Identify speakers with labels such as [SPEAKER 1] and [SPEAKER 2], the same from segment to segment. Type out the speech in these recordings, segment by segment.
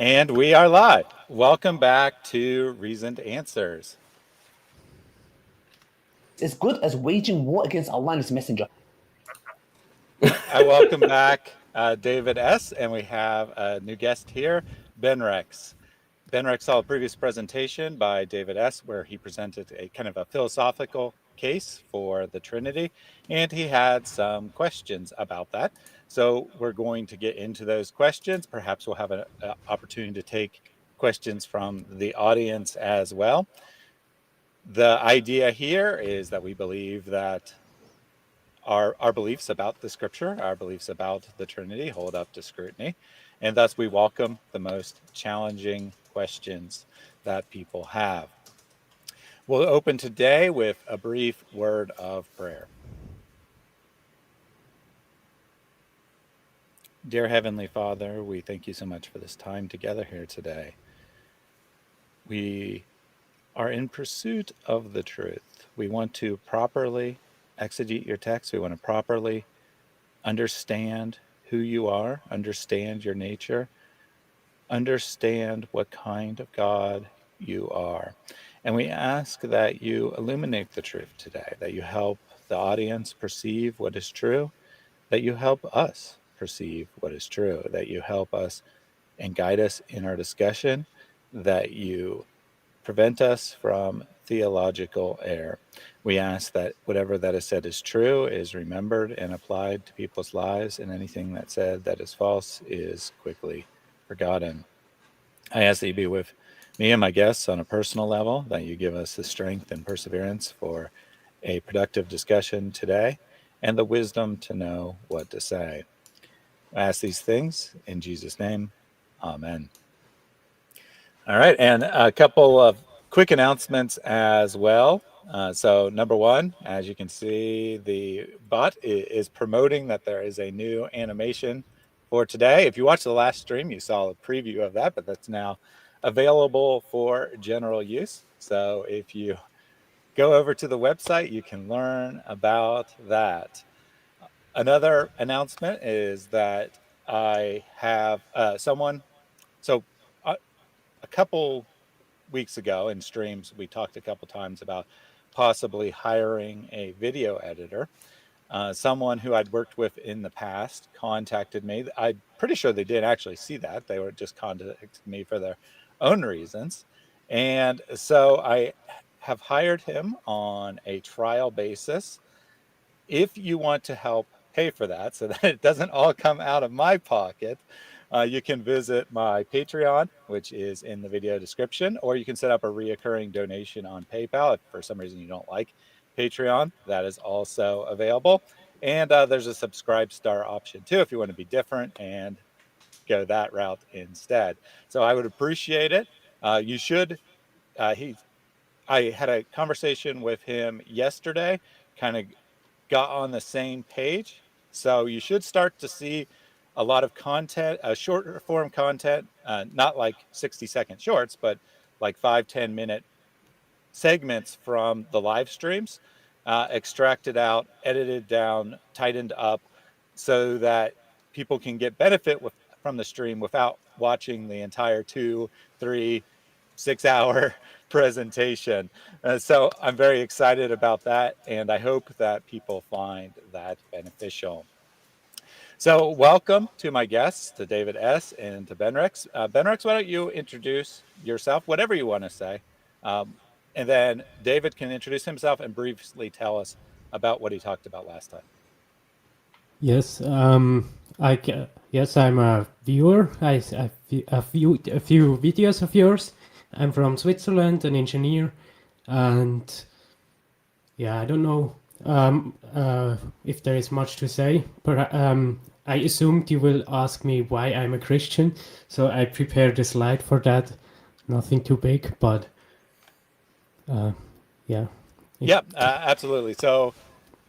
[SPEAKER 1] And we are live. Welcome back to Reasoned Answers.
[SPEAKER 2] As good as waging war against Allah and His Messenger.
[SPEAKER 1] I welcome back David S., and we have a new guest here, Ben Rex. Ben Rex saw a previous presentation by David S., where he presented a kind of a philosophical case for the Trinity, and he had some questions about that. So we're going to get into those questions. Perhaps we'll have an opportunity to take questions from the audience as well. The idea here is that we believe that our beliefs about the scripture, our beliefs about the Trinity hold up to scrutiny, and thus we welcome the most challenging questions that people have. We'll open today with a brief word of prayer. Dear Heavenly Father, we thank you so much for this time together here today. We are in pursuit of the truth. We want to properly exegete your text. We want to properly understand who you are, understand your nature, understand what kind of God you are. And we ask that you illuminate the truth today, that you help the audience perceive what is true, that you help us perceive what is true, that you help us and guide us in our discussion, that you prevent us from theological error. We ask that whatever that is said is true is remembered and applied to people's lives, and anything that's said that is false is quickly forgotten. I ask that you be with me and my guests on a personal level, that you give us the strength and perseverance for a productive discussion today, and the wisdom to know what to say. I ask these things in Jesus' name. Amen. All right, and a couple of quick announcements as well. So number one, as you can see, the bot is promoting that there is a new animation for today. If you watched the last stream, you saw a preview of that, but that's now available for general use. So if you go over to the website, you can learn about that. Another announcement is that I have someone, so a couple weeks ago in streams, we talked a couple times about possibly hiring a video editor. Someone who I'd worked with in the past contacted me. I'm pretty sure they didn't actually see that. They were just contacting me for their own reasons. And so I have hired him on a trial basis. If you want to help pay for that so that it doesn't all come out of my pocket, you can visit my Patreon, which is in the video description, or you can set up a reoccurring donation on PayPal. If for some reason you don't like Patreon, that is also available. And there's a subscribe star option too if you want to be different and go that route instead. So I would appreciate it. You should. I had a conversation with him yesterday, kind of got on the same page. So you should start to see a lot of content, shorter form content, not like 60-second shorts, but like 5-10 minute segments from the live streams, extracted out, edited down, tightened up, so that people can get benefit from the stream without watching the entire 2, 3, 6-hour presentation. So I'm very excited about that, and I hope that people find that beneficial. So welcome to my guests, to David S. and to Ben Rex. Ben Rex, why don't you introduce yourself, whatever you want to say, and then David can introduce himself and briefly tell us about what he talked about last time.
[SPEAKER 3] Yes, yes, I'm a viewer. I viewed a few videos of yours. I'm from Switzerland, an engineer, and yeah, I don't know if there is much to say. But I assumed you will ask me why I'm a Christian, so I prepared a slide for that. Nothing too big, but yeah.
[SPEAKER 1] Yep, absolutely. So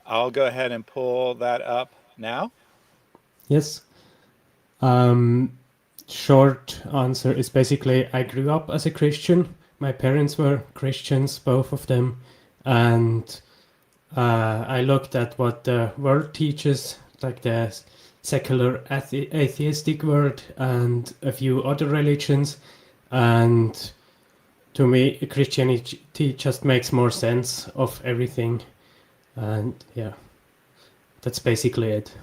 [SPEAKER 1] I'll go ahead and pull that up now.
[SPEAKER 3] Yes. Short answer is basically I grew up as a Christian. My parents were Christians, both of them, and I looked at what the world teaches, like the secular atheistic world and a few other religions. And to me, Christianity just makes more sense of everything. And yeah, that's basically it.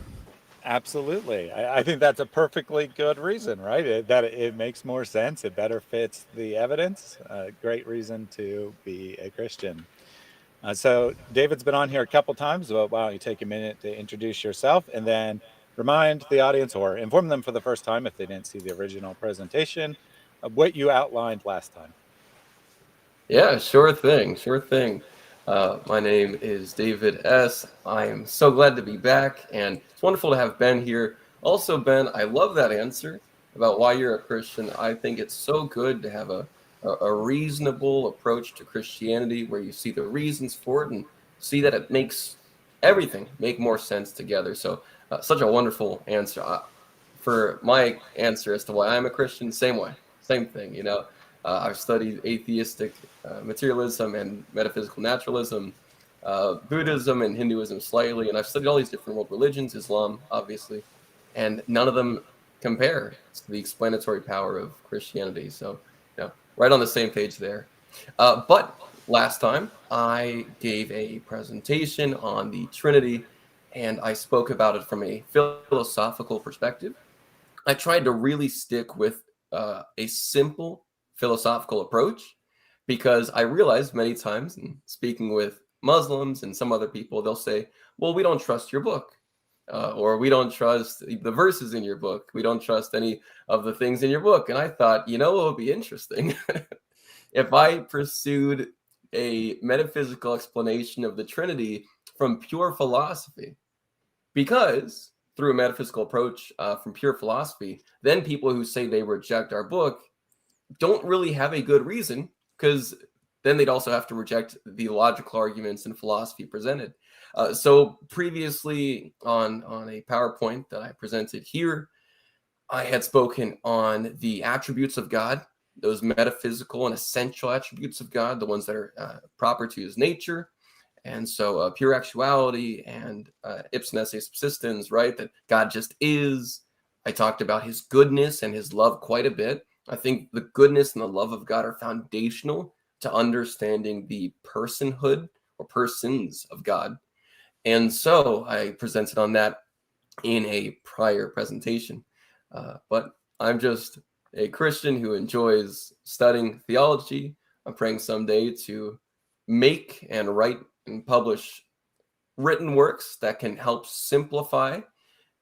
[SPEAKER 1] Absolutely. I think that's a perfectly good reason, right? That it makes more sense. It better fits the evidence. Great reason to be a Christian. So David's been on here a couple times. So why don't you take a minute to introduce yourself and then remind the audience or inform them for the first time if they didn't see the original presentation of what you outlined last time.
[SPEAKER 4] Yeah, sure thing, sure thing. My name is David S. I am so glad to be back, and it's wonderful to have Ben here. Also, Ben, I love that answer about why you're a Christian. I think it's so good to have a reasonable approach to Christianity where you see the reasons for it and see that it makes everything make more sense together. So, such a wonderful answer. For my answer as to why I'm a Christian, same way, same thing, you know. I've studied atheistic materialism and metaphysical naturalism, Buddhism and Hinduism slightly, and I've studied all these different world religions, Islam, obviously, and none of them compare to the explanatory power of Christianity. So, you know, right on the same page there. But last time I gave a presentation on the Trinity, and I spoke about it from a philosophical perspective. I tried to really stick with a simple philosophical approach because I realized many times, in speaking with Muslims and some other people, they'll say, well, we don't trust your book. Or we don't trust the verses in your book. We don't trust any of the things in your book. And I thought, you know, what would be interesting if I pursued a metaphysical explanation of the Trinity from pure philosophy. Because through a metaphysical approach from pure philosophy, then people who say they reject our book don't really have a good reason, because then they'd also have to reject the logical arguments and philosophy presented. So previously on a PowerPoint that I presented here, I had spoken on the attributes of God, those metaphysical and essential attributes of God, the ones that are proper to his nature. And so pure actuality and ipse esse subsistens, right? That God just is. I talked about his goodness and his love quite a bit. I think the goodness and the love of God are foundational to understanding the personhood or persons of God. And so I presented on that in a prior presentation. But I'm just a Christian who enjoys studying theology. I'm praying someday to make and write and publish written works that can help simplify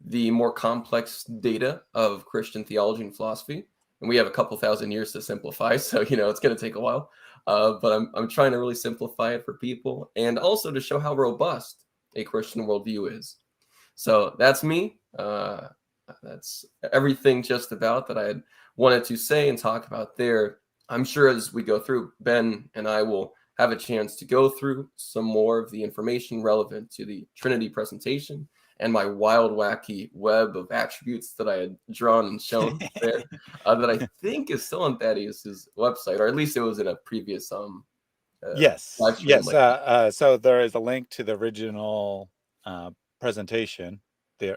[SPEAKER 4] the more complex data of Christian theology and philosophy. And we have a couple thousand years to simplify, so you know it's going to take a while. But I'm trying to really simplify it for people, and also to show how robust a Christian worldview is. So that's me. That's everything just about that I had wanted to say and talk about there. I'm sure as we go through, Ben and I will have a chance to go through some more of the information relevant to the Trinity presentation and my wild, wacky web of attributes that I had drawn and shown there that I think is still on Thaddeus's website, or at least it was in a previous
[SPEAKER 1] Yes,
[SPEAKER 4] live stream.
[SPEAKER 1] yes. So there is a link to the original presentation, the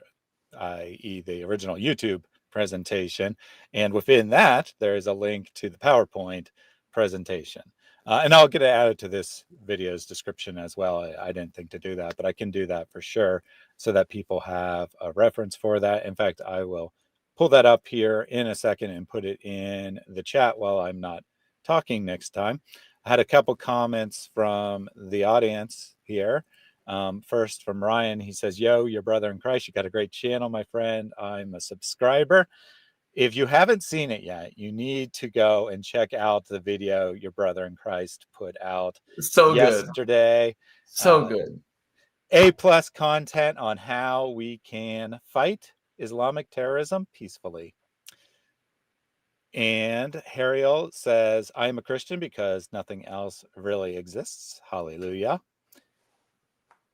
[SPEAKER 1] i.e. the original YouTube presentation, and within that there is a link to the PowerPoint presentation. And I'll get it added to this video's description as well. I didn't think to do that, but I can do that for sure so that people have a reference for that. In fact, I will pull that up here in a second and put it in the chat while I'm not talking next time. I had a couple comments from the audience here. First from Ryan, he says, yo, your brother in Christ, you got a great channel, my friend. I'm a subscriber. If you haven't seen it yet, you need to go and check out the video your brother in Christ put out
[SPEAKER 4] So good.
[SPEAKER 1] yesterday.
[SPEAKER 4] So good.
[SPEAKER 1] A+ content on how we can fight Islamic terrorism peacefully. And Hariel says, I am a Christian because nothing else really exists. Hallelujah.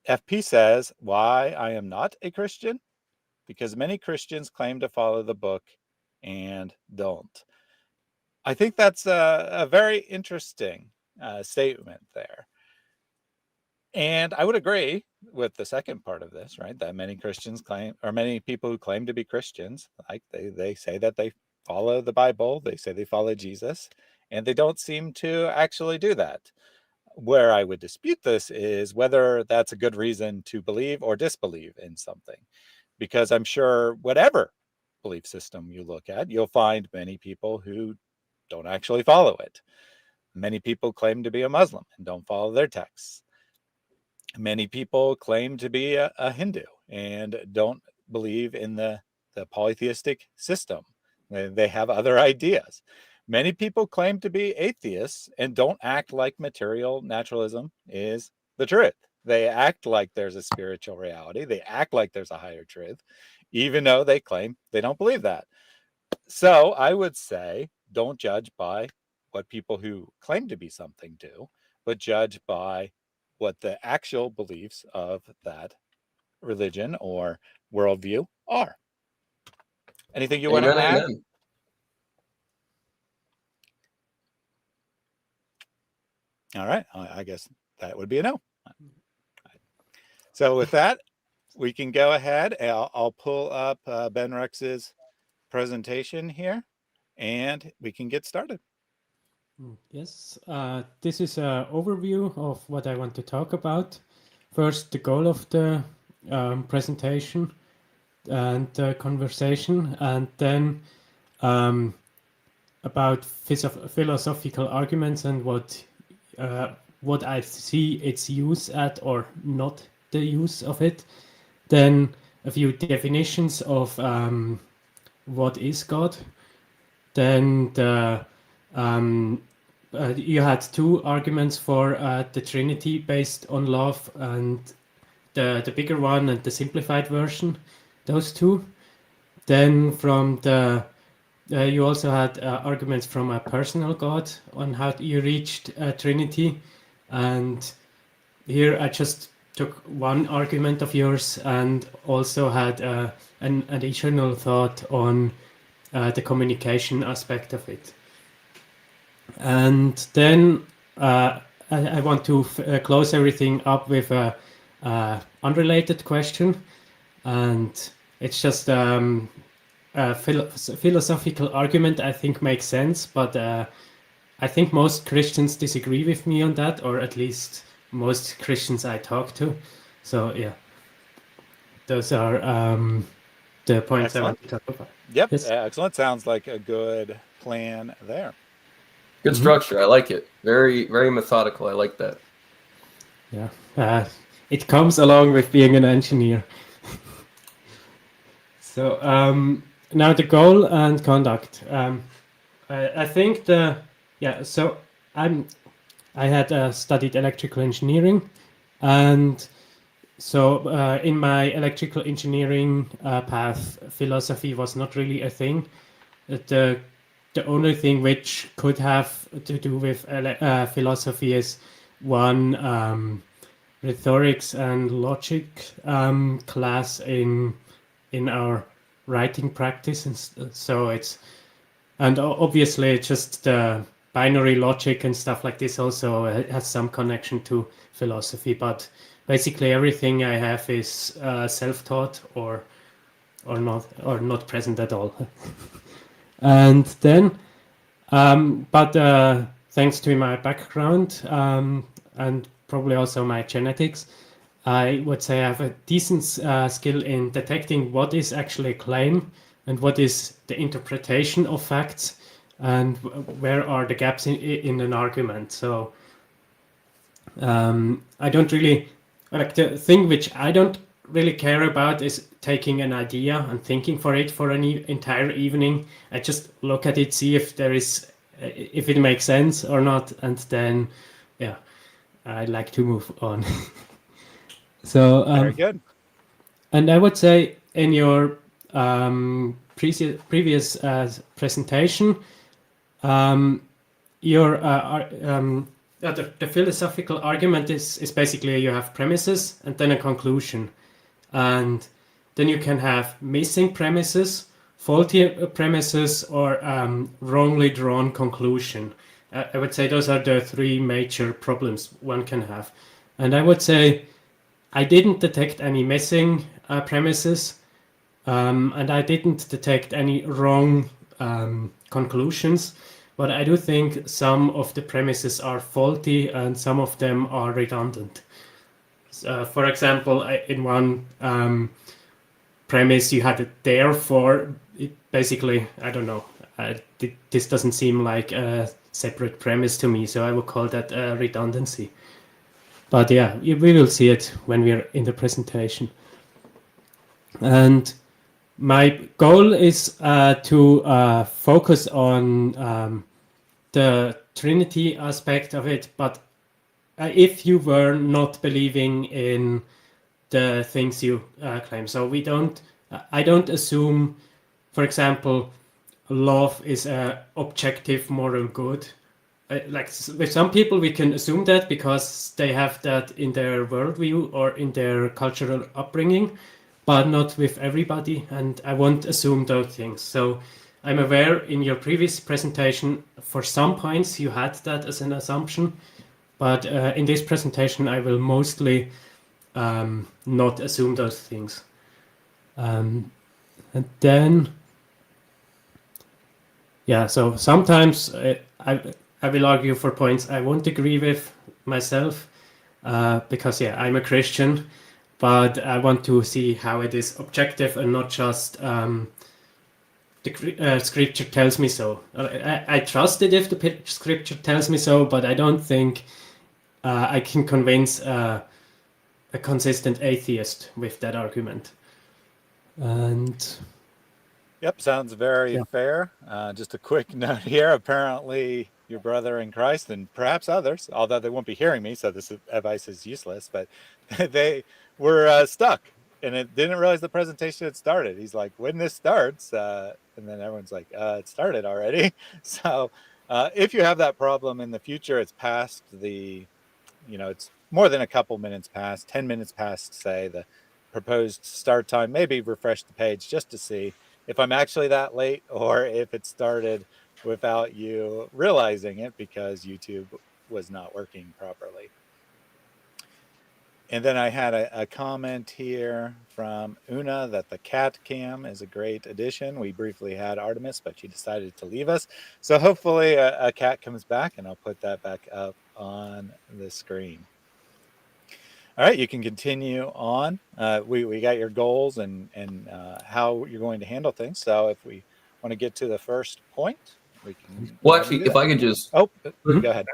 [SPEAKER 1] FP says, why I am not a Christian? Because many Christians claim to follow the book and don't. I think that's a very interesting statement there. And I would agree with the second part of this, right? That many Christians claim, or many people who claim to be Christians, like they say that they follow the Bible, they say they follow Jesus, and they don't seem to actually do that. Where I would dispute this is whether that's a good reason to believe or disbelieve in something. Because I'm sure whatever belief system you look at, you'll find many people who don't actually follow it. Many people claim to be a Muslim and don't follow their texts. Many people claim to be a Hindu and don't believe in the polytheistic system. They have other ideas. Many people claim to be atheists and don't act like material naturalism is the truth. They act like there's a spiritual reality. They act like there's a higher truth, even though they claim they don't believe that. So I would say don't judge by what people who claim to be something do, but judge by what the actual beliefs of that religion or worldview are. Anything you want to add?
[SPEAKER 4] Amen.
[SPEAKER 1] All right. I guess that would be a no. So with that, we can go ahead. I'll pull up Ben Rex's presentation here, and we can get started.
[SPEAKER 3] Yes, this is an overview of what I want to talk about. First, the goal of the presentation and conversation, and then about philosophical arguments and what I see its use at or not the use of it. Then a few definitions of what is God. Then you had two arguments for the Trinity based on love, and the bigger one and the simplified version, those two. Then from the you also had arguments from a personal God on how you reached Trinity, and here I just took one argument of yours and also had an additional thought on the communication aspect of it. And then I want to close everything up with a unrelated question, and it's just a philosophical argument I think makes sense, but I think most Christians disagree with me on that, or at least most Christians I talk to. So yeah, those are the points
[SPEAKER 1] Excellent.
[SPEAKER 3] I want to talk about.
[SPEAKER 1] Yep,
[SPEAKER 3] Yes.
[SPEAKER 1] excellent. Sounds like a good plan there.
[SPEAKER 4] Good structure. I like it. Very, very methodical. I like that.
[SPEAKER 3] Yeah, it comes along with being an engineer. So now the goal and conduct. I think So I had studied electrical engineering, and so in my electrical engineering path, philosophy was not really a thing. The only thing which could have to do with philosophy is one rhetorics and logic class in our writing practice, and so it's obviously just the binary logic and stuff like this also has some connection to philosophy, but basically everything I have is self-taught or not present at all. And then but thanks to my background and probably also my genetics, I would say I have a decent skill in detecting what is actually a claim and what is the interpretation of facts and where are the gaps in an argument. So I don't really like the thing which I don't really care about is taking an idea and thinking for it for an entire evening. I just look at it, see if if it makes sense or not, and then I like to move on. So
[SPEAKER 1] Very good.
[SPEAKER 3] And I would say in your previous presentation, your the philosophical argument is basically you have premises and then a conclusion, and then you can have missing premises, faulty premises, or wrongly drawn conclusion. I would say those are the three major problems one can have. And I would say I didn't detect any missing premises, and I didn't detect any wrong conclusions. But I do think some of the premises are faulty and some of them are redundant. For example, in one premise you had a therefore. It basically, I don't know. This doesn't seem like a separate premise to me, so I would call that redundancy. But yeah, we will see it when we're in the presentation. And my goal is to focus on the Trinity aspect of it, but if you were not believing in the things you claim. So I don't assume, for example, love is a objective moral good. Like with some people, we can assume that because they have that in their worldview or in their cultural upbringing, but not with everybody. And I won't assume those things. So I'm aware in your previous presentation, for some points, you had that as an assumption. But in this presentation, I will mostly not assume those things. And then, yeah, so sometimes I will argue for points I won't agree with myself because, yeah, I'm a Christian, but I want to see how it is objective and not just the scripture tells me so. I trust it if the scripture tells me so, but I don't think I can convince a consistent atheist with that argument. And
[SPEAKER 1] Yep, sounds very
[SPEAKER 3] Yeah.
[SPEAKER 1] fair. Just a quick note here. Apparently, your brother in Christ and perhaps others, although they won't be hearing me, so this advice is useless, but they were stuck and it didn't realize the presentation had started. He's like, when this starts, and then everyone's like, it started already. So if you have that problem in the future, it's past the, it's more than a couple minutes past, 10 minutes past, say, the proposed start time. Maybe refresh the page just to see if I'm actually that late or if it started without you realizing it because YouTube was not working properly. And then I had a comment here from Una that the cat cam is a great addition. We briefly had Artemis, but she decided to leave us. So hopefully a cat comes back and I'll put that back up on the screen. All right, you can continue on. We got your goals and how you're going to handle things. So if we want to get to the first point, we can.
[SPEAKER 4] Well, actually, if I could just.
[SPEAKER 1] Oh, go ahead.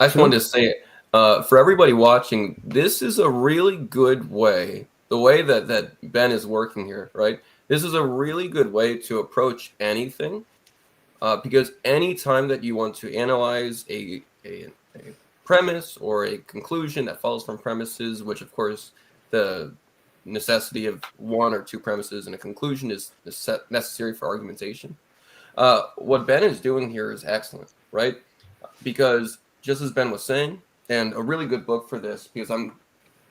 [SPEAKER 4] I just wanted to say, for everybody watching, this is a really good way, the way that Ben is working here, right? This is a really good way to approach anything, because any time that you want to analyze a premise or a conclusion that follows from premises, which of course the necessity of one or two premises and a conclusion is necessary for argumentation. What Ben is doing here is excellent, right? Because just as Ben was saying, and a really good book for this, because I'm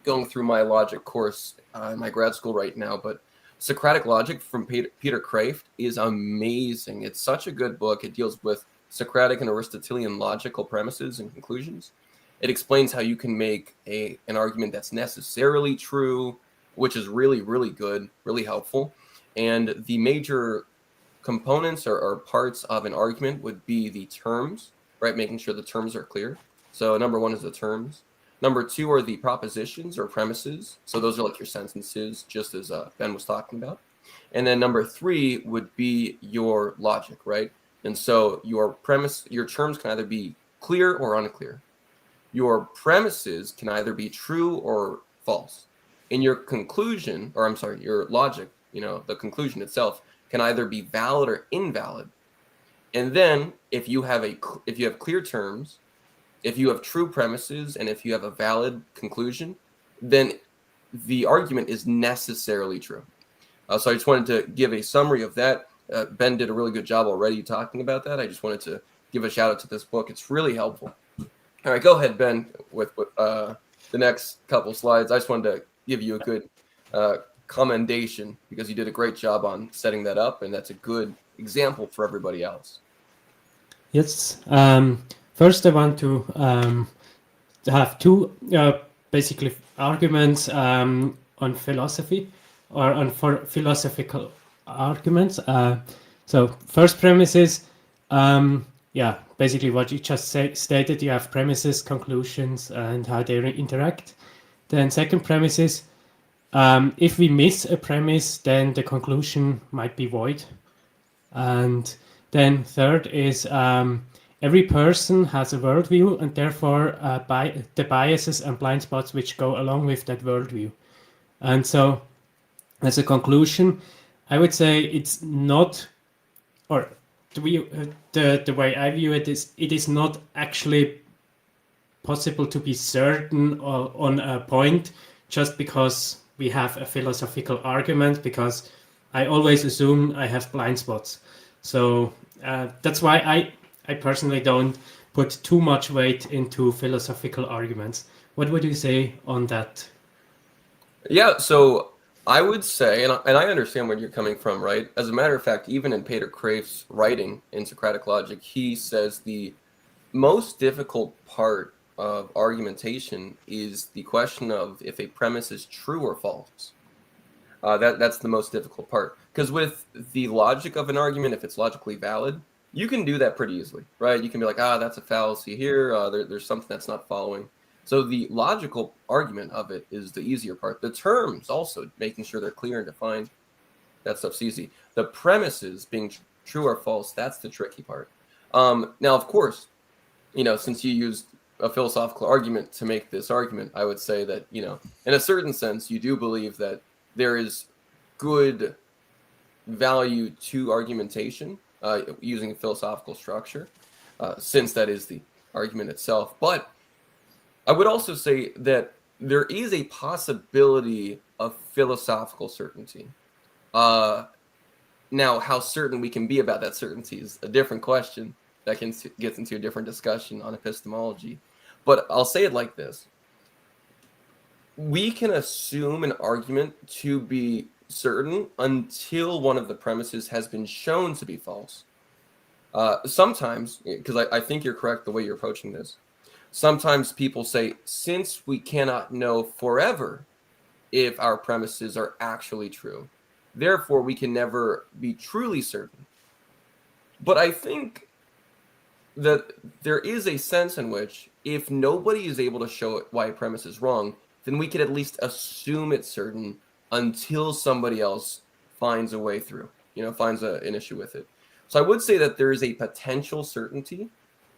[SPEAKER 4] going through my logic course in my grad school right now, but Socratic Logic from Peter Kraft is amazing. It's such a good book. It deals with Socratic and Aristotelian logical premises and conclusions. It explains how you can make an argument that's necessarily true, which is really, really good, really helpful. And the major components or parts of an argument would be the terms, right? Making sure the terms are clear. So number one is the terms. Number two are the propositions or premises. So those are like your sentences, just as Ben was talking about. And then number three would be your logic, right? And so your terms can either be clear or unclear. Your premises can either be true or false. And your conclusion, or I'm sorry, your logic, the conclusion itself can either be valid or invalid. And then if you have clear terms, if you have true premises, and if you have a valid conclusion, then the argument is necessarily true. So I just wanted to give a summary of that. Ben did a really good job already talking about that. I just wanted to give a shout out to this book. It's really helpful. All right, go ahead, Ben, with the next couple slides. I just wanted to give you a good commendation because you did a great job on setting that up, and that's a good example for everybody else.
[SPEAKER 3] Yes. First, I want to have two basically arguments on philosophy or on philosophical arguments. So first premise is, basically what you just stated. You have premises, conclusions, and how they interact. Then second premise is, if we miss a premise, then the conclusion might be void. And then third is, every person has a worldview, and therefore the biases and blind spots which go along with that worldview. And so, as a conclusion, I would say it's not, or the way I view it is, it is not actually possible to be certain on a point just because we have a philosophical argument, because I always assume I have blind spots. So that's why I personally don't put too much weight into philosophical arguments. What would you say on that?
[SPEAKER 4] Yeah, so I would say, and I understand where you're coming from, right? As a matter of fact, even in Peter Kreeft's writing in Socratic Logic, he says the most difficult part of argumentation is the question of if a premise is true or false. That's the most difficult part. Because with the logic of an argument, if it's logically valid, you can do that pretty easily, right? You can be like, that's a fallacy here. There's something that's not following. So the logical argument of it is the easier part. The terms also, making sure they're clear and defined, that stuff's easy. The premises being true or false, that's the tricky part. Now, of course, since you used a philosophical argument to make this argument, I would say that, in a certain sense, you do believe that there is good value to argumentation using a philosophical structure, since that is the argument itself. But I would also say that there is a possibility of philosophical certainty. Now, how certain we can be about that certainty is a different question that gets into a different discussion on epistemology. But I'll say it like this. We can assume an argument to be certain until one of the premises has been shown to be false. Sometimes, because I think you're correct the way you're approaching this, sometimes people say, since we cannot know forever if our premises are actually true, therefore we can never be truly certain. But I think that there is a sense in which if nobody is able to show why a premise is wrong, then we could at least assume it's certain until somebody else finds a way through, finds an issue with it. So I would say that there is a potential certainty,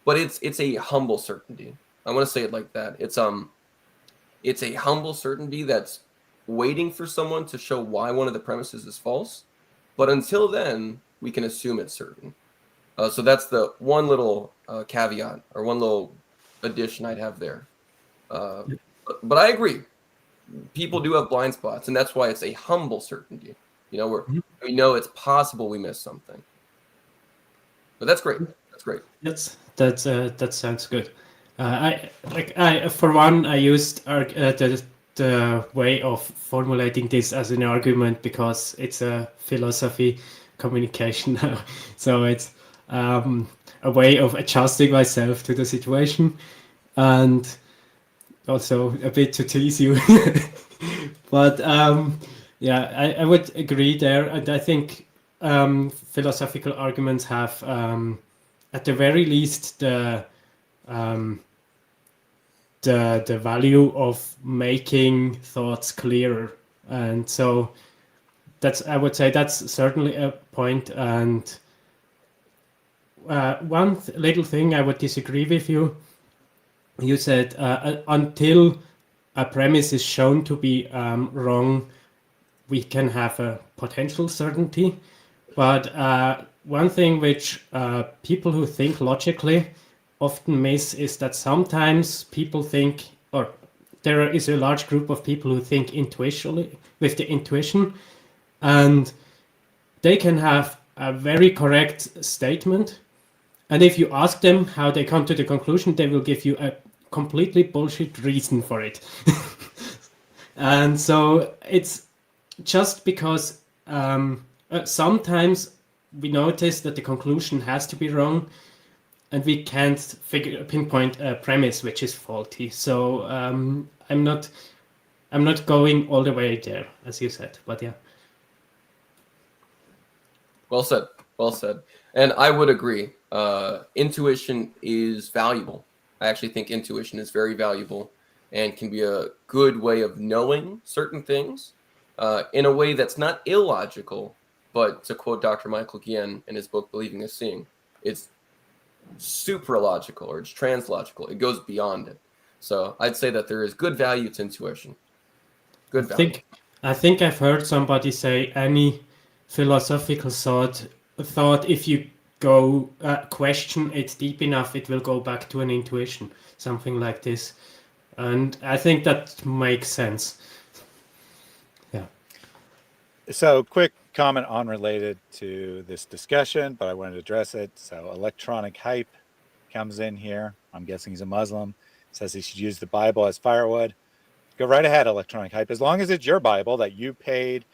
[SPEAKER 4] but it's a humble certainty. I want to say it like that. It's a humble certainty that's waiting for someone to show why one of the premises is false. But until then, we can assume it's certain. So that's the one little caveat or one little addition I'd have there. But I agree. People do have blind spots, and that's why it's a humble certainty. Where we know it's possible we missed something. But that's great. That's great.
[SPEAKER 3] That sounds good. I for one, I used the way of formulating this as an argument because it's a philosophy communication now. So it's a way of adjusting myself to the situation, and also a bit to tease you. But I would agree there, and I think philosophical arguments have, at the very least, the value of making thoughts clearer, and so I would say that's certainly a point. And one little thing I would disagree with you. You said until a premise is shown to be wrong, we can have a potential certainty. But one thing which people who think logically often miss is that sometimes people think, or there is a large group of people who think intuitionally, with the intuition, and they can have a very correct statement. And if you ask them how they come to the conclusion, they will give you a completely bullshit reason for it. And so it's just because sometimes we notice that the conclusion has to be wrong, and we can't pinpoint a premise which is faulty. So I'm not going all the way there, as you said. But yeah.
[SPEAKER 4] Well said. Well said. And I would agree. Intuition is valuable. I actually think intuition is very valuable and can be a good way of knowing certain things in a way that's not illogical. But to quote Dr. Michael Guillen in his book, Believing is Seeing, it's supralogical or it's translogical. It goes beyond it. So I'd say that there is good value to intuition. Good value.
[SPEAKER 3] I think I've heard somebody say any philosophical thought if you go question it deep enough, it will go back to an intuition, something like this. And I think that makes sense. Yeah.
[SPEAKER 1] So, quick comment unrelated to this discussion, but I wanted to address it. So, electronic hype comes in here. I'm guessing he's a Muslim. Says he should use the Bible as firewood. Go right ahead, electronic hype. As long as it's your Bible that you paid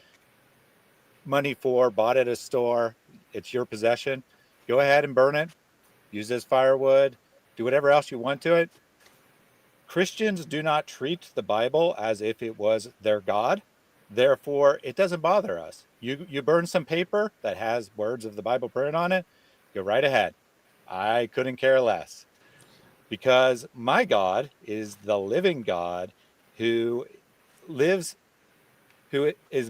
[SPEAKER 1] money for, bought at a store, it's your possession. Go ahead and burn it. Use it as firewood. Do whatever else you want to it. Christians do not treat the Bible as if it was their God. Therefore, it doesn't bother us. You burn some paper that has words of the Bible printed on it, go right ahead. I couldn't care less. Because my God is the living God who is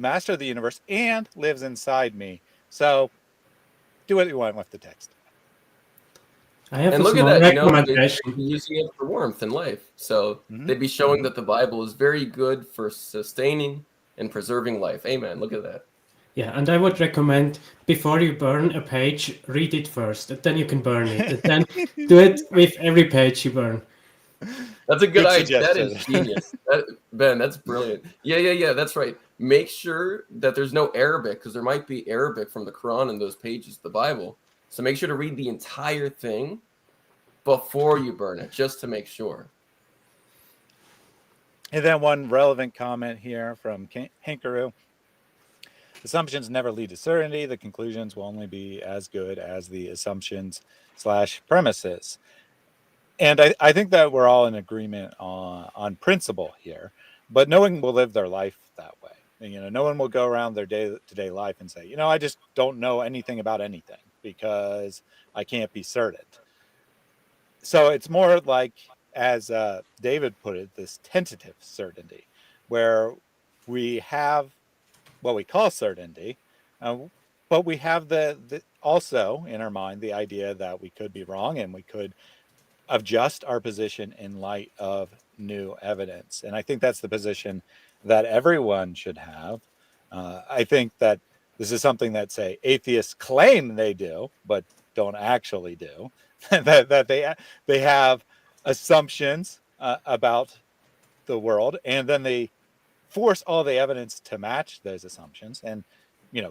[SPEAKER 1] master of the universe and lives inside me. So do what you want with the text.
[SPEAKER 3] I have
[SPEAKER 4] And
[SPEAKER 3] a
[SPEAKER 4] look at
[SPEAKER 3] small
[SPEAKER 4] that, they'd
[SPEAKER 3] recommendation.
[SPEAKER 4] be using it for warmth in life. So they'd be showing that the Bible is very good for sustaining and preserving life. Amen. Look at that.
[SPEAKER 3] Yeah, and I would recommend before you burn a page, read it first, and then you can burn it. And then do it with every page you burn.
[SPEAKER 4] That's a good idea. That
[SPEAKER 1] suggestion.
[SPEAKER 4] is genius. Ben, that's brilliant. Yeah. That's right. Make sure that there's no Arabic because there might be Arabic from the Quran in those pages of the Bible. So make sure to read the entire thing before you burn it, just to make sure.
[SPEAKER 1] And then one relevant comment here from Hankaroo. Assumptions never lead to certainty. The conclusions will only be as good as the assumptions / premises. And I think that we're all in agreement on principle here, but no one will live their life that way. And, no one will go around their day-to-day life and say, I just don't know anything about anything because I can't be certain. So it's more like, as David put it, this tentative certainty, where we have what we call certainty, but we have the also in our mind the idea that we could be wrong and we could adjust our position in light of new evidence. And I think that's the position that everyone should have. I think that this is something that, say, atheists claim they do, but don't actually do. that they have assumptions about the world, and then they force all the evidence to match those assumptions. And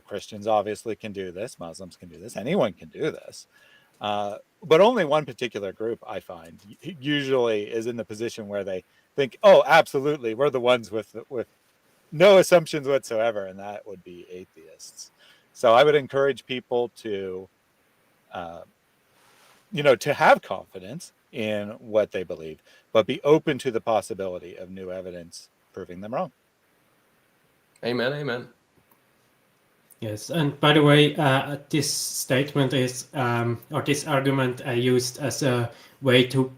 [SPEAKER 1] Christians obviously can do this, Muslims can do this, anyone can do this, but only one particular group, I find, usually is in the position where they think, oh, absolutely, we're the ones with no assumptions whatsoever, and that would be atheists. So I would encourage people to to have confidence in what they believe, but be open to the possibility of new evidence proving them wrong.
[SPEAKER 4] Amen.
[SPEAKER 3] Yes, and by the way, this statement is, or this argument I used as a way to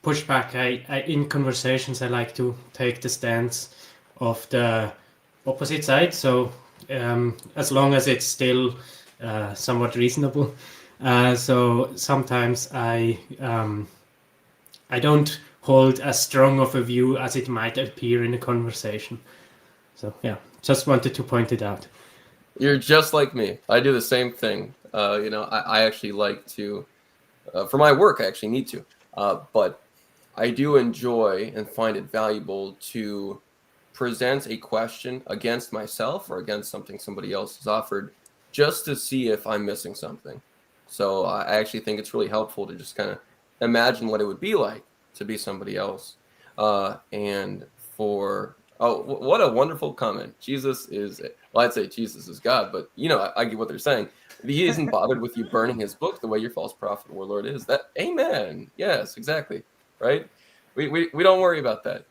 [SPEAKER 3] push back. In conversations, I like to take the stance of the opposite side. So as long as it's still somewhat reasonable. So sometimes I don't hold as strong of a view as it might appear in a conversation. So yeah, just wanted to point it out.
[SPEAKER 4] You're just like me. I do the same thing. I actually like to, for my work, I actually need to, but I do enjoy and find it valuable to present a question against myself or against something somebody else has offered, just to see if I'm missing something. So I actually think it's really helpful to just kind of imagine what it would be like to be somebody else. What a wonderful comment. Jesus is, well, I'd say Jesus is God, but I get what they're saying. He isn't bothered with you burning his book the way your false prophet warlord is. That, amen. Yes, exactly. Right? We don't worry about that.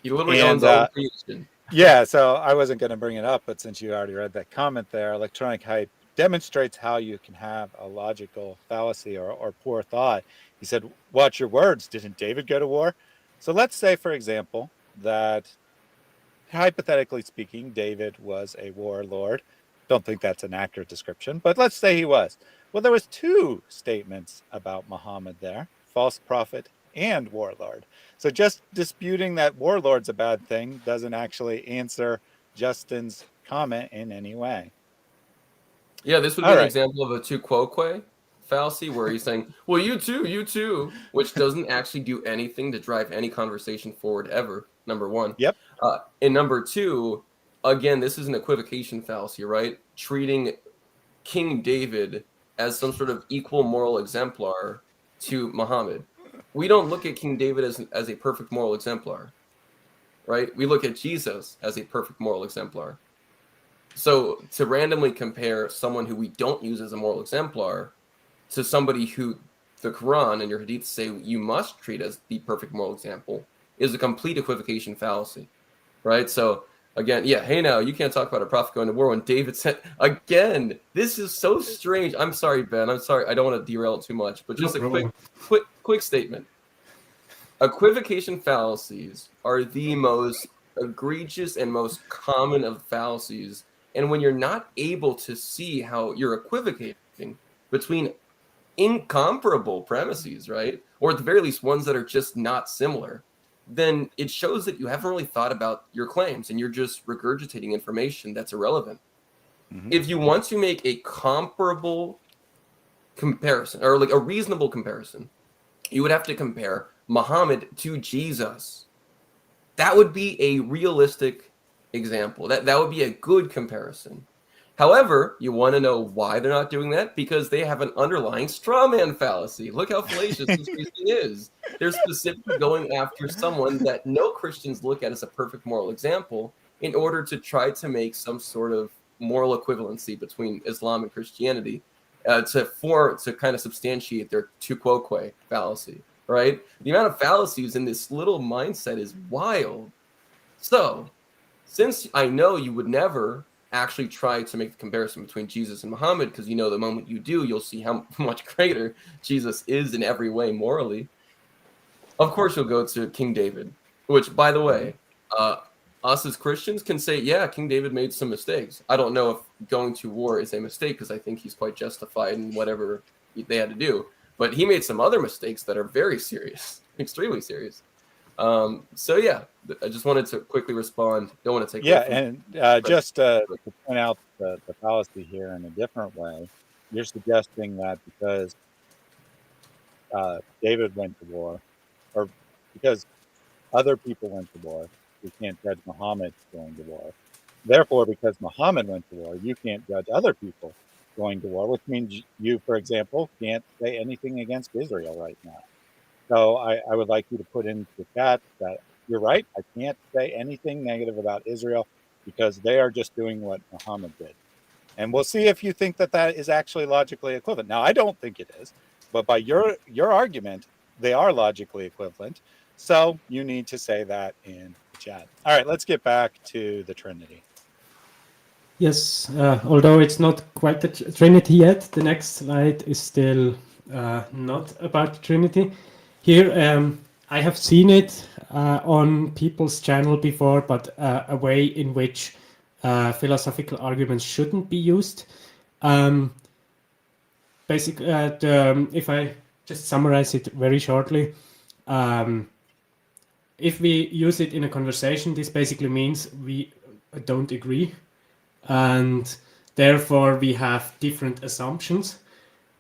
[SPEAKER 4] He literally
[SPEAKER 1] And
[SPEAKER 4] owns all of creation.
[SPEAKER 1] yeah, so I wasn't going to bring it up, but since you already read that comment there, electronic hype demonstrates how you can have a logical fallacy or poor thought. He said, watch your words. Didn't David go to war? So let's say, for example, that hypothetically speaking, David was a warlord. Don't think that's an accurate description, but let's say he was. Well, there was two statements about Muhammad there, false prophet and warlord. So just disputing that warlord's a bad thing doesn't actually answer Justin's comment in any way.
[SPEAKER 4] Yeah, this would be
[SPEAKER 1] All
[SPEAKER 4] an
[SPEAKER 1] right.
[SPEAKER 4] example of a tu quoque fallacy where he's saying, well, you too, which doesn't actually do anything to drive any conversation forward ever, number one.
[SPEAKER 1] Yep.
[SPEAKER 4] And number two, again, this is an equivocation fallacy, right? Treating King David as some sort of equal moral exemplar to Muhammad. We don't look at King David as a perfect moral exemplar, right? We look at Jesus as a perfect moral exemplar. So to randomly compare someone who we don't use as a moral exemplar to somebody who the Quran and your Hadith say you must treat as the perfect moral example is a complete equivocation fallacy, right? So again, yeah, hey now, you can't talk about a prophet going to war when David said, again, this is so strange. I'm sorry, Ben. I'm sorry. I don't want to derail it too much, but just
[SPEAKER 3] No
[SPEAKER 4] a quick statement. Equivocation fallacies are the most egregious and most common of fallacies. And when you're not able to see how you're equivocating between incomparable premises, right? Or at the very least, ones that are just not similar, then it shows that you haven't really thought about your claims and you're just regurgitating information that's irrelevant.
[SPEAKER 1] Mm-hmm.
[SPEAKER 4] If you want to make a comparable comparison or like a reasonable comparison, you would have to compare Muhammad to Jesus. That would be a realistic example. That would be a good comparison. However, you want to know why they're not doing that? Because they have an underlying straw man fallacy. Look how fallacious this reasoning is. They're specifically going after someone that no Christians look at as a perfect moral example in order to try to make some sort of moral equivalency between Islam and Christianity to kind of substantiate their tu quoque fallacy, right? The amount of fallacies in this little mindset is wild. So, since I know you would never actually try to make the comparison between Jesus and Muhammad, because you know the moment you do, you'll see how much greater Jesus is in every way morally. Of course, you'll go to King David, which, by the way, us as Christians can say, yeah, King David made some mistakes. I don't know if going to war is a mistake, because I think he's quite justified in whatever they had to do. But he made some other mistakes that are very serious, extremely serious. So yeah, I just wanted to quickly respond. Don't want to take
[SPEAKER 1] and just to point out the fallacy here in a different way, you're suggesting that because David went to war, or because other people went to war, you can't judge Muhammad going to war. Therefore, because Muhammad went to war, you can't judge other people going to war, which means you, for example, can't say anything against Israel right now. So I would like you to put into the chat that you're right. I can't say anything negative about Israel because they are just doing what Muhammad did. And we'll see if you think that that is actually logically equivalent. Now, I don't think it is, but by your argument, they are logically equivalent. So you need to say that in the chat. All right, let's get back to the Trinity.
[SPEAKER 3] Yes, although it's not quite the Trinity yet, the next slide is still not about the Trinity. Here, I have seen it on people's channel before, but a way in which philosophical arguments shouldn't be used. Basically, if I just summarize it very shortly, if we use it in a conversation, this basically means we don't agree, and therefore we have different assumptions.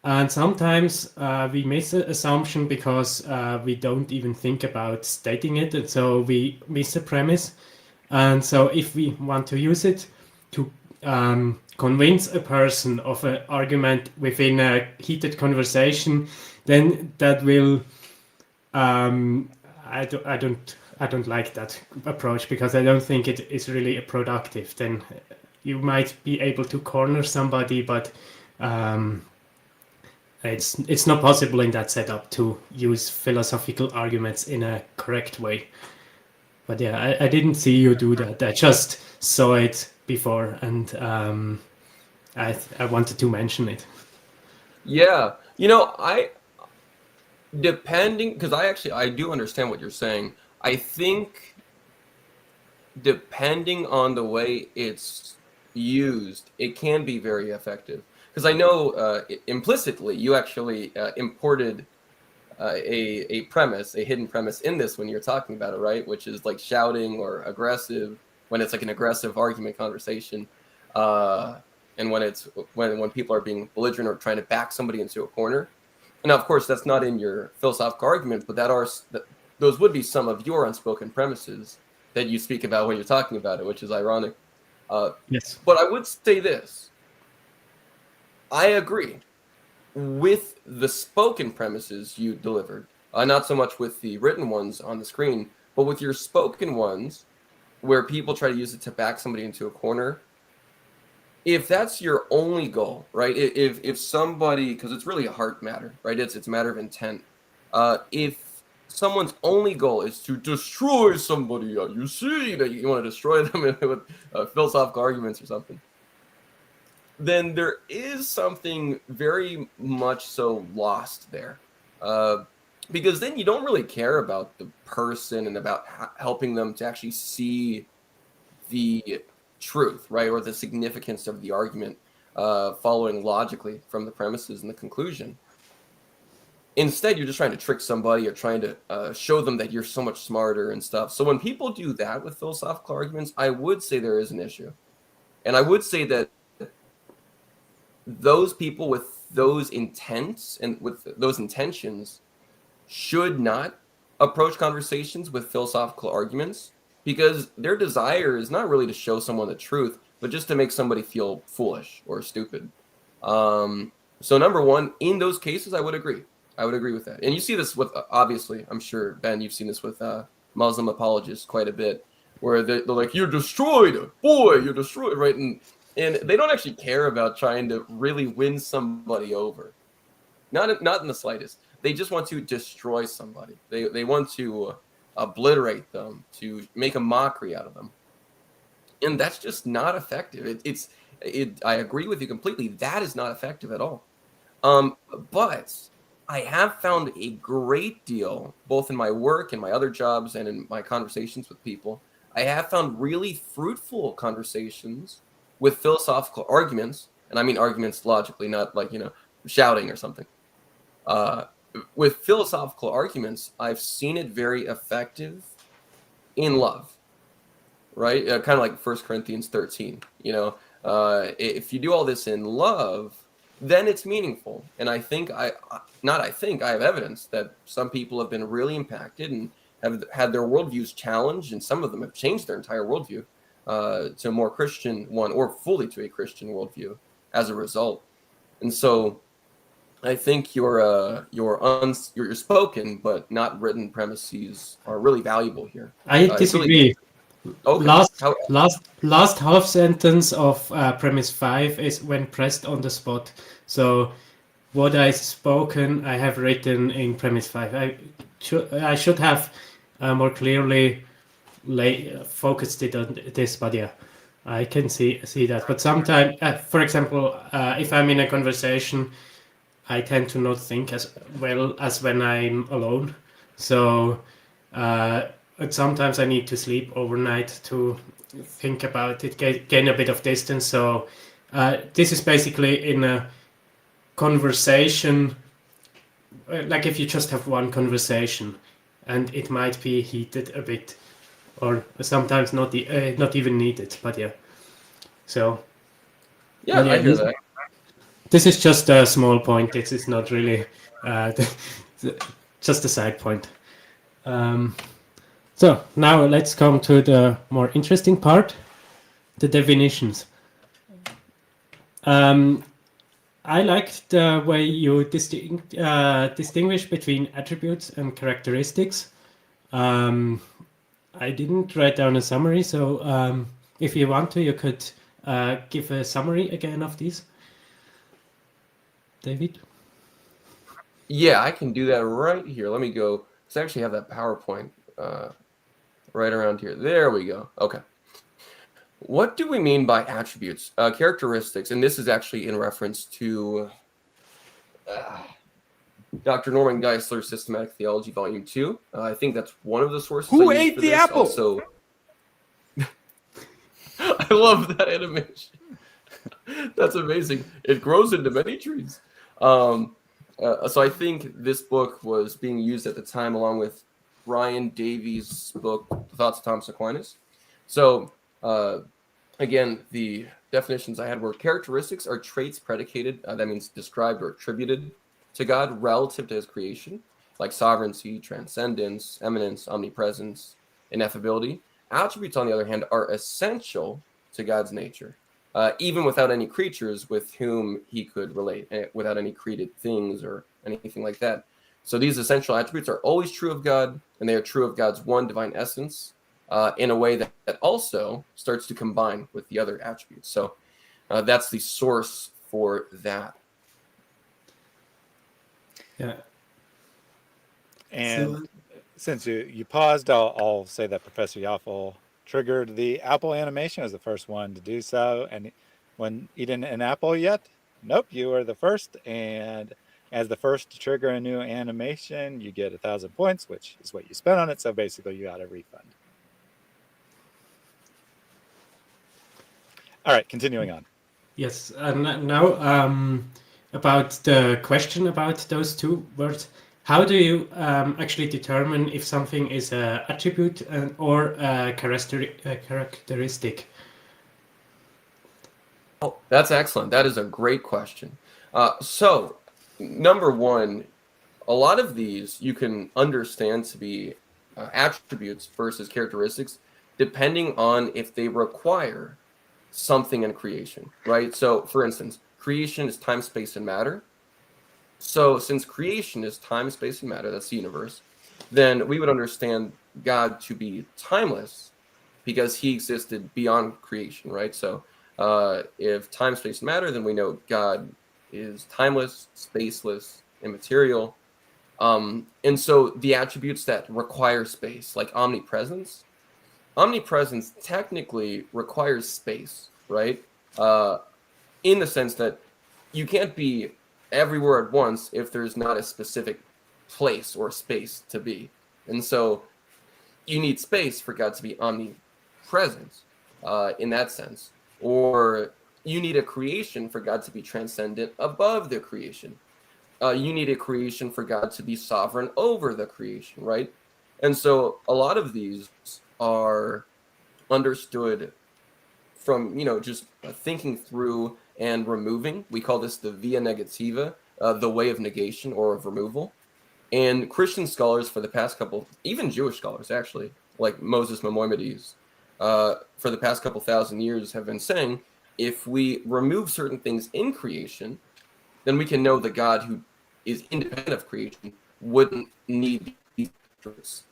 [SPEAKER 3] And sometimes we miss an assumption because we don't even think about stating it, and so we miss a premise. And so if we want to use it to convince a person of an argument within a heated conversation, then that will I don't like that approach, because I don't think it is really productive. Then you might be able to corner somebody, but it's not possible in that setup to use philosophical arguments in a correct way. But yeah, I didn't see you do that. I just saw it before, and I wanted to mention it.
[SPEAKER 4] Yeah, I depending, because I do understand what you're saying. I think depending on the way it's used, it can be very effective. Because I know implicitly you actually imported a premise, a hidden premise in this when you're talking about it, right? Which is like shouting or aggressive when it's like an aggressive argument conversation, uh, and when people are being belligerent or trying to back somebody into a corner. And now, of course, that's not in your philosophical arguments, but those would be some of your unspoken premises that you speak about when you're talking about it, which is ironic.
[SPEAKER 3] Yes.
[SPEAKER 4] But I would say this: I agree with the spoken premises you delivered, not so much with the written ones on the screen, but with your spoken ones, where people try to use it to back somebody into a corner. If that's your only goal, right? If somebody, because it's really a heart matter, right? It's a matter of intent. If someone's only goal is to destroy somebody, you see that you want to destroy them with philosophical arguments or something, then there is something very much so lost there. Because then you don't really care about the person and about helping them to actually see the truth, right? Or the significance of the argument, following logically from the premises and the conclusion. Instead, you're just trying to trick somebody or trying to show them that you're so much smarter and stuff. So when people do that with philosophical arguments, I would say there is an issue. And I would say that those people with those intents and with those intentions should not approach conversations with philosophical arguments, because their desire is not really to show someone the truth, but just to make somebody feel foolish or stupid. So number one, in those cases, I would agree. I would agree with that. And you see this with, obviously, I'm sure, Ben, you've seen this with Muslim apologists quite a bit, where they're like, you're destroyed, boy, you're destroyed, right? And they don't actually care about trying to really win somebody over. Not in the slightest. They just want to destroy somebody. They want to obliterate them, to make a mockery out of them. And that's just not effective. I agree with you completely. That is not effective at all. But I have found a great deal, both in my work and my other jobs and in my conversations with people. I have found really fruitful conversations with philosophical arguments, and I mean arguments logically, not like, shouting or something. With philosophical arguments, I've seen it very effective in love, right? Kind of like 1 Corinthians 13, if you do all this in love, then it's meaningful. And I have evidence that some people have been really impacted and have had their worldviews challenged, and some of them have changed their entire worldview to a more Christian one, or fully to a Christian worldview as a result. And so I think your spoken but not written premises are really valuable here.
[SPEAKER 3] I
[SPEAKER 4] It's really
[SPEAKER 3] disagree.
[SPEAKER 4] okay.
[SPEAKER 3] Last half sentence of premise 5 is when pressed on the spot. So what I spoken, I have written in premise 5. I should have more clearly focused it on this, but yeah, I can see that. But sometimes, for example, if I'm in a conversation, I tend to not think as well as when I'm alone. So sometimes I need to sleep overnight to think about it, gain a bit of distance. So this is basically in a conversation, like if you just have one conversation, and it might be heated a bit, or sometimes not even needed. But yeah, so
[SPEAKER 4] Yeah, I hear that.
[SPEAKER 3] this is just a small point. This is not really just a side point. So now let's come to the more interesting part, the definitions. I like the way you distinguish between attributes and characteristics. I didn't write down a summary, so if you want to, you could give a summary again of these. David?
[SPEAKER 4] Yeah, I can do that right here. Let me go, because I actually have that PowerPoint right around here. There we go. Okay. What do we mean by attributes? Characteristics, and this is actually in reference to Dr. Norman Geisler's Systematic Theology, Volume 2. I think that's one of the sources
[SPEAKER 5] Who
[SPEAKER 4] I used
[SPEAKER 5] ate
[SPEAKER 4] for
[SPEAKER 5] the
[SPEAKER 4] this.
[SPEAKER 5] apple?
[SPEAKER 4] Also, I love that animation. That's amazing. It grows into many trees. So I think this book was being used at the time along with Ryan Davies' book, The Thoughts of Thomas Aquinas. So again, the definitions I had were characteristics are traits predicated, that means described or attributed to God relative to his creation, like sovereignty, transcendence, eminence, omnipresence, ineffability. Attributes, on the other hand, are essential to God's nature, even without any creatures with whom he could relate, without any created things or anything like that. So these essential attributes are always true of God, and they are true of God's one divine essence, in a way that also starts to combine with the other attributes. So that's the source for that.
[SPEAKER 3] Yeah.
[SPEAKER 1] And
[SPEAKER 3] So,
[SPEAKER 1] since you paused, I'll say that Professor Yoffel triggered the apple animation as the first one to do so. And when eating an apple yet? Nope, you are the first. And as the first to trigger a new animation, you get 1,000 points, which is what you spent on it. So basically, you got a refund. All right, continuing on.
[SPEAKER 3] yes, and now about the question about those two words. How do you actually determine if something is an attribute or a characteristic?
[SPEAKER 4] Oh, that's excellent. That is a great question. So, number one, a lot of these you can understand to be attributes versus characteristics, depending on if they require something in creation, right? So, for instance, creation is time, space, and matter. So, since creation is time, space, and matter, that's the universe, then we would understand God to be timeless because he existed beyond creation, right? So, if time, space, and matter, then we know God is timeless, spaceless, immaterial. And so the attributes that require space, like omnipresence, omnipresence technically requires space, right? In the sense that you can't be everywhere at once if there's not a specific place or space to be. And so you need space for God to be omnipresent in that sense. Or you need a creation for God to be transcendent above the creation. You need a creation for God to be sovereign over the creation, right? And so a lot of these are understood from, just thinking through and removing. We call this the via negativa, the way of negation or of removal. And Christian scholars for the past couple, even Jewish scholars actually, like Moses Maimonides, for the past couple thousand years have been saying, if we remove certain things in creation, then we can know the God who is independent of creation wouldn't need these attributes.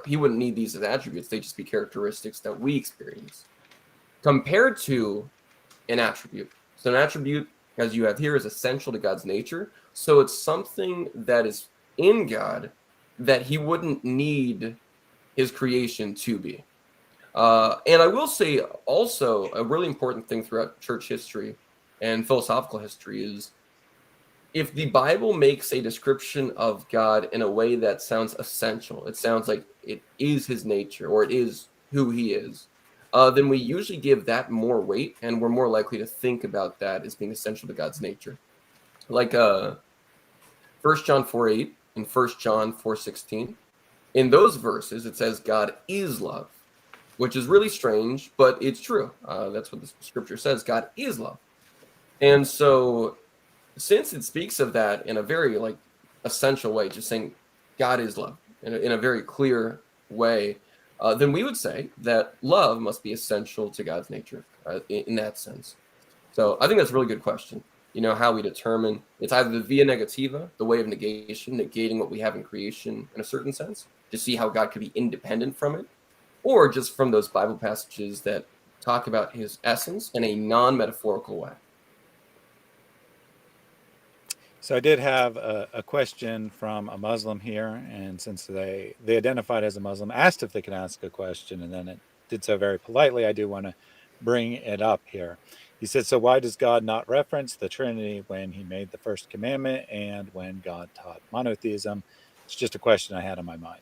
[SPEAKER 4] He wouldn't need these as attributes. They'd just be characteristics that we experience. Compared to an attribute. So an attribute, as you have here, is essential to God's nature. So it's something that is in God that he wouldn't need his creation to be. And I will say also a really important thing throughout church history and philosophical history is if the Bible makes a description of God in a way that sounds essential, it sounds like it is his nature or it is who he is, then we usually give that more weight and we're more likely to think about that as being essential to God's nature. Like 1 John 4:8 and 1 John 4:16. In those verses, it says God is love, which is really strange, but it's true. That's what the scripture says. God is love. And so since it speaks of that in a very essential way, just saying God is love in a very clear way, then we would say that love must be essential to God's nature in that sense. So I think that's a really good question. How we determine it's either the via negativa, the way of negation, negating what we have in creation in a certain sense, to see how God could be independent from it, or just from those Bible passages that talk about his essence in a non-metaphorical way.
[SPEAKER 1] So I did have a question from a Muslim here, and since they identified as a Muslim, asked if they could ask a question, and then it did so very politely. I do want to bring it up here. He said, "So why does God not reference the Trinity when He made the first commandment and when God taught monotheism?" It's just a question I had on my mind.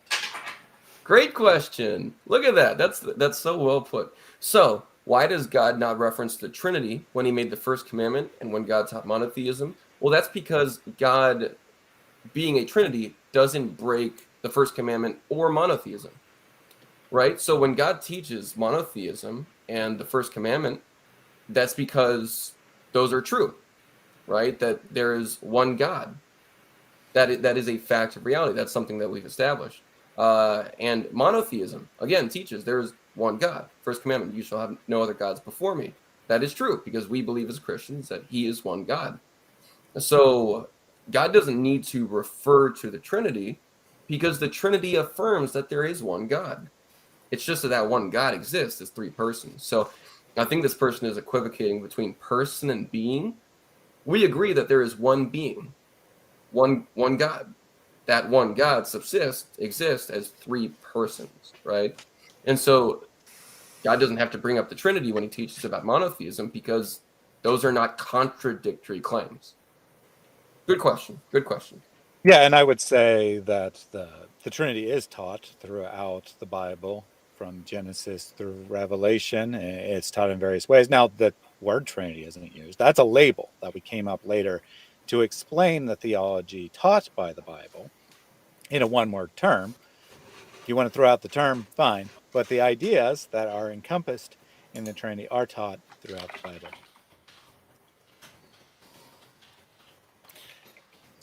[SPEAKER 4] Great question. Look at that. That's so well put. So, why does God not reference the Trinity when He made the first commandment and when God taught monotheism? Well, that's because God, being a Trinity, doesn't break the first commandment or monotheism, right? So when God teaches monotheism and the first commandment, that's because those are true, right? That there is one God. That is a fact of reality. That's something that we've established. And monotheism, again, teaches there is one God. First commandment, you shall have no other gods before me. That is true because we believe as Christians that He is one God. So God doesn't need to refer to the Trinity because the Trinity affirms that there is one God. It's just that one God exists as three persons. So I think this person is equivocating between person and being. We agree that there is one being, one God. That one God exists as three persons, right? And so God doesn't have to bring up the Trinity when He teaches about monotheism because those are not contradictory claims. Good question. Good question.
[SPEAKER 1] Yeah, and I would say that the Trinity is taught throughout the Bible, from Genesis through Revelation. It's taught in various ways. Now, the word Trinity isn't used. That's a label that we came up later to explain the theology taught by the Bible in a one-word term. If you want to throw out the term, fine. But the ideas that are encompassed in the Trinity are taught throughout the Bible.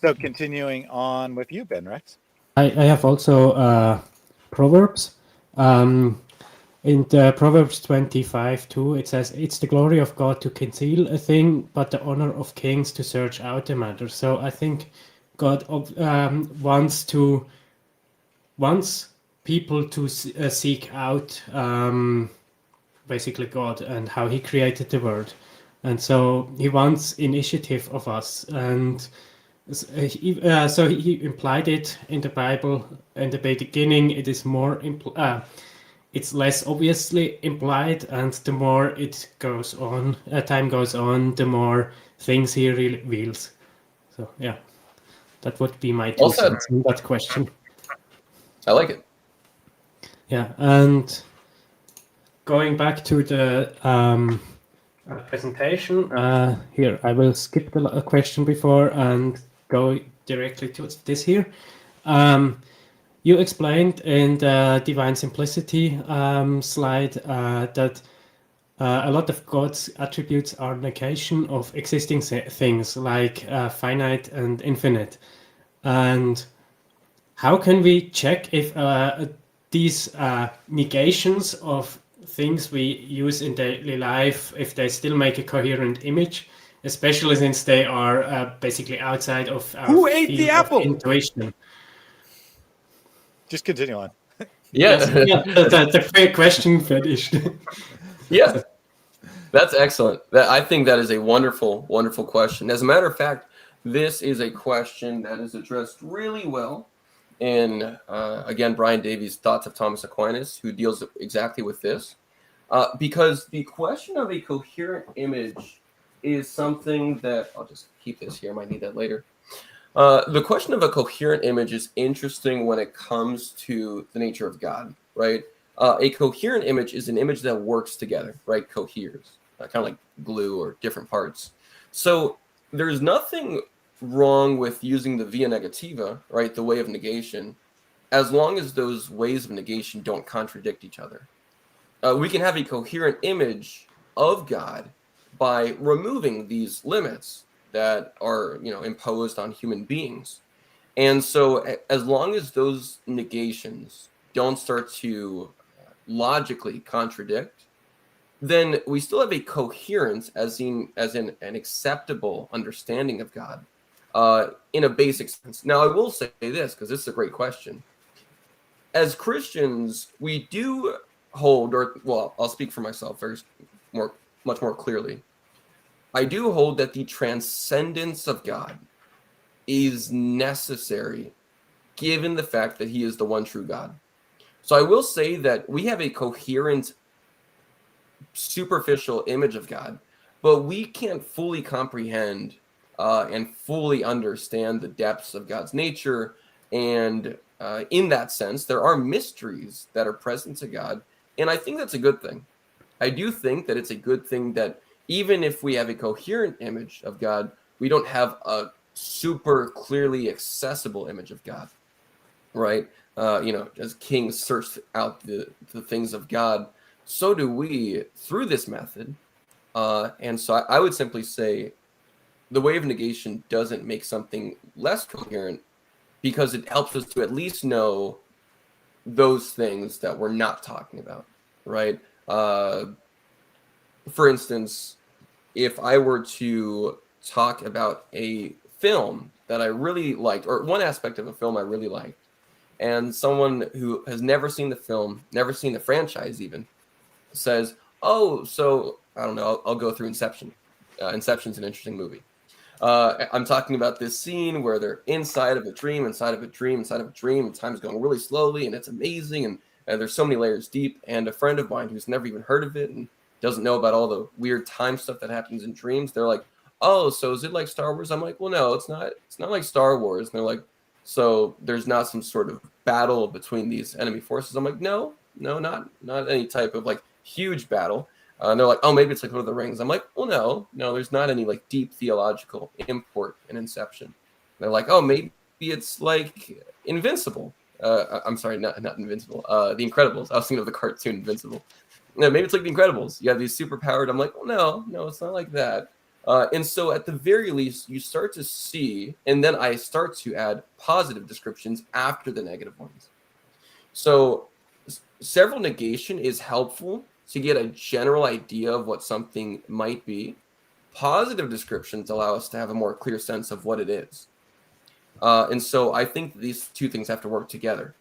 [SPEAKER 1] So continuing on with you, Ben Rex.
[SPEAKER 3] I have also Proverbs. In the Proverbs 25:2, it says, "It's the glory of God to conceal a thing, but the honor of kings to search out a matter." So I think God wants people to seek out basically God and how He created the world, and so He wants initiative of us. And so He implied it in the Bible. In the beginning, it is more it's less obviously implied, and the more it goes on, time goes on, the more things He reveals. So yeah, that would be my 2 cents on that question.
[SPEAKER 4] I like it.
[SPEAKER 3] Yeah, and going back to the presentation, here I will skip the question before and go directly to this here. You explained in the Divine Simplicity slide that a lot of God's attributes are negation of existing things like finite and infinite. And how can we check if these negations of things we use in daily life, if they still make a coherent image, especially since they are basically outside of our
[SPEAKER 1] Who ate
[SPEAKER 3] field
[SPEAKER 1] the apple?
[SPEAKER 3] of intuition?
[SPEAKER 1] Just continue on.
[SPEAKER 4] Yeah.
[SPEAKER 3] The question finished.
[SPEAKER 4] Yeah. That's excellent. I think that is a wonderful, wonderful question. As a matter of fact, this is a question that is addressed really well in, again, Brian Davies' Thoughts of Thomas Aquinas, who deals exactly with this. Because the question of a coherent image is something that, I'll just keep this here, I might need that later. The question of a coherent image is interesting when it comes to the nature of God, right? A coherent image is an image that works together, right? Coheres, kind of like glue or different parts. So there's nothing wrong with using the via negativa, right? The way of negation, as long as those ways of negation don't contradict each other. We can have a coherent image of God by removing these limits that are, imposed on human beings. And so as long as those negations don't start to logically contradict, then we still have a coherence as in an acceptable understanding of God in a basic sense. Now, I will say this, because this is a great question. As Christians, we do hold, I'll speak for myself much more clearly. I do hold that the transcendence of God, is necessary given the fact that he is the one true God. So I will say that we have a coherent, superficial image of God, but we can't fully comprehend and fully understand the depths of God's nature. And in that sense, there are mysteries that are present to God. And I think that's a good thing. I do think that it's a good thing that even if we have a coherent image of God, we don't have a super clearly accessible image of God, right? As kings searched out the things of God, so do we through this method. And so I would simply say the way of negation doesn't make something less coherent because it helps us to at least know those things that we're not talking about, right? For instance, if I were to talk about a film that I really liked, or one aspect of a film I really liked, and someone who has never seen the film, never seen the franchise even, says, "Oh, so I don't know. I'll go through Inception. Inception's an interesting movie. I'm talking about this scene where they're inside of a dream, inside of a dream, inside of a dream, and time's going really slowly, and it's amazing, and there's so many layers deep. And a friend of mine who's never even heard of it and doesn't know about all the weird time stuff that happens in dreams, they're like, "Oh, so is it like Star Wars?" I'm like, "Well, no, it's not. It's not like Star Wars." And they're like, "So there's not some sort of battle between these enemy forces?" I'm like, "No, not any type of like huge battle." And they're like, "Oh, maybe it's like Lord of the Rings." I'm like, "Well, no, there's not any like deep theological import in Inception." And they're like, "Oh, maybe it's like Invincible." I'm sorry, not Invincible. The Incredibles. I was thinking of the cartoon Invincible. No, maybe it's like The Incredibles. You have these super powered. I'm like, "Well, no, it's not like that." And so at the very least, you start to see, and then I start to add positive descriptions after the negative ones. So several negation is helpful to get a general idea of what something might be. Positive descriptions allow us to have a more clear sense of what it is. And so I think these two things have to work together.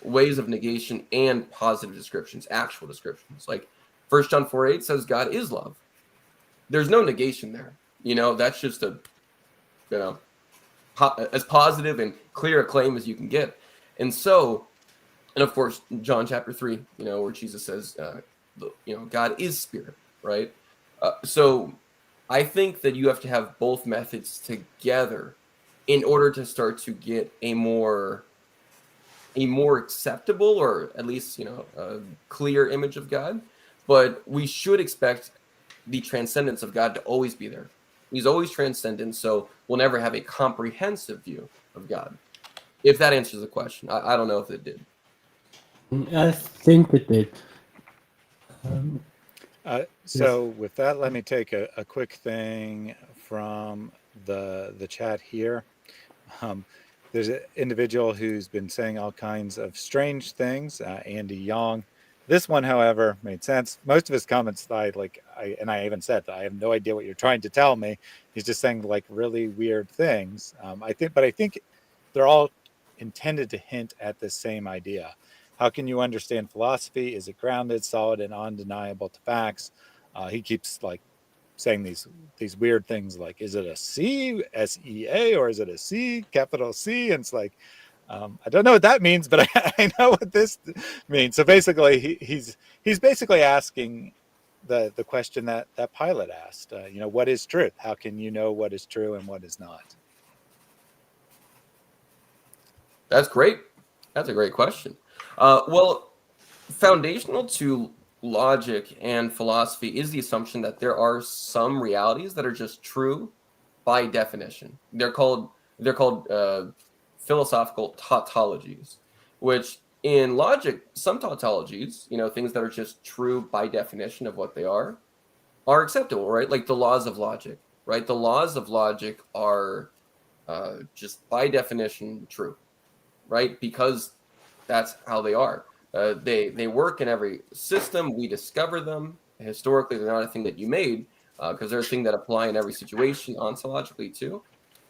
[SPEAKER 4] Ways of negation and positive descriptions, actual descriptions. Like 1 John 4:8 says God is love. There's no negation there. That's just a, as positive and clear a claim as you can get. And so, and of course, John chapter 3, where Jesus says, God is spirit, right? So I think that you have to have both methods together in order to start to get a more acceptable, or at least, a clear image of God. But we should expect the transcendence of God to always be there. He's always transcendent, so we'll never have a comprehensive view of God. If that answers the question. I don't know if it did.
[SPEAKER 3] I think it did.
[SPEAKER 1] So with that, let me take a quick thing from the chat here. There's an individual who's been saying all kinds of strange things, Andy Young. This one, however, made sense. Most of his comments, I even said that I have no idea what you're trying to tell me. He's just saying like really weird things. I think they're all intended to hint at the same idea. How can you understand philosophy? Is it grounded, solid, and undeniable to facts? He keeps like saying these weird things like, is it a C, SEA, or is it a C, capital C? And it's like, I don't know what that means, but I know what this means. So basically, he's basically asking the question that Pilate asked. What is truth? How can you know what is true and what is not?
[SPEAKER 4] That's great. That's a great question. Well, foundational to logic and philosophy is the assumption that there are some realities that are just true by definition. They're called philosophical tautologies, which in logic, some tautologies, things that are just true by definition of what they are acceptable, right? Like the laws of logic, right? The laws of logic are just by definition true, right? Because that's how they are. They work in every system. We discover them. Historically, they're not a thing that you made, because they're a thing that apply in every situation ontologically too.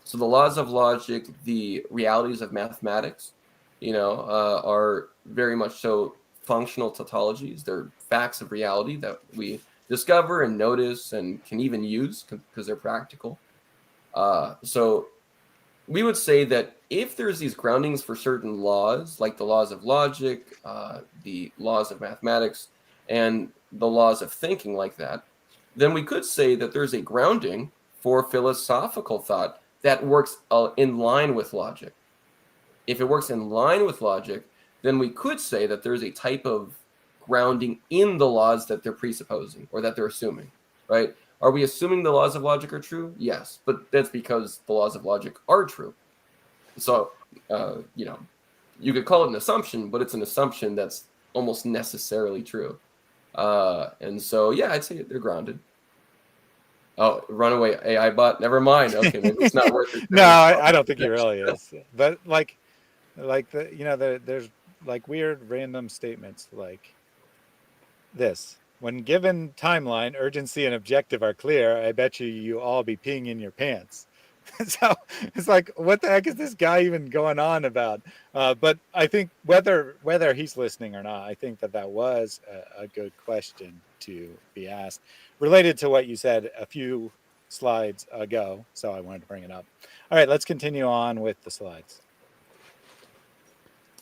[SPEAKER 4] So the laws of logic, the realities of mathematics, are very much so functional tautologies. They're facts of reality that we discover and notice and can even use because they're practical. So we would say that if there's these groundings for certain laws, like the laws of logic, the laws of mathematics, and the laws of thinking like that, then we could say that there's a grounding for philosophical thought that works in line with logic. If it works in line with logic, then we could say that there's a type of grounding in the laws that they're presupposing or that they're assuming, right? Are we assuming the laws of logic are true? Yes, but that's because the laws of logic are true. So, you could call it an assumption, but it's an assumption that's almost necessarily true. And so, yeah, I'd say they're grounded. Oh, runaway AI bot. Never mind. Okay, maybe it's not worth it.
[SPEAKER 1] No, I don't think he really is. But like there's like weird random statements like this. When given timeline, urgency, and objective are clear, I bet you all be peeing in your pants. So it's like, what the heck is this guy even going on about? But I think whether he's listening or not, I think that was a good question to be asked, related to what you said a few slides ago. So I wanted to bring it up. All right, let's continue on with the slides.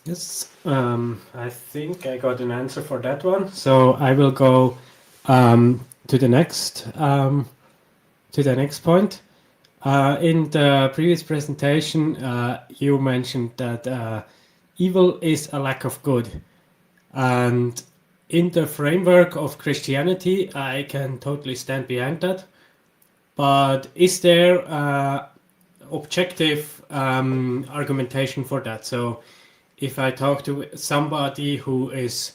[SPEAKER 3] Yes, I think I got an answer for that one. So I will go to the next point. In the previous presentation, you mentioned that evil is a lack of good, and in the framework of Christianity, I can totally stand behind that. But is there objective argumentation for that? So if I talk to somebody who is,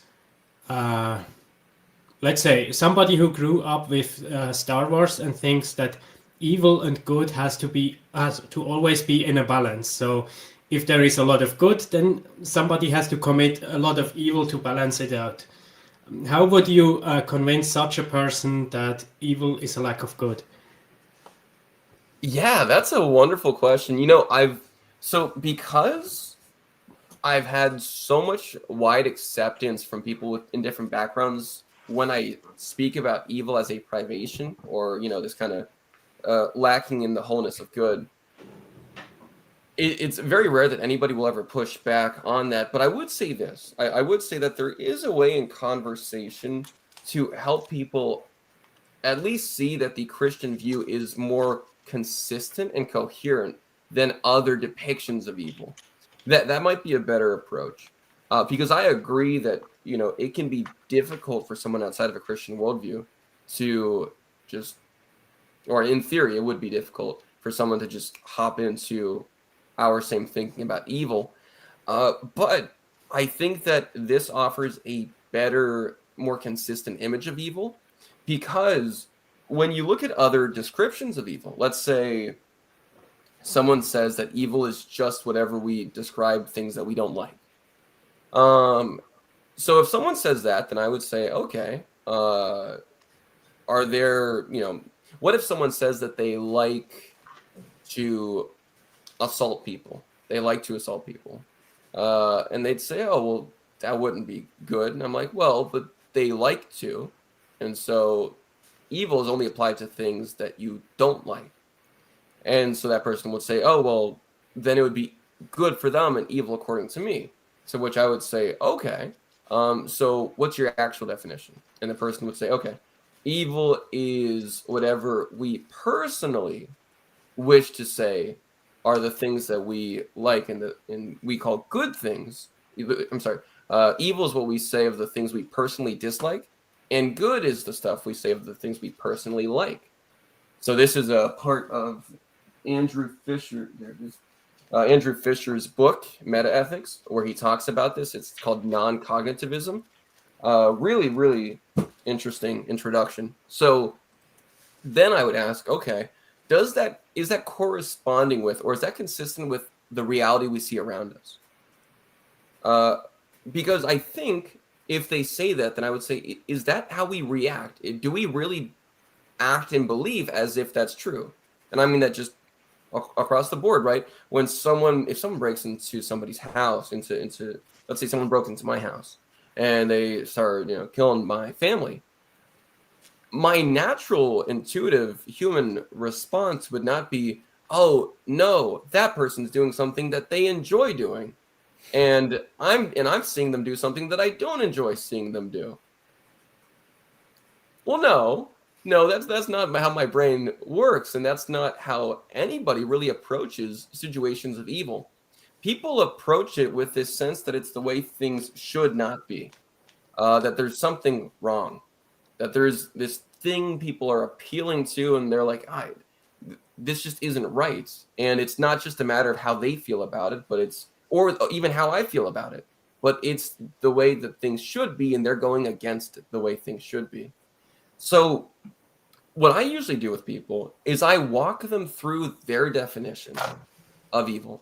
[SPEAKER 3] let's say, somebody who grew up with Star Wars and thinks that evil and good has to always be in a balance. So if there is a lot of good, then somebody has to commit a lot of evil to balance it out. How would you convince such a person that evil is a lack of good?
[SPEAKER 4] Yeah, that's a wonderful question. Because I've had so much wide acceptance from people in different backgrounds when I speak about evil as a privation, or this kind of lacking in the wholeness of good. It's very rare that anybody will ever push back on that. But I would say this. I would say that there is a way in conversation to help people at least see that the Christian view is more consistent and coherent than other depictions of evil. That might be a better approach. Because I agree that, it can be difficult for someone outside of a Christian worldview to just, or in theory, it would be difficult for someone to just hop into our same thinking about evil. But I think that this offers a better, more consistent image of evil, because when you look at other descriptions of evil, let's say someone says that evil is just whatever we describe things that we don't like. So if someone says that, then I would say, okay, are there, what if someone says that they like to assault people? They like to assault people. And they'd say, oh, well, that wouldn't be good. And I'm like, well, but they like to. And so evil is only applied to things that you don't like. And so that person would say, oh, well, then it would be good for them and evil according to me. To which I would say, okay, so what's your actual definition? And the person would say, okay, evil is whatever we personally wish to say are the things that we like and we call good things. I'm sorry. Evil is what we say of the things we personally dislike, and good is the stuff we say of the things we personally like. So this is a part of Andrew Fisher. There it is. Andrew Fisher's book, Meta Ethics, where he talks about this. It's called non-cognitivism. Really, really interesting introduction. So then I would ask, okay, is that corresponding with, or is that consistent with the reality we see around us? Because I think if they say that, then I would say, is that how we react? Do we really act and believe as if that's true? And I mean that just across the board, right? If someone breaks into somebody's house, into let's say someone broke into my house and they start, killing my family, my natural intuitive human response would not be, oh no, that person's doing something that they enjoy doing, and I'm seeing them do something that I don't enjoy seeing them do. Well, no, that's not how my brain works, and that's not how anybody really approaches situations of evil. People approach it with this sense that it's the way things should not be, that there's something wrong, that there's this thing people are appealing to, and they're like, this just isn't right. And it's not just a matter of how they feel about it, but it's, or even how I feel about it, but it's the way that things should be, and they're going against the way things should be. So what I usually do with people is I walk them through their definition of evil,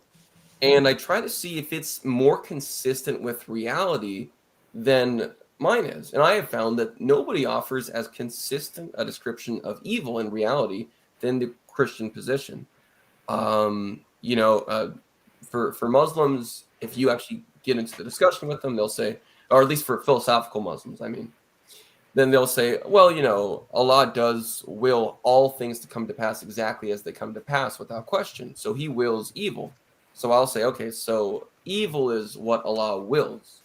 [SPEAKER 4] and I try to see if it's more consistent with reality than mine is. And I have found that nobody offers as consistent a description of evil in reality than the Christian position. You know, for Muslims, if you actually get into the discussion with them, they'll say, or at least for philosophical Muslims, I mean, then they'll say, well, you know, Allah does will all things to come to pass exactly as they come to pass without question. So he wills evil. So I'll say, okay, so evil is what Allah wills.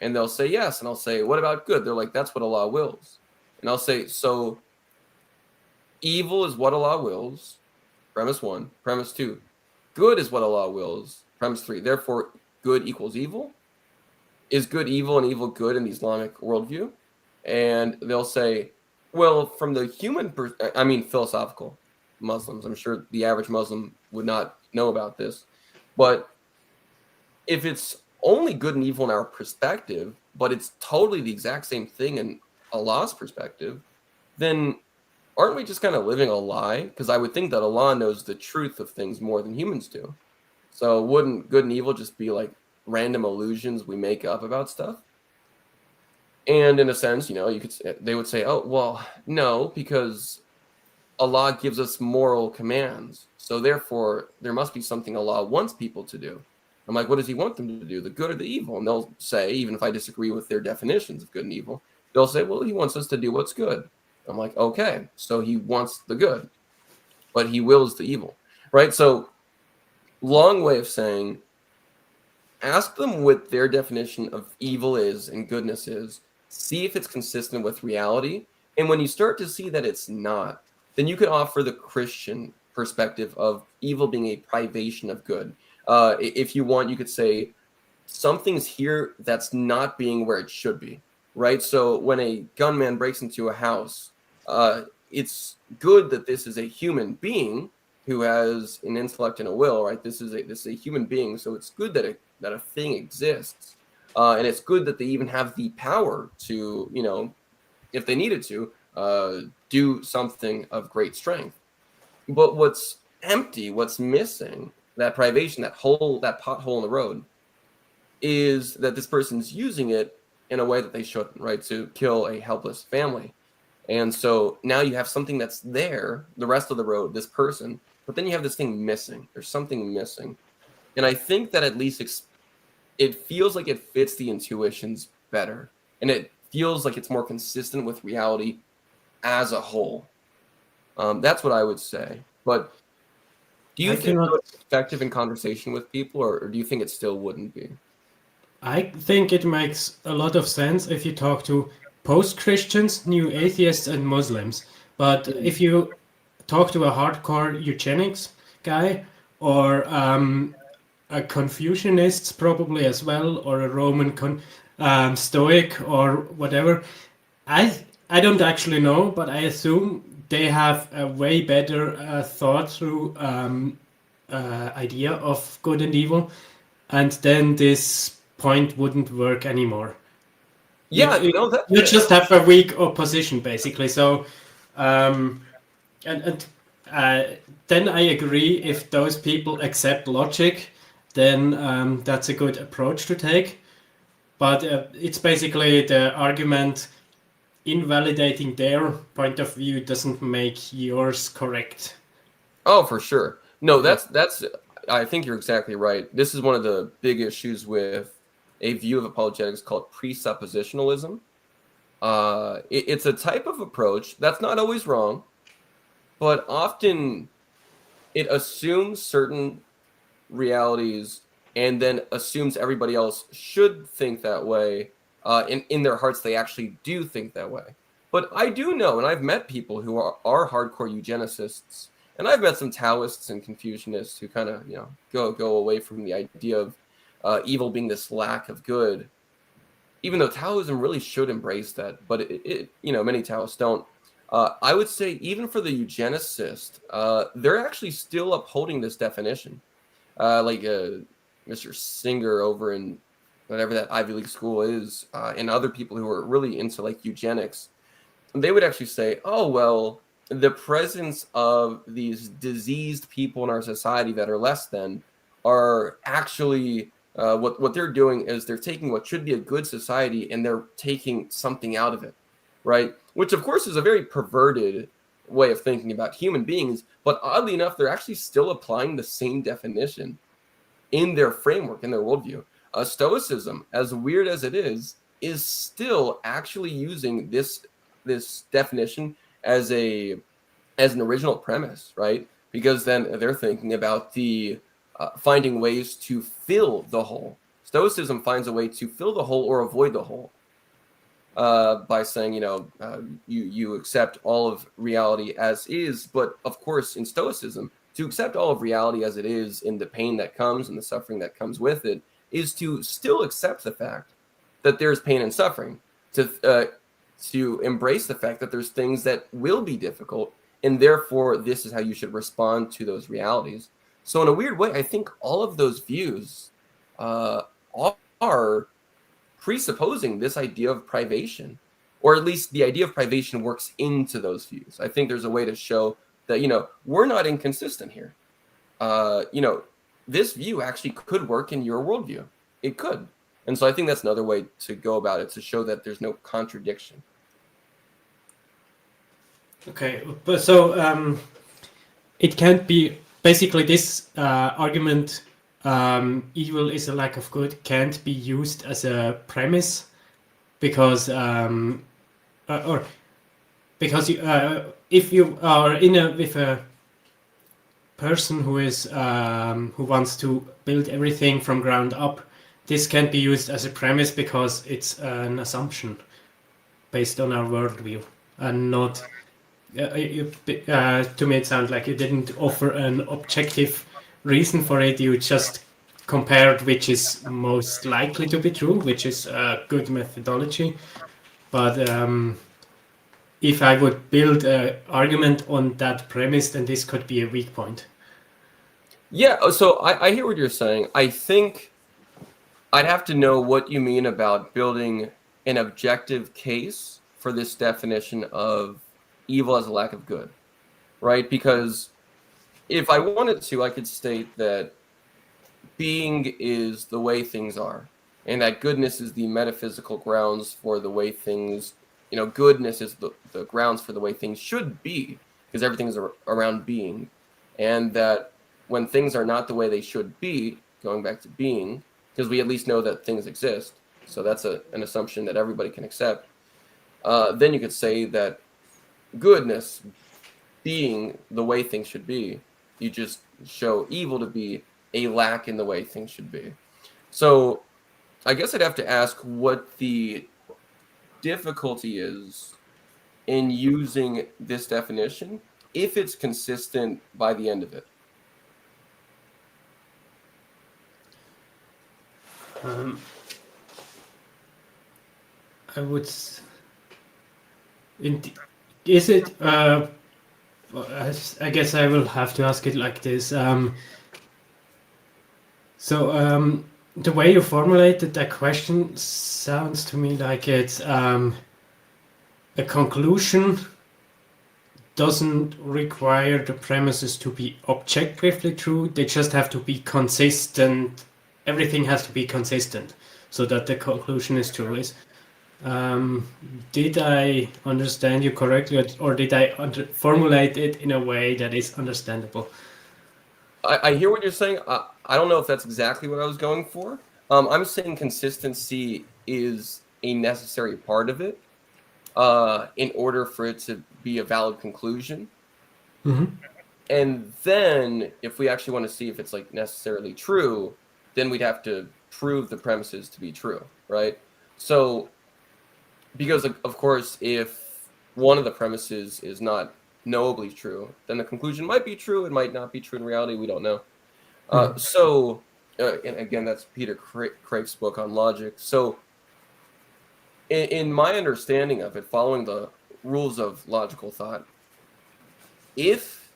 [SPEAKER 4] And they'll say yes. And I'll say, what about good? They're like, that's what Allah wills. And I'll say, so evil is what Allah wills. Premise 1. Premise 2. Good is what Allah wills. Premise 3. Therefore, good equals evil. Is good evil and evil good in the Islamic worldview? And they'll say, well, from the human, philosophical Muslims, I'm sure the average Muslim would not know about this, but if it's only good and evil in our perspective, but it's totally the exact same thing in Allah's perspective, then aren't we just kind of living a lie? Because I would think that Allah knows the truth of things more than humans do. So wouldn't good and evil just be like random illusions we make up about stuff? And in a sense, you know, they would say, oh, well, no, because Allah gives us moral commands. So therefore, there must be something Allah wants people to do. I'm like, what does he want them to do? The good or the evil? And they'll say, even if I disagree with their definitions of good and evil, they'll say, well, he wants us to do what's good. I'm like, okay, so he wants the good, but he wills the evil, right? So long way of saying, ask them what their definition of evil is and goodness is. See if it's consistent with reality. And when you start to see that it's not, then you could offer the Christian perspective of evil being a privation of good. If you want, you could say something's here that's not being where it should be, right? So when a gunman breaks into a house, it's good that this is a human being who has an intellect and a will, right? This is a human being, so it's good that a thing exists. And it's good that they even have the power to, you know, if they needed to, do something of great strength. But what's empty, what's missing, that privation, that pothole in the road, is that this person's using it in a way that they shouldn't, right? To kill a helpless family. And so now you have something that's there, the rest of the road, this person, but then you have this thing missing. There's something missing. And I think that at least it feels like it fits the intuitions better. And it feels like it's more consistent with reality as a whole. That's what I would say. But do you think it's effective in conversation with people, or do you think it still wouldn't be?
[SPEAKER 3] I think it makes a lot of sense if you talk to post-Christians, new atheists, and Muslims. But if you talk to a hardcore eugenics guy, or a Confucianist probably as well, or a Roman Stoic or whatever, I don't actually know, but I assume they have a way better thought through idea of good and evil, and then this point wouldn't work anymore.
[SPEAKER 4] Yeah,
[SPEAKER 3] you just have a weak opposition basically. So, then I agree. If those people accept logic, then that's a good approach to take. But it's basically the argument invalidating their point of view doesn't make yours correct.
[SPEAKER 4] Oh, for sure. No, that's I think you're exactly right. This is one of the big issues with a view of apologetics called presuppositionalism. It's a type of approach that's not always wrong, but often it assumes certain realities and then assumes everybody else should think that way. In their hearts, they actually do think that way. But I do know, and I've met people who are hardcore eugenicists, and I've met some Taoists and Confucianists who kind of go away from the idea of evil being this lack of good, even though Taoism really should embrace that. But many Taoists don't. I would say even for the eugenicist, they're actually still upholding this definition. Like Mr. Singer over in whatever that Ivy League school is, and other people who are really into like eugenics, they would actually say, oh, well, the presence of these diseased people in our society that are less than are actually what they're doing is they're taking what should be a good society and they're taking something out of it, right? Which, of course, is a very perverted way of thinking about human beings. But oddly enough, they're actually still applying the same definition in their framework, in their worldview. Stoicism, as weird as it is still actually using this definition as an original premise, right? Because then they're thinking about the finding ways to fill the hole. Stoicism finds a way to fill the hole or avoid the hole by saying, you accept all of reality as is. But of course, in Stoicism, to accept all of reality as it is in the pain that comes and the suffering that comes with it is to still accept the fact that there's pain and suffering, to embrace the fact that there's things that will be difficult, and therefore this is how you should respond to those realities. So in a weird way, I think all of those views are presupposing this idea of privation, or at least the idea of privation works into those views. I think there's a way to show that, we're not inconsistent here. This view actually could work in your worldview. It could. And so I think that's another way to go about it, to show that there's no contradiction.
[SPEAKER 3] Okay, but so it can't be basically this argument, evil is a lack of good, can't be used as a premise because if you are with a person who is who wants to build everything from ground up, this can't be used as a premise because it's an assumption based on our worldview and not. To me, it sounds like you didn't offer an objective reason for it. You just compared which is most likely to be true, which is a good methodology. But if I would build an argument on that premise, then this could be a weak point.
[SPEAKER 4] Yeah, so I hear what you're saying. I think I'd have to know what you mean about building an objective case for this definition of evil as a lack of good, right? Because if I wanted to, I could state that being is the way things are, and that goodness is the metaphysical grounds for the way things, goodness is the grounds for the way things should be, because everything is around being. And that when things are not the way they should be, going back to being, because we at least know that things exist, so that's an assumption that everybody can accept, then you could say that goodness being the way things should be, you just show evil to be a lack in the way things should be. So I guess I'd have to ask what the difficulty is in using this definition if it's consistent by the end of it.
[SPEAKER 3] I would. Is it? I guess I will have to ask it like this. So the way you formulated that question sounds to me like it's a conclusion doesn't require the premises to be objectively true. They just have to be consistent. Everything has to be consistent so that the conclusion is true. Did I understand you correctly, or did I formulate it in a way that is understandable?
[SPEAKER 4] I hear what you're saying. I don't know if that's exactly what I was going for. I'm saying consistency is a necessary part of it in order for it to be a valid conclusion.
[SPEAKER 3] Mm-hmm.
[SPEAKER 4] And then if we actually want to see if it's like necessarily true, then we'd have to prove the premises to be true, right? So because of course, if one of the premises is not knowably true, then the conclusion might be true. It might not be true in reality. We don't know. And again, that's Peter Craig's book on logic. So in my understanding of it, following the rules of logical thought, if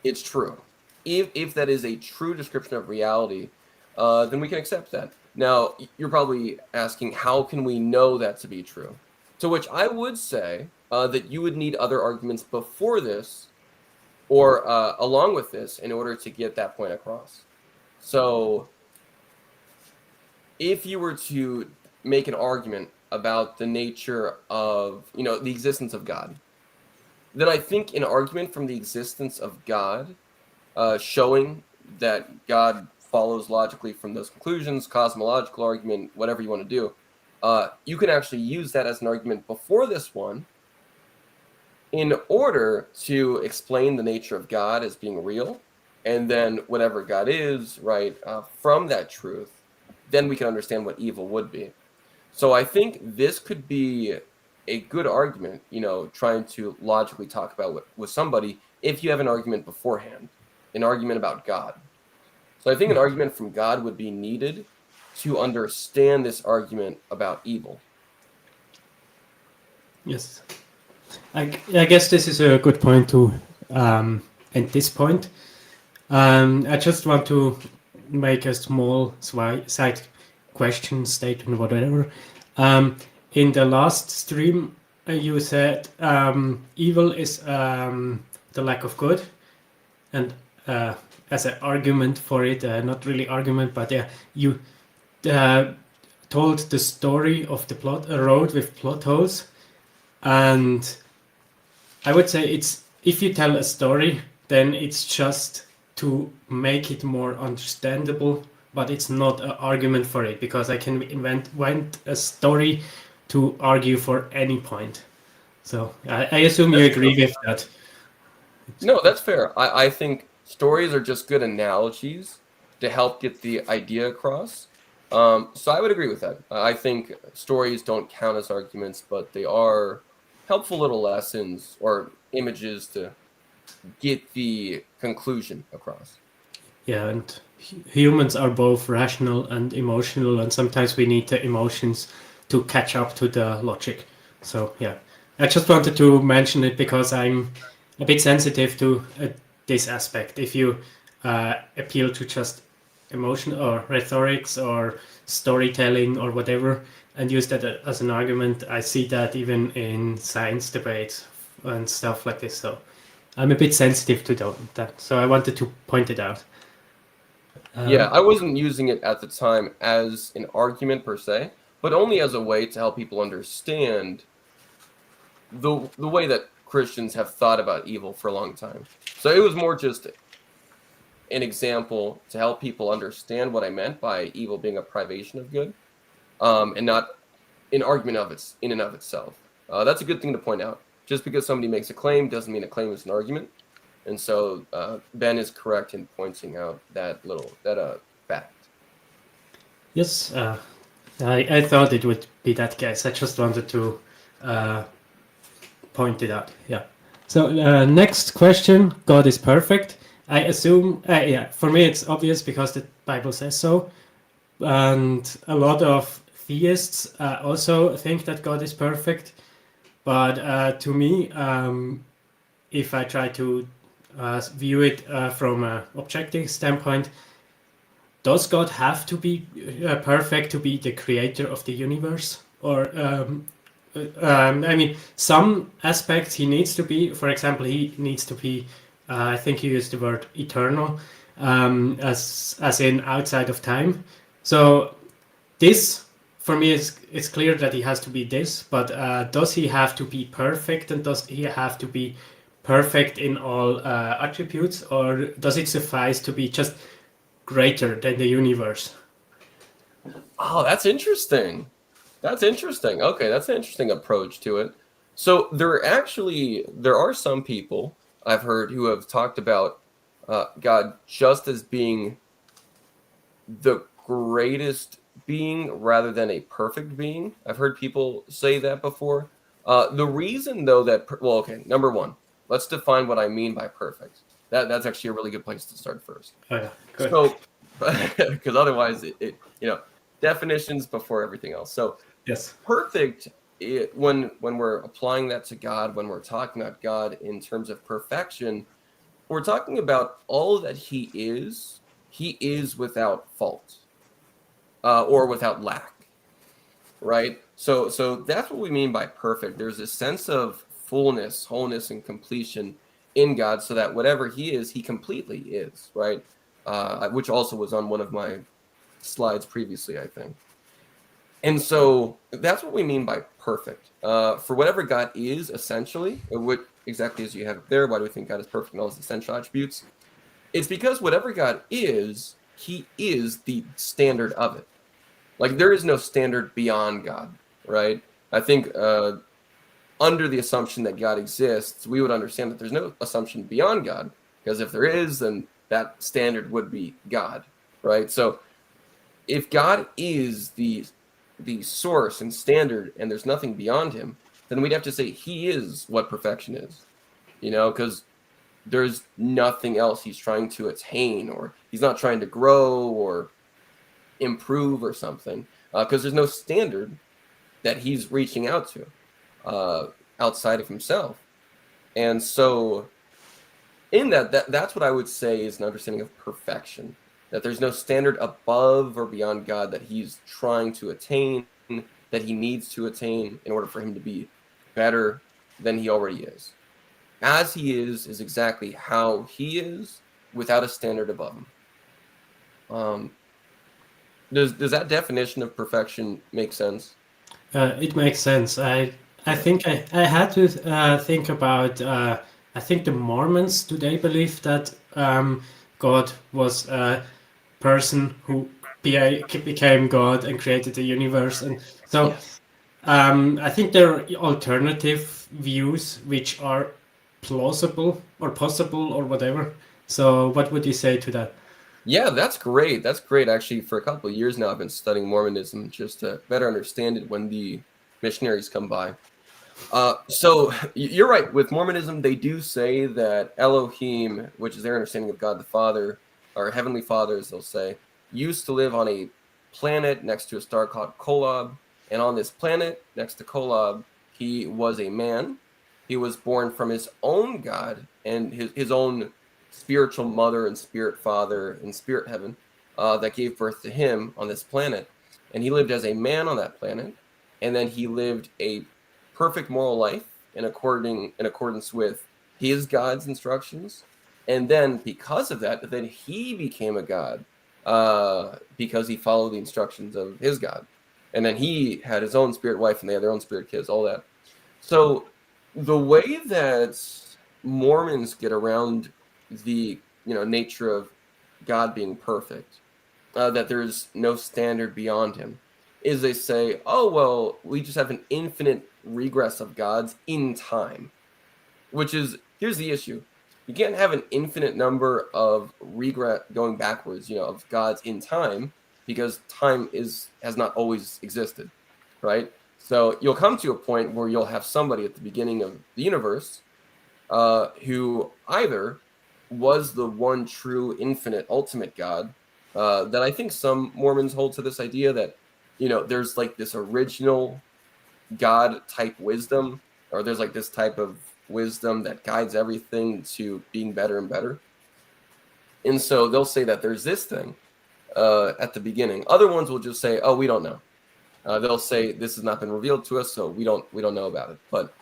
[SPEAKER 4] it's true, if that is a true description of reality, then we can accept that. Now, you're probably asking, how can we know that to be true? To which I would say that you would need other arguments before this or along with this in order to get that point across. So if you were to make an argument about the nature of, the existence of God, then I think an argument from the existence of God, showing that God follows logically from those conclusions, cosmological argument, whatever you want to do, you can actually use that as an argument before this one in order to explain the nature of God as being real, and then whatever God is, right, from that truth, then we can understand what evil would be. So I think this could be a good argument, trying to logically talk about with somebody if you have an argument beforehand, an argument about God. So I think an argument from God would be needed to understand this argument about evil.
[SPEAKER 3] Yes. I guess this is a good point to end this point. I just want to make a small side question, statement, whatever. In the last stream, you said evil is the lack of good, and as an argument for it, not really argument, but you told the story of the road with plot holes, and I would say it's, if you tell a story, then it's just to make it more understandable, but it's not an argument for it, because I can invent a story to argue for any point. So I assume you agree with that.
[SPEAKER 4] No, that's fair. I think stories are just good analogies to help get the idea across. So I would agree with that. I think stories don't count as arguments, but they are helpful little lessons or images to get the conclusion across.
[SPEAKER 3] Yeah, and humans are both rational and emotional, and sometimes we need the emotions to catch up to the logic. So yeah, I just wanted to mention it because I'm a bit sensitive to this aspect. If you appeal to just emotion or rhetorics or storytelling or whatever and use that as an argument, I see that even in science debates and stuff like this. So I'm a bit sensitive to that. So I wanted to point it out.
[SPEAKER 4] Yeah, I wasn't using it at the time as an argument per se, but only as a way to help people understand the way that Christians have thought about evil for a long time. So it was more just an example to help people understand what I meant by evil being a privation of good, and not an argument in and of itself. That's a good thing to point out. Just because somebody makes a claim doesn't mean a claim is an argument. And so Ben is correct in pointing out that fact.
[SPEAKER 3] Yes, I thought it would be that case. I just wanted to point it out. Yeah. So next question, God is perfect. I assume, for me it's obvious because the Bible says so. And a lot of theists also think that God is perfect. But to me, if I try to view it from an objective standpoint, does God have to be perfect to be the creator of the universe? Or, I mean, some aspects he needs to be. For example, he needs to be, I think you used the word eternal, as in outside of time. So this, for me, it's clear that he has to be this, but does he have to be perfect, and does he have to be perfect in all attributes, or does it suffice to be just greater than the universe?
[SPEAKER 4] Oh, that's interesting. Okay, that's an interesting approach to it. So there are some people I've heard who have talked about God just as being the greatest being rather than a perfect being. I've heard people say that before. The reason, though, okay, number one, let's define what I mean by perfect. That's actually a really good place to start first.
[SPEAKER 3] Oh, yeah. Good.
[SPEAKER 4] So, because otherwise, definitions before everything else. So,
[SPEAKER 3] Yes.
[SPEAKER 4] perfect. When we're applying that to God, when we're talking about God in terms of perfection, we're talking about all that He is. He is without fault, or without lack, right? So that's what we mean by perfect. There's a sense of fullness, wholeness, and completion in God, so that whatever He is, He completely is, right? Which also was on one of my slides previously, I think. And so that's what we mean by perfect. For whatever God is, essentially, what exactly as you have it there, why do we think God is perfect in all His essential attributes? It's because whatever God is, He is the standard of it. Like, there is no standard beyond God, right? I think under the assumption that God exists, we would understand that there's no assumption beyond God, because if there is, then that standard would be God, right? So if God is the source and standard, and there's nothing beyond Him, then we'd have to say He is what perfection is, because there's nothing else He's trying to attain, or He's not trying to grow or improve or something, because there's no standard that He's reaching out to outside of Himself. And so in that's what I would say is an understanding of perfection, that there's no standard above or beyond God that He's trying to attain, that He needs to attain in order for Him to be better than He already is. As He is exactly how He is, without a standard above Him. Does that definition of perfection make sense?
[SPEAKER 3] It makes sense. I think I had to think about. I think the Mormons, do they believe that God was a person who became God and created the universe? And so
[SPEAKER 4] Yes.
[SPEAKER 3] I think there are alternative views which are plausible or possible or whatever. So what would you say to that?
[SPEAKER 4] Yeah, that's great. That's great. Actually, for a couple of years now, I've been studying Mormonism just to better understand it when the missionaries come by. So you're right. With Mormonism, they do say that Elohim, which is their understanding of God the Father, or Heavenly Father, as they'll say, used to live on a planet next to a star called Kolob. And on this planet next to Kolob, he was a man. He was born from his own God and his own spiritual mother and spirit father in spirit heaven that gave birth to him on this planet. And he lived as a man on that planet. And then he lived a perfect moral life in accordance with his God's instructions. And then because of that, then he became a God because he followed the instructions of his God. And then he had his own spirit wife, and they had their own spirit kids, all that. So the way that Mormons get around the nature of God being perfect, that there's no standard beyond Him, is they say, oh, well, we just have an infinite regress of gods in time, which is, here's the issue. You can't have an infinite number of regress going backwards, of gods in time, because time has not always existed, right? So you'll come to a point where you'll have somebody at the beginning of the universe who either was the one true, infinite, ultimate God, that I think some Mormons hold to this idea that, there's like this original God type wisdom, or there's like this type of wisdom that guides everything to being better and better. And so they'll say that there's this thing at the beginning. Other ones will just say, oh, we don't know. They'll say this has not been revealed to us, so we don't know about it. But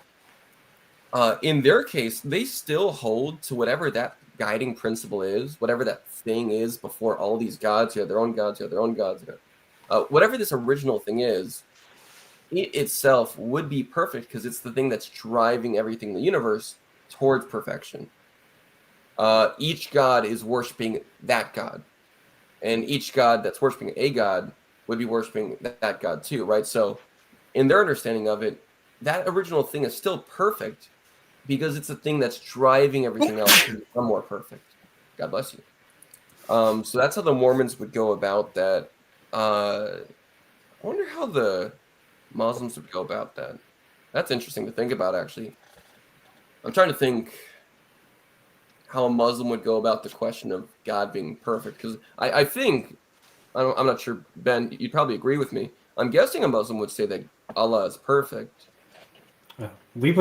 [SPEAKER 4] in their case, they still hold to whatever that guiding principle is, whatever that thing is before all these gods. You have their own gods, you have their own gods. Whatever this original thing is, it itself would be perfect because it's the thing that's driving everything in the universe towards perfection. Each god is worshiping that god, and each god that's worshiping a god would be worshiping that god too, right? So in their understanding of it, that original thing is still perfect because it's the thing that's driving everything else to become more perfect. God bless you. So that's how the Mormons would go about that. I wonder how the Muslims would go about that. That's interesting to think about, actually. I'm trying to think how a Muslim would go about the question of God being perfect, because I think, I'm not sure, Ben, you'd probably agree with me. I'm guessing a Muslim would say that Allah is perfect.
[SPEAKER 3] We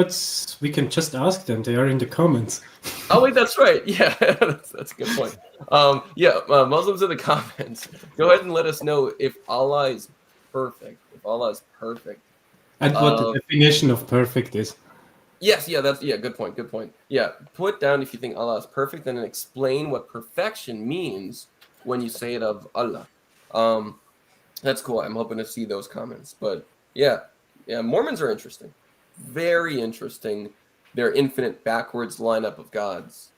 [SPEAKER 3] can just ask them. They are in the comments.
[SPEAKER 4] Oh wait, that's right. Yeah, that's a good point. Muslims in the comments, go ahead and let us know if Allah is perfect. If Allah is perfect,
[SPEAKER 3] And what the definition of perfect is.
[SPEAKER 4] yes, good point. Good point. Yeah, put down if you think Allah is perfect, and then explain what perfection means when you say it of Allah. That's cool. I'm hoping to see those comments. But yeah, Mormons are interesting. Very interesting, their infinite backwards lineup of gods,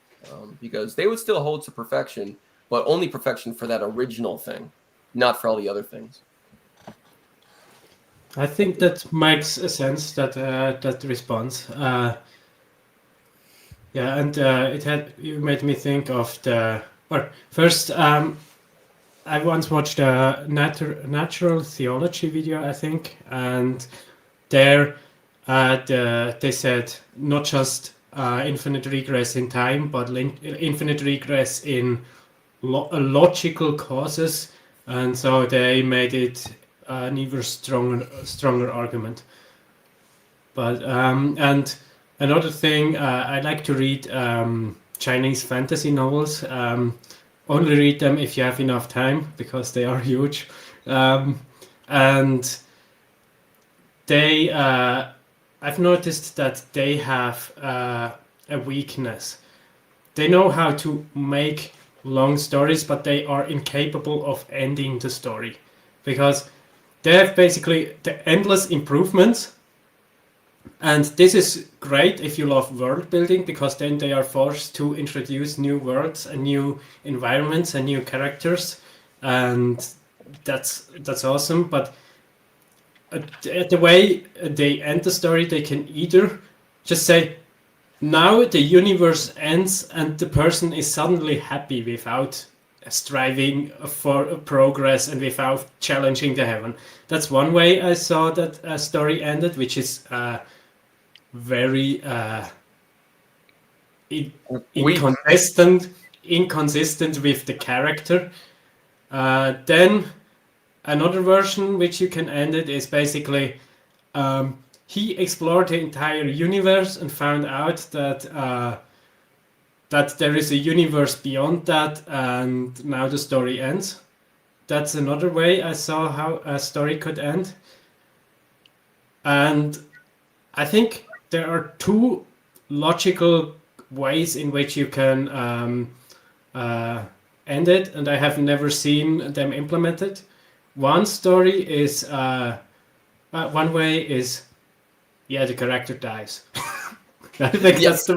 [SPEAKER 4] because they would still hold to perfection, but only perfection for that original thing, not for all the other things.
[SPEAKER 3] I think that makes sense, that response. You made me think of first. I once watched a natural theology video, I think, and there they said not just infinite regress in time, but infinite regress in logical causes, and so they made it an even stronger argument. But and another thing, I like to read Chinese fantasy novels. Only read them if you have enough time, because they are huge, and they. I've noticed that they have a weakness. They know how to make long stories, but they are incapable of ending the story, because they have basically the endless improvements. And this is great if you love world building, because then they are forced to introduce new worlds and new environments and new characters, and that's awesome. But the way they end the story, they can either just say, now the universe ends and the person is suddenly happy without striving for progress and without challenging the heaven. That's one way I saw that a story ended, which is very inconsistent with the character. Then another version which you can end it is basically he explored the entire universe and found out that that there is a universe beyond that, and now the story ends. That's another way I saw how a story could end. And I think there are two logical ways in which you can end it, and I have never seen them implemented. One story is one way is, the character dies. I think
[SPEAKER 4] Yes.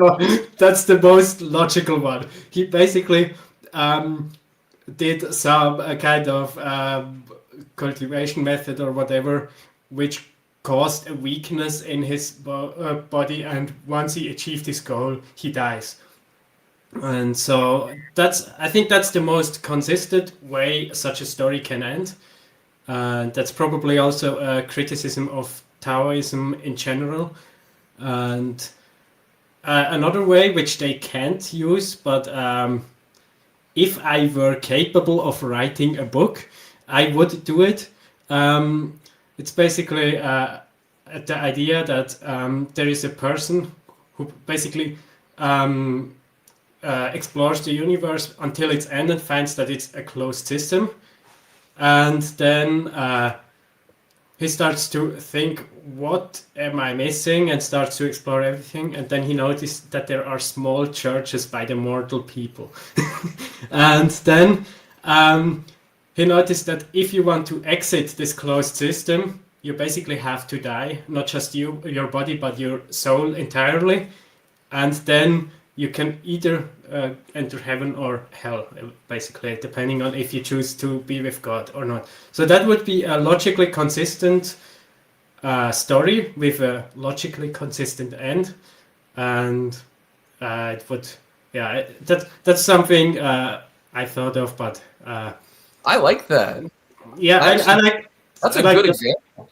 [SPEAKER 3] that's the most logical one. He basically did some kind of cultivation method or whatever, which caused a weakness in his body, and once he achieved his goal, he dies. And so I think that's the most consistent way such a story can end. That's probably also a criticism of Taoism in general. And another way which they can't use, but if I were capable of writing a book, I would do it. It's basically the idea that there is a person who basically explores the universe until it's ended, finds that it's a closed system, and then he starts to think, what am I missing, and starts to explore everything, and then he noticed that there are small churches by the mortal people. And then he noticed that if you want to exit this closed system, you basically have to die, not just your body, but your soul entirely, and then you can either enter heaven or hell, basically, depending on if you choose to be with God or not. So that would be a logically consistent story with a logically consistent end. and it would, yeah, that's something I thought of, but
[SPEAKER 4] I like that.
[SPEAKER 3] yeah,
[SPEAKER 4] I actually, that's
[SPEAKER 3] I
[SPEAKER 4] a
[SPEAKER 3] like
[SPEAKER 4] good example.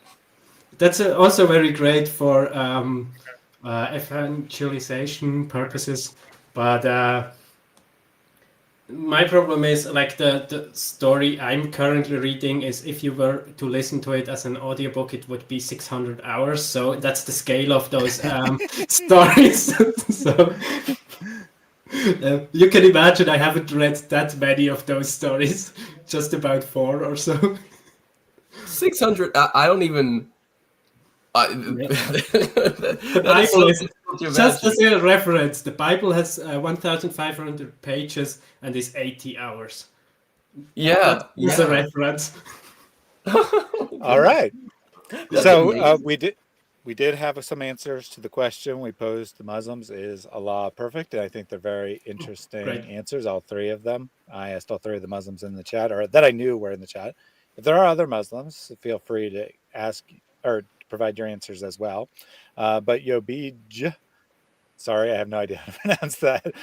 [SPEAKER 3] that's also very great for evangelization purposes, but my problem is like the story I'm currently reading is if you were to listen to it as an audiobook, it would be 600 hours. So that's the scale of those stories. So you can imagine I haven't read that many of those stories, just about 4 or so.
[SPEAKER 4] 600. I don't even.
[SPEAKER 3] Yeah. The
[SPEAKER 4] That is
[SPEAKER 3] Bible
[SPEAKER 4] so
[SPEAKER 3] is
[SPEAKER 4] difficult to
[SPEAKER 3] just
[SPEAKER 4] imagine.
[SPEAKER 3] as a reference. The Bible has 1,500 pages and is 80 hours. That's
[SPEAKER 4] Yeah,
[SPEAKER 3] just a
[SPEAKER 4] yeah.
[SPEAKER 3] reference.
[SPEAKER 4] Oh my
[SPEAKER 1] All
[SPEAKER 4] goodness.
[SPEAKER 1] right.
[SPEAKER 4] That's
[SPEAKER 1] So
[SPEAKER 4] amazing.
[SPEAKER 1] we did have some answers to the question we posed to Muslims: is Allah perfect? And I think they're very interesting
[SPEAKER 3] Great.
[SPEAKER 1] answers, all three of them. I asked all three of the Muslims in the chat, or that I knew were in the chat. If there are other Muslims, feel free to ask or provide your answers as well. But Yobij, sorry, I have no idea how to pronounce that,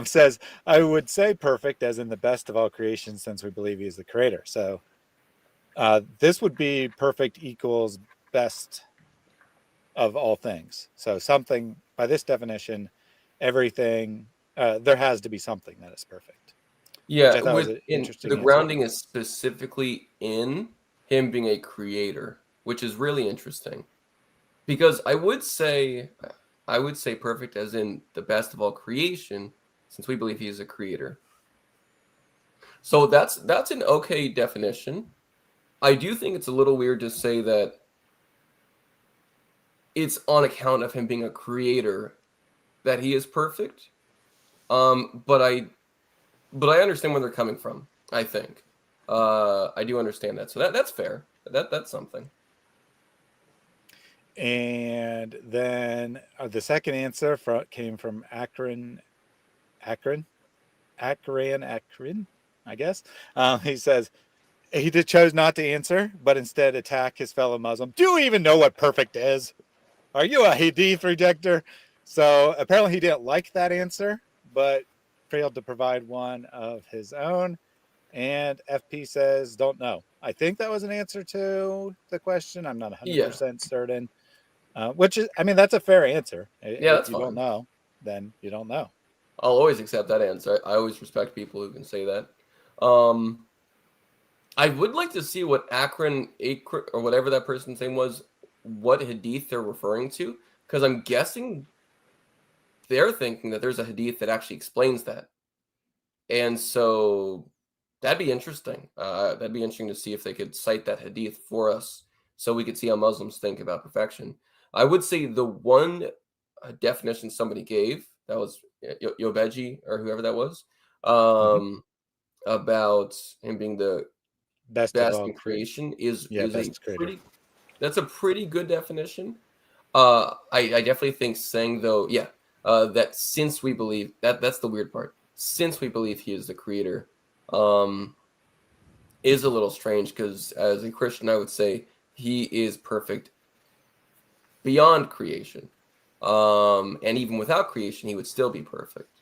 [SPEAKER 1] says, I would say perfect as in the best of all creation, since we believe he is the creator. So this would be perfect equals best of all things. So something, by this definition, everything, there has to be something that is perfect, which
[SPEAKER 4] Yeah,
[SPEAKER 1] I thought was an
[SPEAKER 4] within
[SPEAKER 1] interesting
[SPEAKER 4] the
[SPEAKER 1] answer.
[SPEAKER 4] grounding is specifically in him being a creator, which is really interesting. Because I would say perfect as in the best of all creation, since we believe he is a creator. So that's an okay definition. I do think it's a little weird to say that it's on account of him being a creator that he is perfect. But I understand where they're coming from. I think I do understand that. So that's fair. That's something.
[SPEAKER 1] And then the second answer came from Akron, I guess. He says, he just chose not to answer, but instead attack his fellow Muslim. Do you even know what perfect is? Are you a Hadith rejecter? So apparently he didn't like that answer, but failed to provide one of his own. And FP says, don't know. I think that was an answer to the question. I'm not
[SPEAKER 4] Yeah,
[SPEAKER 1] 100% certain, which is, I mean, that's a fair answer.
[SPEAKER 4] yeah,
[SPEAKER 1] If
[SPEAKER 4] that's
[SPEAKER 1] you don't
[SPEAKER 4] fine.
[SPEAKER 1] know, then you don't know.
[SPEAKER 4] I'll always accept that answer. I always respect people who can say that. Um, I would like to see what Akron or whatever that person's name was, what hadith they're referring to, because I'm guessing they're thinking that there's a hadith that actually explains that, and so that'd be interesting. That'd be interesting to see if they could cite that hadith for us, so we could see how Muslims think about perfection. I would say the one definition somebody gave that was Yobeji or whoever that was,
[SPEAKER 1] Mm-hmm.
[SPEAKER 4] um, about him being the
[SPEAKER 1] Best of
[SPEAKER 4] best
[SPEAKER 1] all
[SPEAKER 4] in
[SPEAKER 1] creation.
[SPEAKER 4] creation
[SPEAKER 1] Yeah,
[SPEAKER 4] is a
[SPEAKER 1] best creator.
[SPEAKER 4] pretty that's a pretty good definition. I definitely think saying though, yeah, that since we believe that's the weird part. Since we believe he is the creator, um, is a little strange because as a Christian, I would say he is perfect beyond creation. And even without creation, he would still be perfect.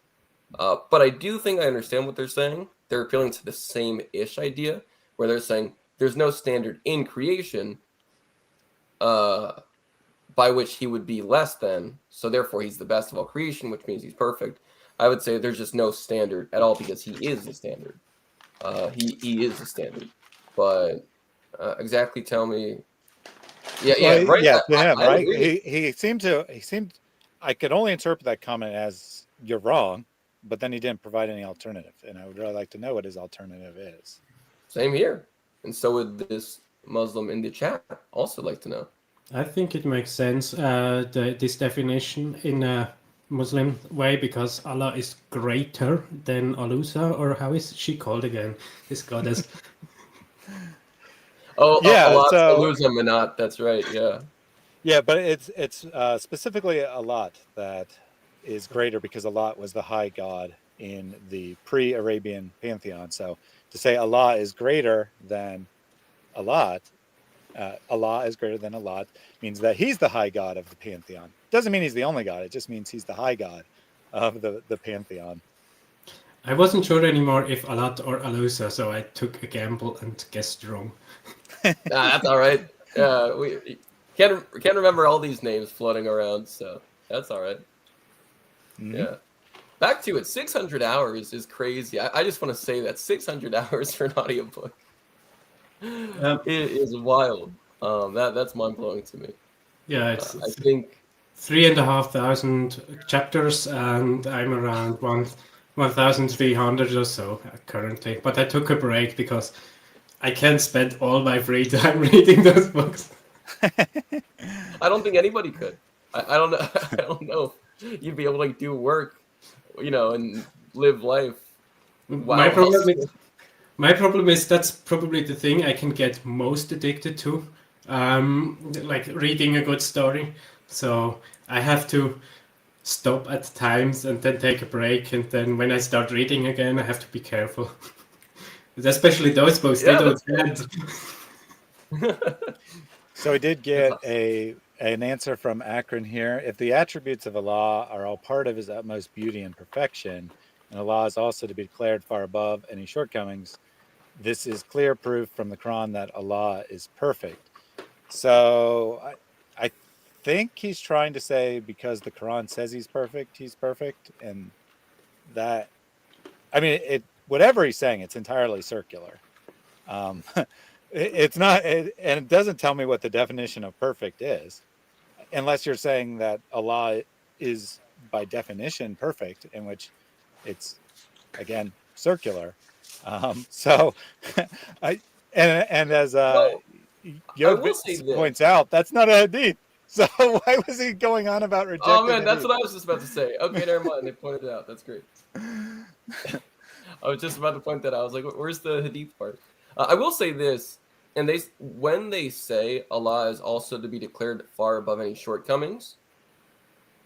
[SPEAKER 4] But I do think I understand what they're saying. They're appealing to the same ish idea where they're saying there's no standard in creation by which he would be less than. So therefore, he's the best of all creation, which means he's perfect. I would say there's just no standard at all because he is the standard. He is the standard. But exactly tell me. Yeah,
[SPEAKER 1] Well,
[SPEAKER 4] yeah, right.
[SPEAKER 1] yeah, to him,
[SPEAKER 4] I
[SPEAKER 1] right?
[SPEAKER 4] agree.
[SPEAKER 1] He seemed. I could only interpret that comment as you're wrong, but then he didn't provide any alternative, and I would really like to know what his alternative is.
[SPEAKER 4] Same here. And so would this Muslim in the chat also like to know.
[SPEAKER 3] I think it makes sense, this definition in a Muslim way, because Allah is greater than Alusa, or how is she called again? This goddess.
[SPEAKER 4] Oh,
[SPEAKER 1] Yeah,
[SPEAKER 4] Allah
[SPEAKER 1] so
[SPEAKER 4] Salusa Manat. That's right. Yeah.
[SPEAKER 1] yeah, but it's specifically a lot that is greater because Allah was the high god in the pre-Arabian pantheon. So to say Allah is greater than a lot Allah is greater than Allah means that he's the high god of the pantheon. Doesn't mean he's the only god. It just means he's the high god of the pantheon.
[SPEAKER 3] I wasn't sure anymore if Alat or Alusa, so I took a gamble and guessed wrong.
[SPEAKER 4] That's all right. We can't remember all these names floating around, so that's all right.
[SPEAKER 1] Mm-hmm.
[SPEAKER 4] Yeah. Back to it. 600 hours is crazy. I just want to say that 600 hours for an audiobook it is wild. That's mind blowing to me.
[SPEAKER 3] Yeah, it's
[SPEAKER 4] I think
[SPEAKER 3] 3,500 chapters, and I'm around 1,300 or so currently. But I took a break because I can't spend all my free time reading those books.
[SPEAKER 4] I don't think anybody could. I don't know. I don't know if you'd be able to do work, and live life.
[SPEAKER 3] My problem is that's probably the thing I can get most addicted to, like reading a good story. So I have to stop at times and then take a break, and then when I start reading again, I have to be careful. Especially those books, they don't end.
[SPEAKER 1] So we did get an answer from Akron here. If the attributes of Allah are all part of his utmost beauty and perfection, and Allah is also to be declared far above any shortcomings, this is clear proof from the Quran that Allah is perfect. So I think he's trying to say because the Quran says he's perfect, and that, I mean, whatever he's saying, it's entirely circular. It's not, and it doesn't tell me what the definition of perfect is, unless you're saying that Allah is by definition perfect, in which it's again circular. So, as Yod points out, that's not a hadith. So why was he going on about rejecting?
[SPEAKER 4] Oh man, that's what I was just about to say. Okay, never mind. They pointed it out. That's great. I was just about to point that out. I was like, "Where's the hadith part?" I will say this, and when they say Allah is also to be declared far above any shortcomings,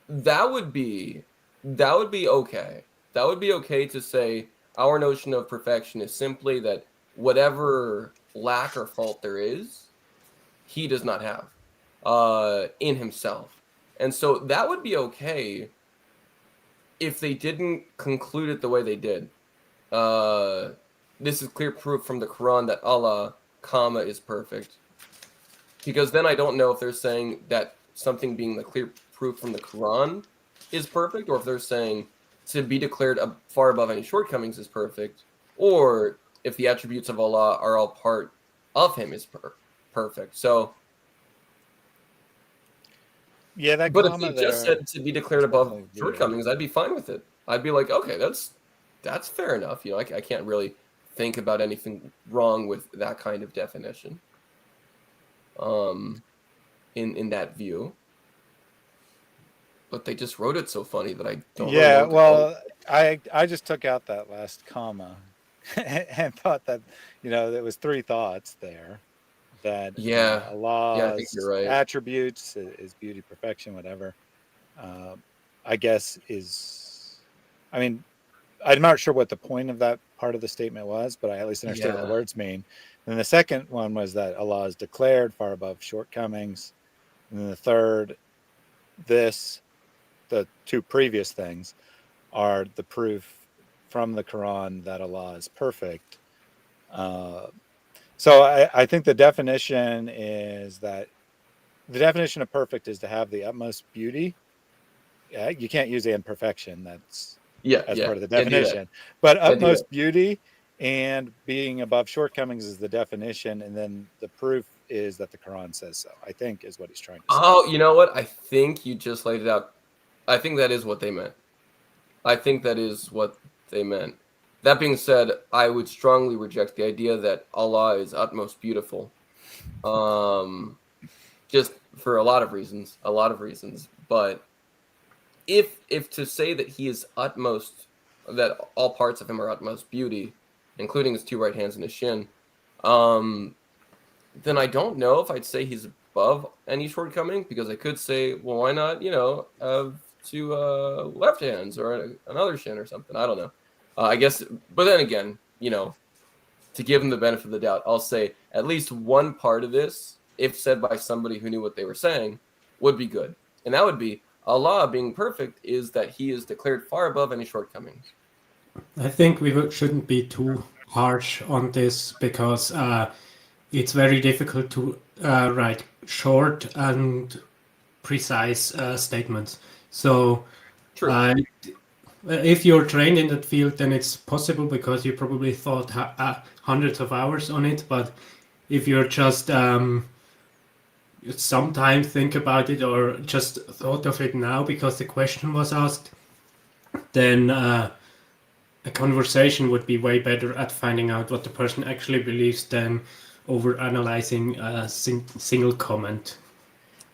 [SPEAKER 4] that would be okay. That would be okay to say our notion of perfection is simply that whatever lack or fault there is, he does not have in himself. And so that would be okay if they didn't conclude it the way they did. This is clear proof from the Quran that Allah, is perfect. Because then I don't know if they're saying that something being the clear proof from the Quran is perfect, or if they're saying to be declared far above any shortcomings is perfect, or if the attributes of Allah are all part of him is perfect. So,
[SPEAKER 1] yeah, that.
[SPEAKER 4] But if they just said to be declared above shortcomings, I'd be fine with it. I'd be like, okay, that's fair enough. I can't really think about anything wrong with that kind of definition. In that view. But they just wrote it so funny that I don't.
[SPEAKER 1] Yeah, well, I just took out that last comma and thought that there was three thoughts there. That Allah's
[SPEAKER 4] I think you're right.
[SPEAKER 1] Attributes is beauty, perfection, whatever. I guess is. I mean, I'm not sure what the point of that part of the statement was, but I at least understood what the words mean. And the second one was that Allah is declared far above shortcomings. And then the third, the two previous things are the proof from the Quran that Allah is perfect. So I think the definition is that the definition of perfect is to have the utmost beauty. You can't use imperfection. That's part of the definition. But utmost beauty and being above shortcomings is the definition, and then the proof is that the Quran says so, I think, is what he's trying to say.
[SPEAKER 4] Oh, you know what? I think you just laid it out. I think that is what they meant. That being said, I would strongly reject the idea that Allah is utmost beautiful. Just for a lot of reasons. But if to say that he is utmost, that all parts of him are utmost beauty, including his two right hands and his shin, then I don't know if I'd say he's above any shortcoming, because I could say, well, why not, have two left hands or another shin or something. I don't know. I guess, but then again, to give him the benefit of the doubt, I'll say at least one part of this if said by somebody who knew what they were saying, would be good. And that would be Allah being perfect is that he is declared far above any shortcomings.
[SPEAKER 3] I think shouldn't be too harsh on this because it's very difficult to write short and precise statements. So
[SPEAKER 4] True.
[SPEAKER 3] if you're trained in that field, then it's possible because you probably thought hundreds of hours on it. But if you're just sometimes think about it or just thought of it now because the question was asked, then a conversation would be way better at finding out what the person actually believes than over analyzing a single comment.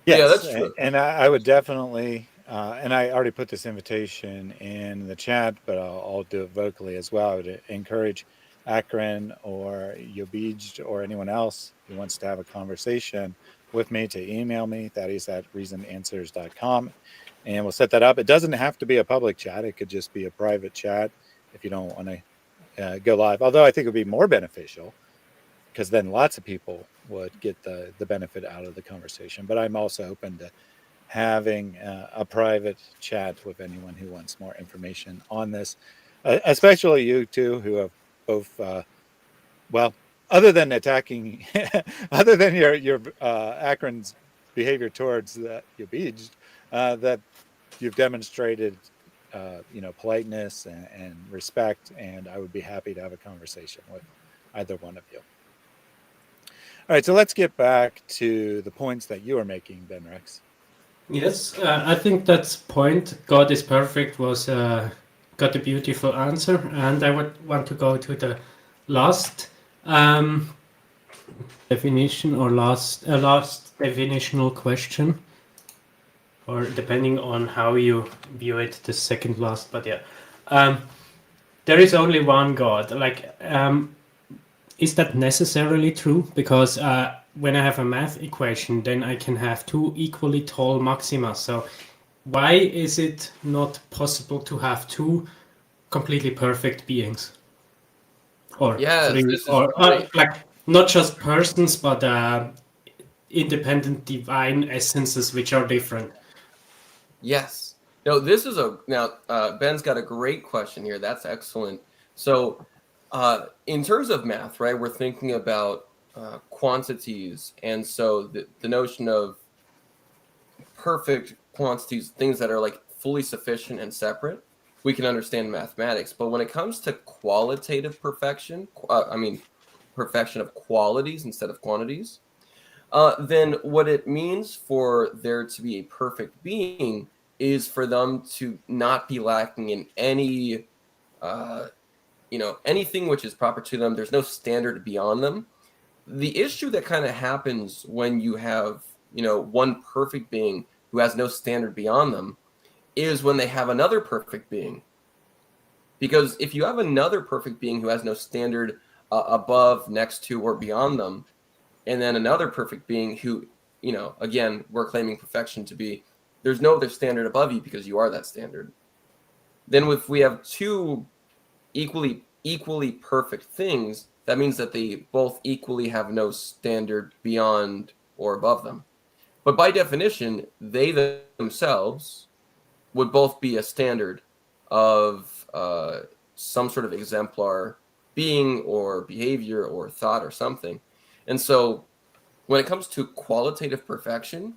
[SPEAKER 1] Yes,
[SPEAKER 4] Yeah, that's true.
[SPEAKER 1] and I would definitely, and I already put this invitation in the chat, but I'll do it vocally as well. I would encourage Akron or Yobij or anyone else who wants to have a conversation with me to email me, that is at reasonanswers.com, and we'll set that up. It doesn't have to be a public chat. It could just be a private chat if you don't want to go live, although I think it would be more beneficial because then lots of people would get the benefit out of the conversation. But I'm also open to having a private chat with anyone who wants more information on this, especially you two who have both, well, other than attacking, other than your Akron's behavior towards your beach, that you've demonstrated, politeness and respect, and I would be happy to have a conversation with either one of you. All right, so let's get back to the points that you were making, Ben Rex.
[SPEAKER 3] Yes, I think that's point. God is perfect was got a beautiful answer, and I would want to go to the last definition or last definitional question, or depending on how you view it, the second last. But yeah, there is only one God. Like, is that necessarily true? Because when I have a math equation, then I can have two equally tall maxima. So why is it not possible to have two completely perfect beings? Or
[SPEAKER 4] Yes,
[SPEAKER 3] three,
[SPEAKER 4] this is
[SPEAKER 3] or
[SPEAKER 4] great.
[SPEAKER 3] like not just persons, but independent divine essences which are different.
[SPEAKER 4] Yes. No, this is Ben's got a great question here. That's excellent. So, in terms of math, right, we're thinking about quantities, and so the notion of perfect quantities, things that are like fully sufficient and separate, we can understand mathematics. But when it comes to qualitative perfection, perfection of qualities instead of quantities, then what it means for there to be a perfect being is for them to not be lacking in any, anything which is proper to them. There's no standard beyond them. The issue that kind of happens when you have, one perfect being who has no standard beyond them is when they have another perfect being. Because if you have another perfect being who has no standard above, next to, or beyond them, and then another perfect being who, again, we're claiming perfection to be, there's no other standard above you because you are that standard. Then if we have two equally perfect things, that means that they both equally have no standard beyond or above them. But by definition, they themselves would both be a standard of some sort of exemplar being or behavior or thought or something. And so when it comes to qualitative perfection,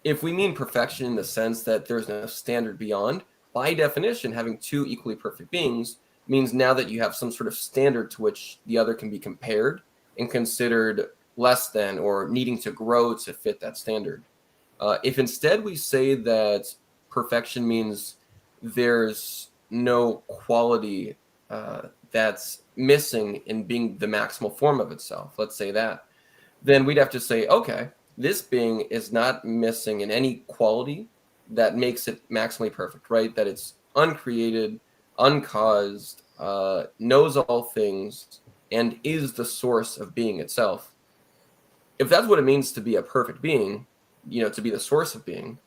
[SPEAKER 4] if we mean perfection in the sense that there's no standard beyond, by definition, having two equally perfect beings means now that you have some sort of standard to which the other can be compared and considered less than or needing to grow to fit that standard. If instead we say that perfection means there's no quality that's missing in being the maximal form of itself, let's say that, then we'd have to say, okay, this being is not missing in any quality that makes it maximally perfect, right? That it's uncreated, uncaused, knows all things, and is the source of being itself. If that's what it means to be a perfect being, to be the source of being,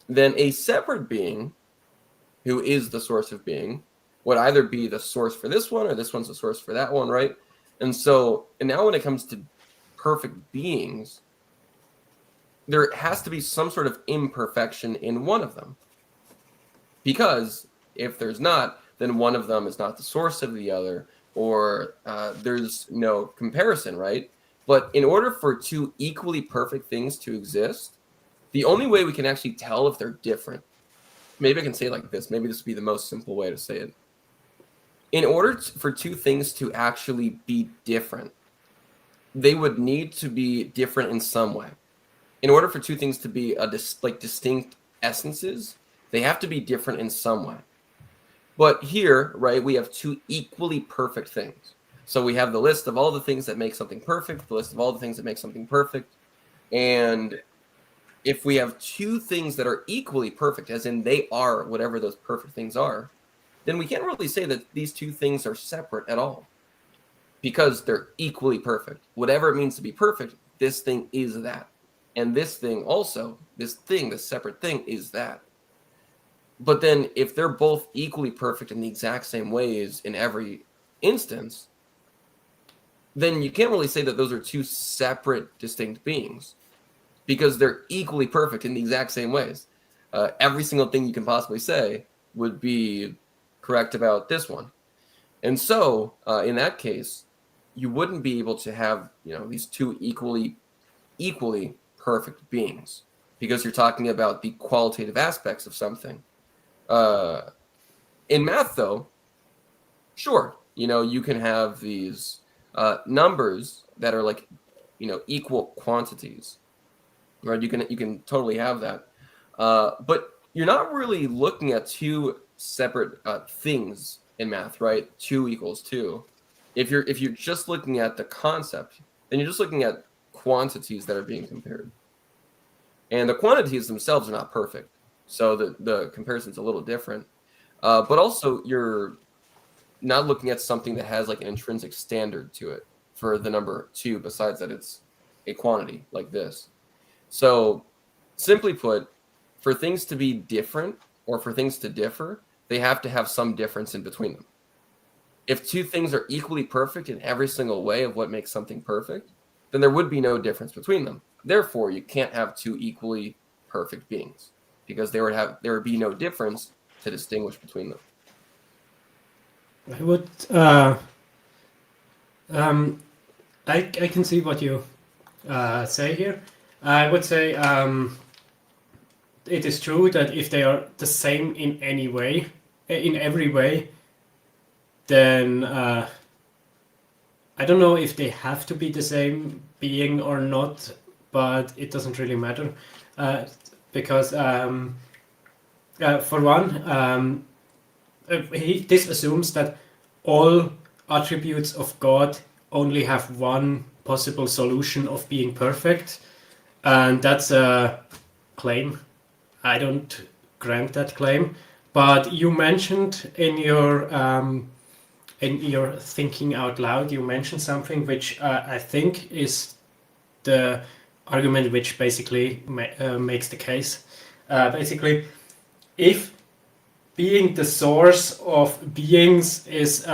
[SPEAKER 4] then a separate being who is the source of being would either be the source for this one or this one's the source for that one, right? And now when it comes to perfect beings, there has to be some sort of imperfection in one of them. Because if there's not, then one of them is not the source of the other, or there's no comparison, right? But in order for two equally perfect things to exist, the only way we can actually tell if they're different, maybe I can say it like this, maybe this would be the most simple way to say it. In order for two things to actually be different, they would need to be different in some way. In order for two things to be distinct essences, they have to be different in some way. But here, right, we have two equally perfect things. So we have the list of all the things that make something perfect, the list of all the things that make something perfect. And if we have two things that are equally perfect, as in they are whatever those perfect things are, then we can't really say that these two things are separate at all, because they're equally perfect. Whatever it means to be perfect, this thing is that. And this thing also, this separate thing is that. But then if they're both equally perfect in the exact same ways in every instance, then you can't really say that those are two separate, distinct beings, because they're equally perfect in the exact same ways. Every single thing you can possibly say would be correct about this one. And so in that case, you wouldn't be able to have, these two equally perfect beings, because you're talking about the qualitative aspects of something. In math, though, sure, you can have these numbers that are like, equal quantities, right? You can totally have that, but you're not really looking at two separate things in math, right? 2 equals 2. If you're just looking at the concept, then you're just looking at quantities that are being compared, and the quantities themselves are not perfect. So the comparison's a little different, but also you're not looking at something that has like an intrinsic standard to it for the number 2, besides that it's a quantity like this. So simply put, for things to be different or for things to differ, they have to have some difference in between them. If two things are equally perfect in every single way of what makes something perfect, then there would be no difference between them. Therefore, you can't have two equally perfect beings, because there would be no difference to distinguish between them.
[SPEAKER 3] I would I can see what you say here. I would say it is true that if they are the same in any way, in every way, then I don't know if they have to be the same being or not, but it doesn't really matter, because for one, this assumes that all attributes of God only have one possible solution of being perfect, and that's a claim. I don't grant that claim, but you mentioned in your thinking out loud, you mentioned something which I think is the argument which basically makes the case. Basically, if being the source of beings is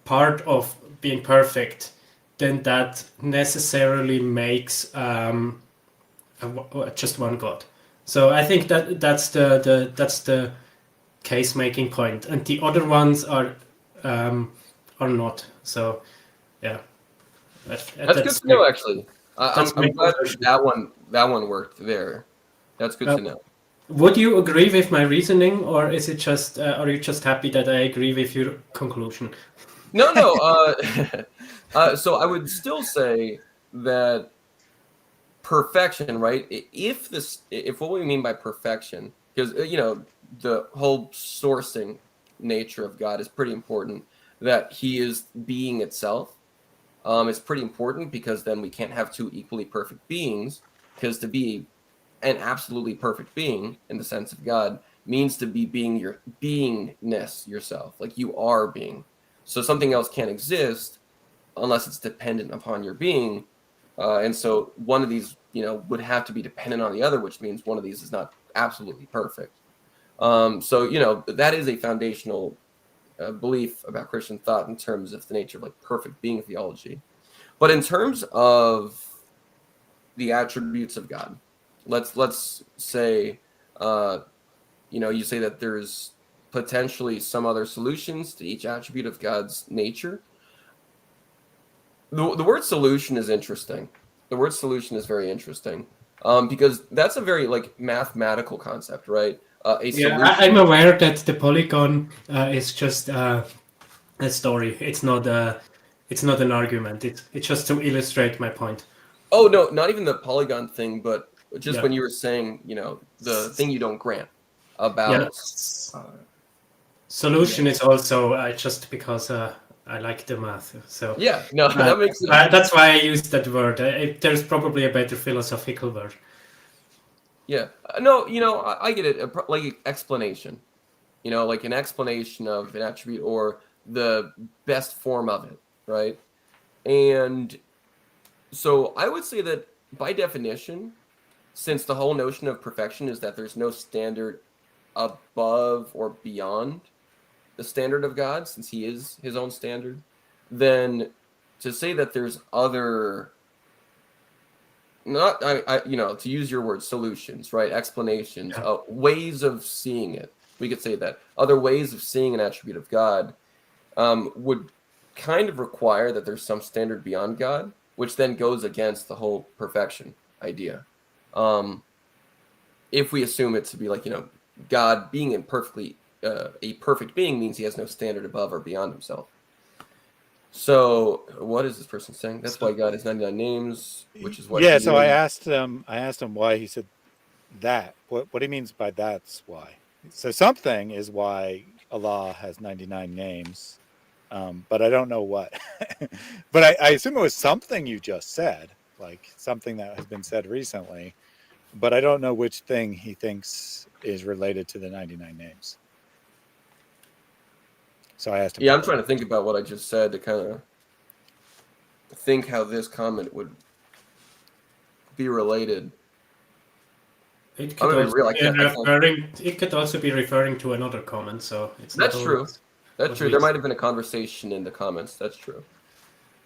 [SPEAKER 3] part of being perfect, then that necessarily makes just one God. So I think that's the case making point, and the other ones are not. So yeah,
[SPEAKER 4] That's good to know. Actually, I'm glad that one worked there. That's good to know.
[SPEAKER 3] Would you agree with my reasoning, or is it just are you just happy that I agree with your conclusion?
[SPEAKER 4] No. So I would still say that perfection, right? If what we mean by perfection, because the whole sourcing nature of God is pretty important, that He is being itself. It's pretty important, because then we can't have two equally perfect beings, because to be an absolutely perfect being in the sense of God means to be being your beingness yourself, like you are being. So something else can't exist unless it's dependent upon your being, and so one of these would have to be dependent on the other, which means one of these is not absolutely perfect. So that is a foundational belief about Christian thought in terms of the nature of like perfect being theology. But in terms of the attributes of God. Let's say, you say that there's potentially some other solutions to each attribute of God's nature. The word solution is interesting. The word solution is very interesting because that's a very mathematical concept, right?
[SPEAKER 3] Yeah,
[SPEAKER 4] Solution.
[SPEAKER 3] I'm aware that the polygon is just a story. It's not an argument. It's just to illustrate my point.
[SPEAKER 4] Oh no, not even the polygon thing, but just
[SPEAKER 3] Yeah.
[SPEAKER 4] when you were saying, the thing you don't grant about.
[SPEAKER 3] Solution is also just because I like the math. So
[SPEAKER 4] Yeah, no, that makes sense.
[SPEAKER 3] that's why I use that word. There's probably a better philosophical word.
[SPEAKER 4] Yeah, no, I get it. Like explanation, like an explanation of an attribute or the best form of it, right? And so I would say that by definition, since the whole notion of perfection is that there's no standard above or beyond the standard of God, since he is his own standard, then to say that there's other, to use your word, solutions, right? Explanations, ways of seeing it. We could say that other ways of seeing an attribute of God would kind of require that there's some standard beyond God, which then goes against the whole perfection idea. If we assume it to be God being a perfect being means he has no standard above or beyond himself. So what is this person saying? That's why God has 99 names, which is what.
[SPEAKER 1] Yeah. So I asked him why. He said that. What he means by that's why. So something is why Allah has 99 names, but I don't know what. But I assume it was something you just said, like something that has been said recently. But I don't know which thing he thinks is related to the 99 names. So I asked him.
[SPEAKER 4] Yeah, I'm trying to think about what I just said to kind of think how this comment would be related.
[SPEAKER 3] It could also be referring to another comment, so it's
[SPEAKER 4] That's
[SPEAKER 3] not
[SPEAKER 4] true. That's true. There might have been a conversation in the comments. That's true.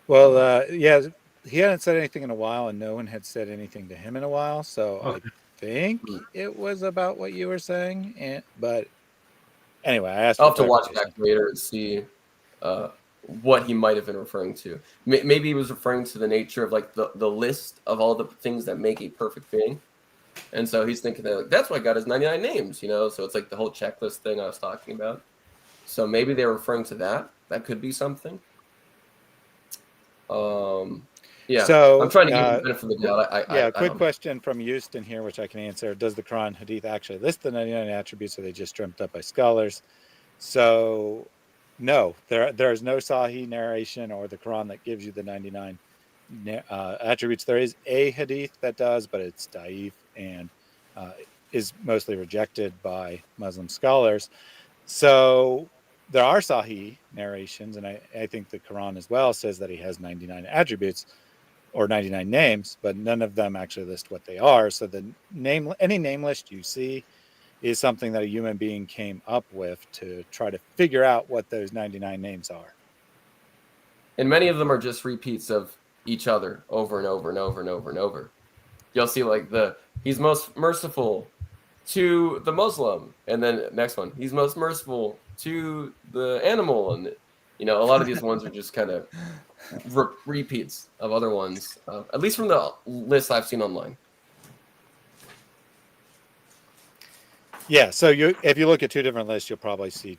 [SPEAKER 1] Well, yeah, he hadn't said anything in a while, and no one had said anything to him in a while. So I think it was about what you were saying. But anyway, I asked.
[SPEAKER 4] I'll have to watch back later and see what he might have been referring to. Maybe he was referring to the nature of the list of all the things that make a perfect being. And so he's thinking that's why God has 99 names, So it's like the whole checklist thing I was talking about. So maybe they're referring to that. That could be something. Yeah. So I'm trying to give the benefit of the doubt.
[SPEAKER 1] Quick question from Houston here, which I can answer. Does the Quran Hadith actually list the 99 attributes, or are they just dreamt up by scholars? So no, there is no Sahih narration or the Quran that gives you the 99 attributes. There is a Hadith that does, but it's da'if and is mostly rejected by Muslim scholars. So there are Sahih narrations, and I think the Quran as well says that he has 99 attributes or 99 names, but none of them actually list what they are. So any name list you see is something that a human being came up with to try to figure out what those 99 names are.
[SPEAKER 4] And many of them are just repeats of each other over and over and over and over and over. You'll see he's most merciful to the Muslim, and then next one, he's most merciful to the animal, and a lot of these ones are just kind of repeats of other ones, at least from the list I've seen online.
[SPEAKER 1] Yeah, so if you look at two different lists, you'll probably see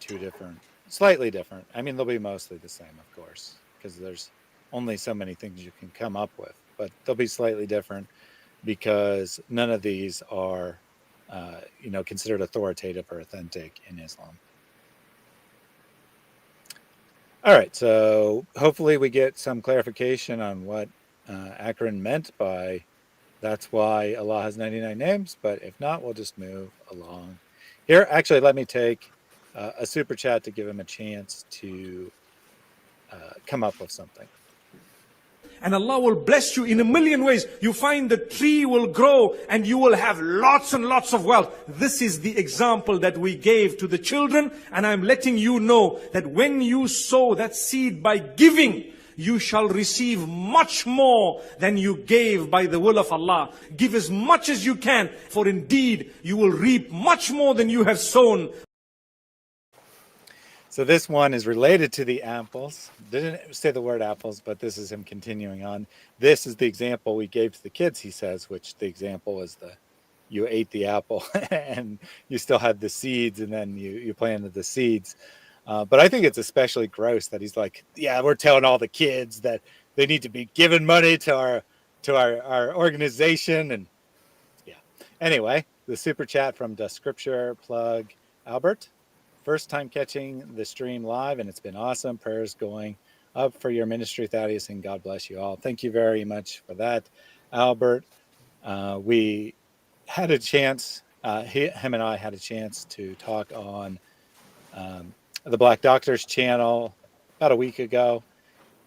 [SPEAKER 1] slightly different. I mean, they'll be mostly the same, of course, because there's only so many things you can come up with, but they'll be slightly different because none of these are considered authoritative or authentic in Islam. All right, so hopefully we get some clarification on what Akron meant by that's why Allah has 99 names, but if not, we'll just move along. Here, actually, let me take a super chat to give him a chance to come up with something.
[SPEAKER 5] And Allah will bless you in a million ways. You find the tree will grow and you will have lots and lots of wealth. This is the example that we gave to the children. And I'm letting you know that when you sow that seed by giving, you shall receive much more than you gave by the will of Allah. Give as much as you can, for indeed you will reap much more than you have sown.
[SPEAKER 1] So this one is related to the apples. Didn't say the word apples, but this is him continuing on. This is the example we gave to the kids, he says, which the example is you ate the apple and you still had the seeds, and then you planted the seeds. But I think it's especially gross that he's like, yeah, we're telling all the kids that they need to be giving money to our organization. And yeah. Anyway, the super chat from the scripture plug Albert. First time catching the stream live, and it's been awesome. Prayers going up for your ministry, Thaddeus, and God bless you all. Thank you very much for that, Albert. We had a chance, him and I had a chance to talk on the Black Doctor's channel about a week ago,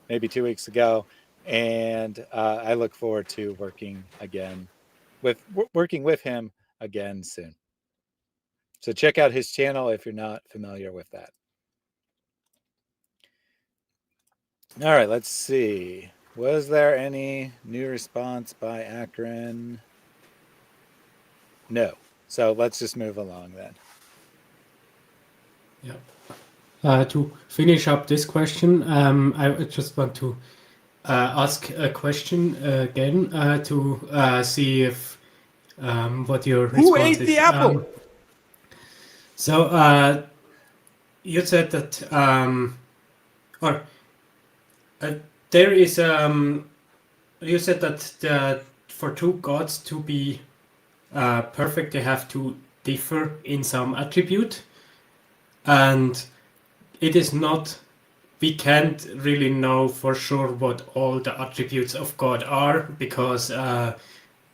[SPEAKER 1] maybe 2 weeks ago, and I look forward to working with him again soon. So check out his channel if you're not familiar with that. All right, let's see. Was there any new response by Akron? No. So let's just move along then.
[SPEAKER 3] Yeah. To finish up this question, I just want to ask a question again to see if what your response
[SPEAKER 5] Who ate
[SPEAKER 3] is.
[SPEAKER 5] the apple?
[SPEAKER 3] So you said that, there is, you said that for two gods to be perfect, they have to differ in some attribute, and it is not, we can't really know for sure what all the attributes of God are, because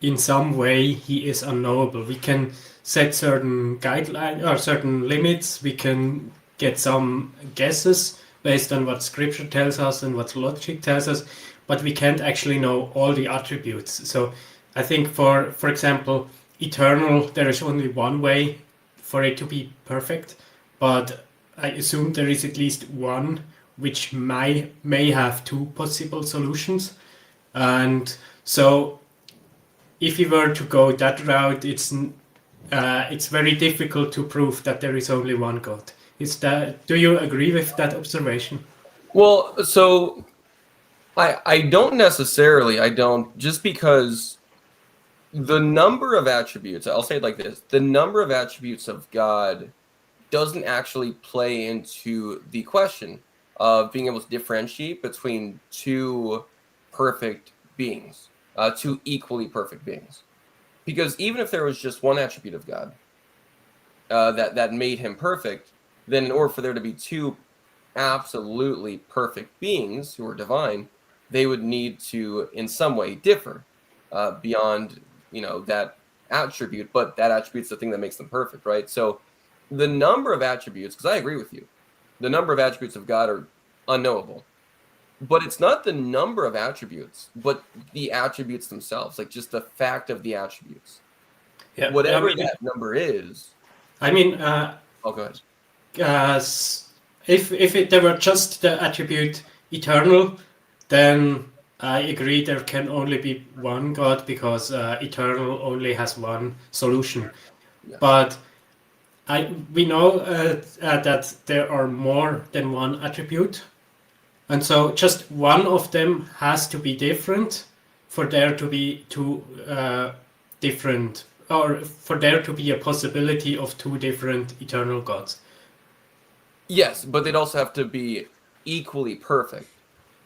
[SPEAKER 3] in some way he is unknowable. We can set certain guidelines or certain limits. We can get some guesses based on what scripture tells us and what logic tells us, but we can't actually know all the attributes. So I think for example, eternal, there is only one way for it to be perfect, but I assume there is at least one which may have two possible solutions. And so if you were to go that route, it's very difficult to prove that there is only one God. Do you agree with that observation?
[SPEAKER 4] Well, so I don't necessarily, just because the number of attributes, I'll say it like this, the number of attributes of God doesn't actually play into the question of being able to differentiate between two perfect beings, two equally perfect beings. Because even if there was just one attribute of God that made him perfect, then in order for there to be two absolutely perfect beings who are divine, they would need to in some way differ beyond that attribute, but that attribute's the thing that makes them perfect, right? So the number of attributes, because I agree with you, the number of attributes of God are unknowable, but it's not the number of attributes, but the attributes themselves, like just the fact of the attributes.
[SPEAKER 3] Yeah,
[SPEAKER 4] whatever that number is.
[SPEAKER 3] I mean,
[SPEAKER 4] oh, go ahead.
[SPEAKER 3] If there were just the attribute eternal, then I agree there can only be one God, because eternal only has one solution.
[SPEAKER 4] Yeah.
[SPEAKER 3] But we know that there are more than one attribute, and so just one of them has to be different for there to be two different, or for there to be a possibility of two different eternal gods.
[SPEAKER 4] Yes, but they'd also have to be equally perfect.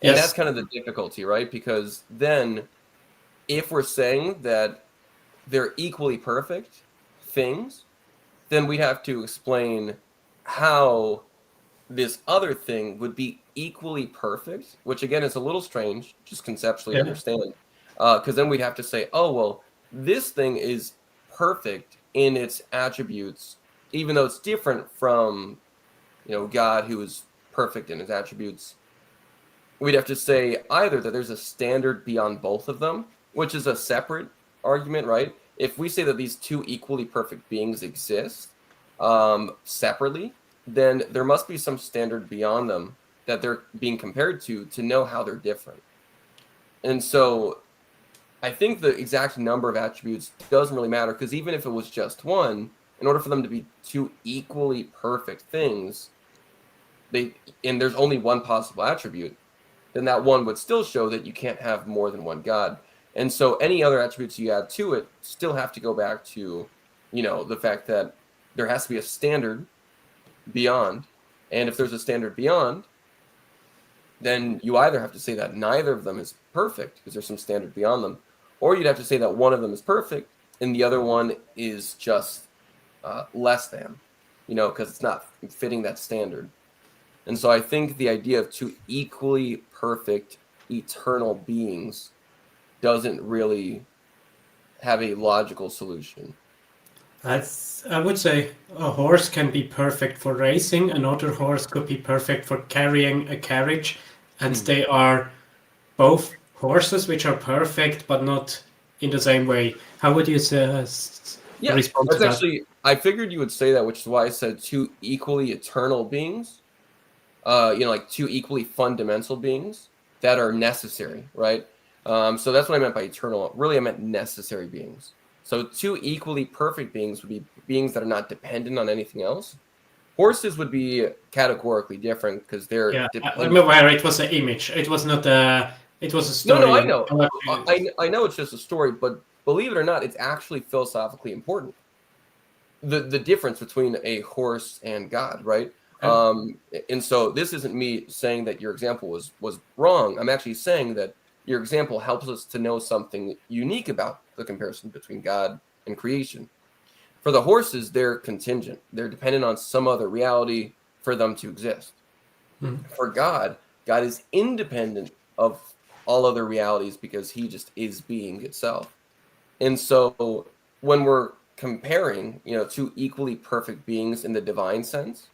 [SPEAKER 4] And that's kind of the difficulty, right? Because then if we're saying that they're equally perfect things, then we'd have to explain how this other thing would be equally perfect, which again is a little strange, just conceptually to understand. Because then we'd have to say, oh, well, this thing is perfect in its attributes, even though it's different from God, who is perfect in his attributes. We'd have to say either that there's a standard beyond both of them, which is a separate argument, right? If we say that these two equally perfect beings exist separately, then there must be some standard beyond them that they're being compared to know how they're different. And so I think the exact number of attributes doesn't really matter, because even if it was just one, in order for them to be two equally perfect things, and there's only one possible attribute, then that one would still show that you can't have more than one God. And so any other attributes you add to it still have to go back to, the fact that there has to be a standard beyond. And if there's a standard beyond, then you either have to say that neither of them is perfect because there's some standard beyond them, or you'd have to say that one of them is perfect and the other one is just less than, because it's not fitting that standard. And so I think the idea of two equally perfect eternal beings doesn't really have a logical solution.
[SPEAKER 3] I would say a horse can be perfect for racing, another horse could be perfect for carrying a carriage, and they are both horses which are perfect but not in the same way. How would you respond to that?
[SPEAKER 4] Actually, I figured you would say that, which is why I said two equally eternal beings. Like two equally fundamental beings that are necessary, right? So that's what I meant by eternal. Really, I meant necessary beings. So two equally perfect beings would be beings that are not dependent on anything else. Horses would be categorically different because they're dependent.
[SPEAKER 3] I'm aware it was an image. It was not a. It was a story.
[SPEAKER 4] No, I know. I know it's just a story, but believe it or not, it's actually philosophically important. The difference between a horse and God, right? And so this isn't me saying that your example was wrong. I'm actually saying that your example helps us to know something unique about the comparison between God and creation. For the horses, they're contingent. They're dependent on some other reality for them to exist. For God is independent of all other realities because he just is being itself. And so when we're comparing, two equally perfect beings in the divine sense,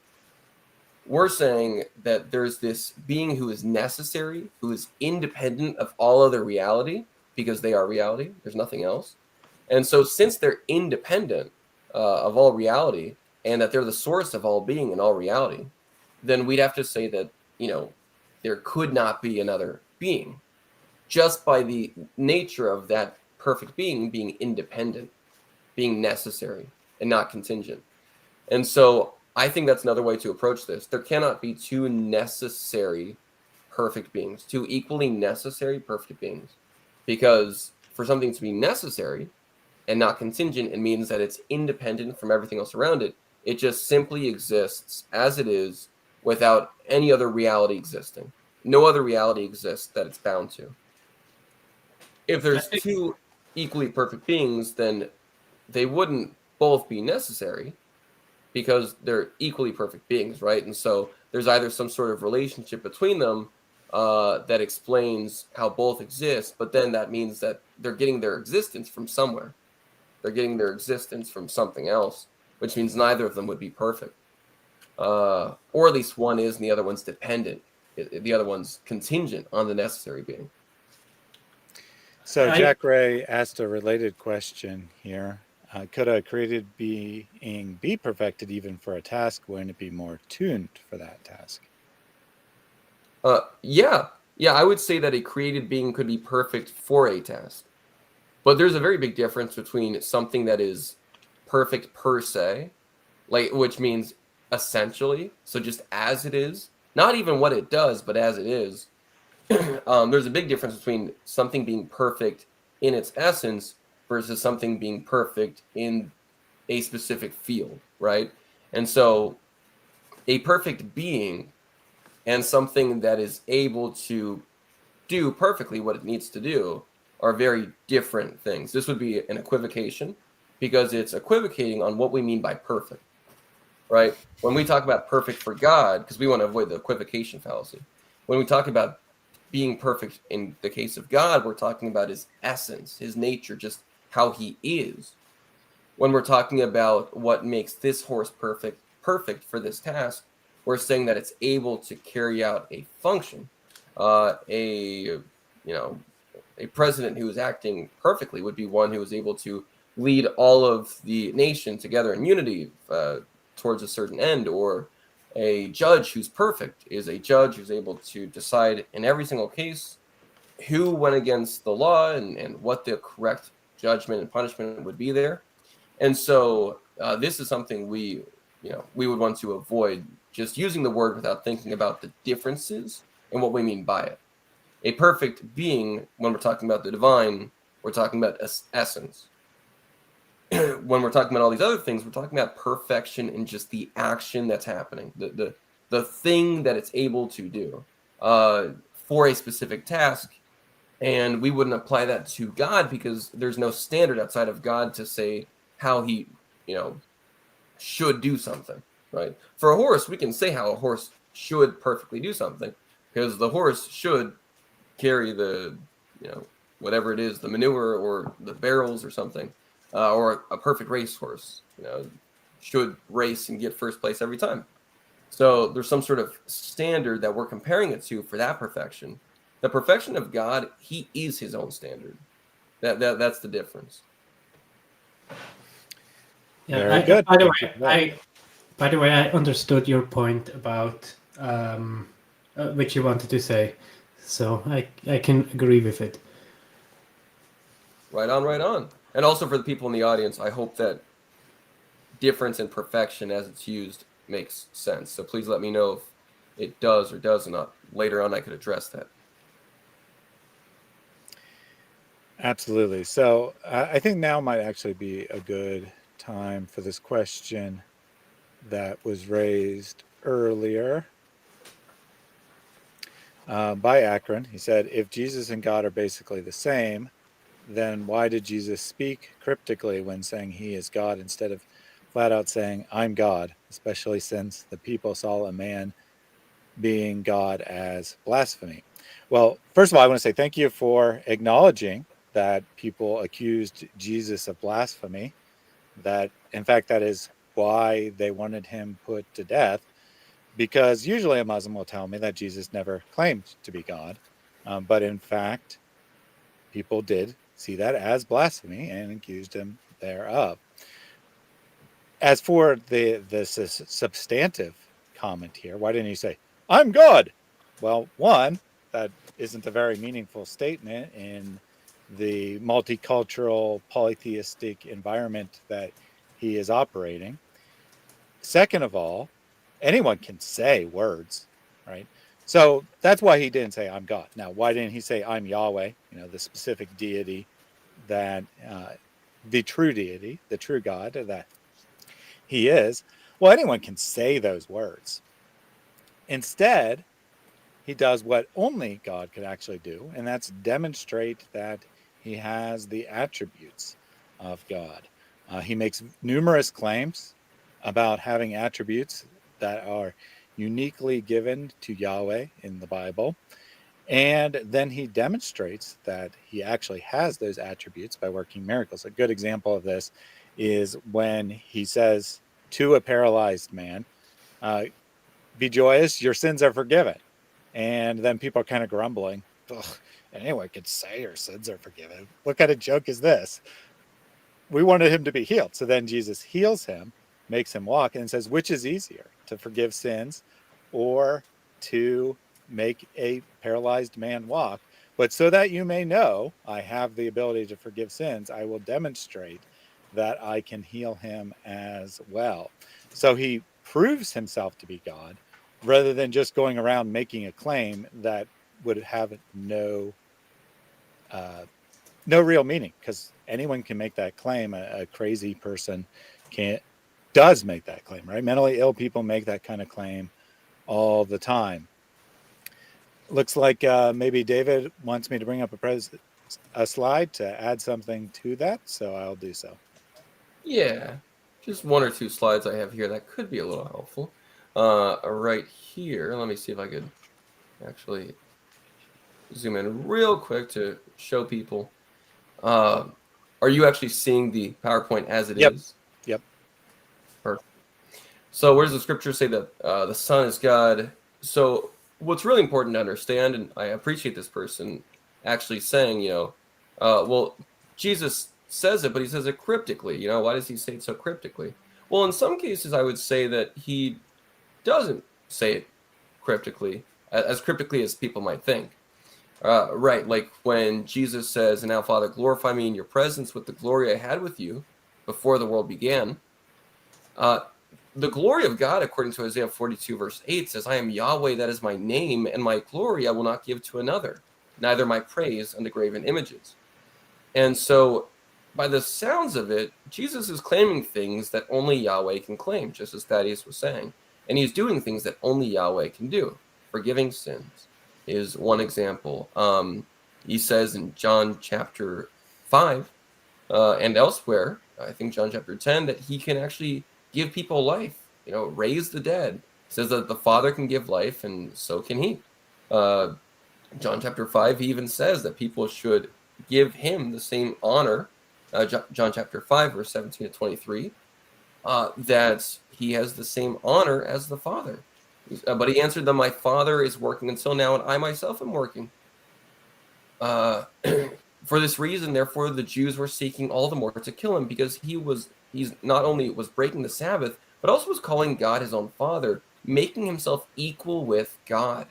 [SPEAKER 4] we're saying that there's this being who is necessary, who is independent of all other reality, because they are reality. There's nothing else. And so since they're independent of all reality, and that they're the source of all being and all reality, then we'd have to say that, there could not be another being, just by the nature of that perfect being being independent, being necessary, and not contingent. And so I think that's another way to approach this. There cannot be two necessary perfect beings, two equally necessary perfect beings, because for something to be necessary and not contingent, it means that it's independent from everything else around it. It just simply exists as it is without any other reality existing. No other reality exists that it's bound to. If there's two equally perfect beings, then they wouldn't both be necessary, because they're equally perfect beings, right? And so there's either some sort of relationship between them that explains how both exist, but then that means that they're getting their existence from somewhere. They're getting their existence from something else, which means neither of them would be perfect. Or at least one is and the other one's dependent. The other one's contingent on the necessary being.
[SPEAKER 1] So Jack Ray asked a related question here. Could a created being be perfected even for a task when it be more tuned for that task?
[SPEAKER 4] Yeah, I would say that a created being could be perfect for a task. But there's a very big difference between something that is perfect per se, which means essentially, so just as it is, not even what it does, but as it is. There's a big difference between something being perfect in its essence versus something being perfect in a specific field, right? And so a perfect being and something that is able to do perfectly what it needs to do are very different things. This would be an equivocation because it's equivocating on what we mean by perfect, right? When we talk about perfect for God, because we want to avoid the equivocation fallacy, when we talk about being perfect in the case of God, we're talking about his essence, his nature, just how he is. When we're talking about what makes this horse perfect for this task, we're saying that it's able to carry out a function. A president who is acting perfectly would be one who is able to lead all of the nation together in unity towards a certain end, or A judge who's perfect is a judge who's able to decide in every single case who went against the law and what the correct judgment and punishment would be there. And so this is something we would want to avoid, just using the word without thinking about the differences and what we mean by it. A perfect being, when we're talking about the divine, we're talking about essence. When we're talking about all these other things, we're talking about perfection in just the action that's happening, the thing that it's able to do for a specific task. And we wouldn't apply that to God because there's no standard outside of God to say how he, should do something, right? For a horse, we can say how a horse should perfectly do something because the horse should carry the, whatever it is, the manure or the barrels or something, or a perfect racehorse, should race and get first place every time. So there's some sort of standard that we're comparing it to for that perfection. The perfection of God, he is his own standard. That's the difference.
[SPEAKER 3] Yeah,
[SPEAKER 1] Very good.
[SPEAKER 3] By the way, I understood your point about which you wanted to say, so I can agree with it.
[SPEAKER 4] Right on. And also for the people in the audience, I hope that difference in perfection as it's used makes sense. So please let me know if it does or does not. Later on, I could address that.
[SPEAKER 1] Absolutely. So I think now might actually be a good time for this question that was raised earlier by Akron. He said, if Jesus and God are basically the same, then why did Jesus speak cryptically when saying he is God instead of flat out saying, I'm God, especially since the people saw a man being God as blasphemy? Well, first of all, I want to say thank you for acknowledging that people accused Jesus of blasphemy, that in fact, that is why they wanted him put to death, because usually a Muslim will tell me that Jesus never claimed to be God. But in fact, people did see that as blasphemy and accused him thereof. As for the substantive comment here, why didn't he say, I'm God? Well, one, that isn't a very meaningful statement in the multicultural, polytheistic environment that he is operating. Second of all, anyone can say words, right? So that's why he didn't say, I'm God. Now, why didn't he say, I'm Yahweh, the specific deity that, the true deity, the true God that he is? Well, anyone can say those words. Instead, he does what only God could actually do, and that's demonstrate that he has the attributes of God. He makes numerous claims about having attributes that are uniquely given to Yahweh in the Bible. And then he demonstrates that he actually has those attributes by working miracles. A good example of this is when he says to a paralyzed man, be joyous, your sins are forgiven. And then people are kind of grumbling, anyone could say your sins are forgiven. What kind of joke is this? We wanted him to be healed. So then Jesus heals him, makes him walk, and says, which is easier, to forgive sins or to make a paralyzed man walk? But so that you may know I have the ability to forgive sins, I will demonstrate that I can heal him as well. So he proves himself to be God rather than just going around making a claim that would have no real meaning, because anyone can make that claim. A crazy person does make that claim, right? Mentally ill people make that kind of claim all the time. Looks like maybe David wants me to bring up a slide to add something to that, so I'll do so.
[SPEAKER 4] Yeah, just one or two slides I have here that could be a little helpful. Right here, let me see if I could actually zoom in real quick to show people. Are you actually seeing the PowerPoint as it is?
[SPEAKER 1] Yep.
[SPEAKER 4] Perfect. So where does the scripture say that the Son is God? So what's really important to understand, and I appreciate this person actually saying, well, Jesus says it, but he says it cryptically. Why does he say it so cryptically? Well, in some cases, I would say that he doesn't say it cryptically, as cryptically as people might think. Right, like when Jesus says, "And now, Father, glorify me in your presence with the glory I had with you before the world began." The glory of God, according to Isaiah 42, verse 8, says, "I am Yahweh, that is my name, and my glory I will not give to another, neither my praise unto graven images." And so, by the sounds of it, Jesus is claiming things that only Yahweh can claim, just as Thaddeus was saying. And he's doing things that only Yahweh can do. Forgiving sins is one example. He says in John chapter 5 and elsewhere, I think John chapter 10, that he can actually give people life, raise the dead. He says that the Father can give life, and so can he. John chapter 5, he even says that people should give him the same honor, John chapter 5, verse 17 to 23, that he has the same honor as the Father. But he answered them, "My Father is working until now, and I myself am working." For this reason, therefore, the Jews were seeking all the more to kill him, because he's not only was breaking the Sabbath, but also was calling God his own Father, making himself equal with God.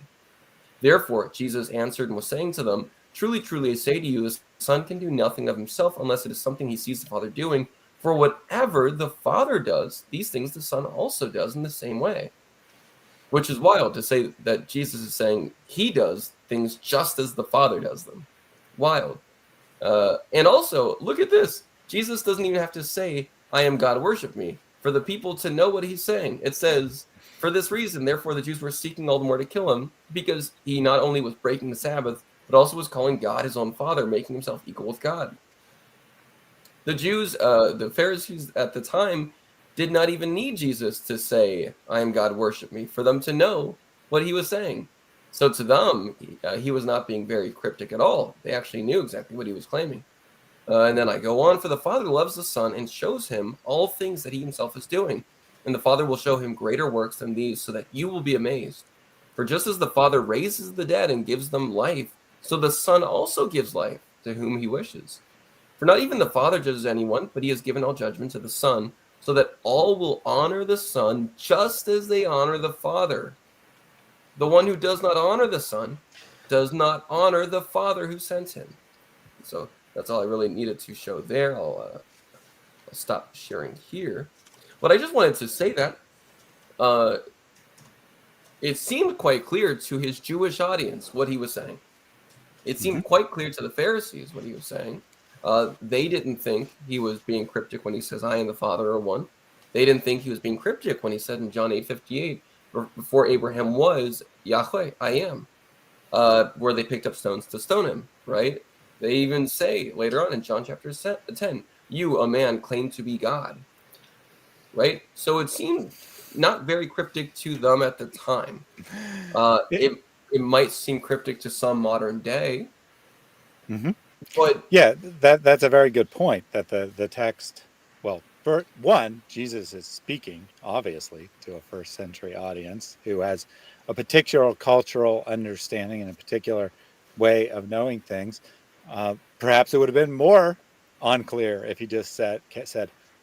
[SPEAKER 4] Therefore, Jesus answered and was saying to them, "Truly, truly, I say to you, the Son can do nothing of himself unless it is something he sees the Father doing. For whatever the Father does, these things the Son also does in the same way." Which is wild to say that Jesus is saying he does things just as the Father does them. Wild. And also, look at this. Jesus doesn't even have to say, "I am God, worship me," for the people to know what he's saying. It says, "For this reason, therefore, the Jews were seeking all the more to kill him, because he not only was breaking the Sabbath, but also was calling God his own Father, making himself equal with God." The Jews, the Pharisees at the time, did not even need Jesus to say, "I am God, worship me," for them to know what he was saying. So to them, he was not being very cryptic at all. They actually knew exactly what he was claiming. And then I go on, "For the Father loves the Son and shows him all things that he himself is doing. And the Father will show him greater works than these, so that you will be amazed. For just as the Father raises the dead and gives them life, so the Son also gives life to whom he wishes. For not even the Father judges anyone, but he has given all judgment to the Son, so that all will honor the Son just as they honor the Father. The one who does not honor the Son does not honor the Father who sent him." So that's all I really needed to show there. I'll stop sharing here. But I just wanted to say that it seemed quite clear to his Jewish audience what he was saying. It seemed quite clear to the Pharisees what he was saying. They didn't think he was being cryptic when he says, "I and the Father are one." They didn't think he was being cryptic when he said in John 8:58, "Before Abraham was, Yahweh, I am," where they picked up stones to stone him, right? They even say later on in John chapter 10, "You, a man, claim to be God," right? So it seemed not very cryptic to them at the time. It might seem cryptic to some modern day, but
[SPEAKER 1] Yeah, that's a very good point. That the text, well, for one, Jesus is speaking obviously to a first century audience who has a particular cultural understanding and a particular way of knowing things. Perhaps it would have been more unclear if he just said,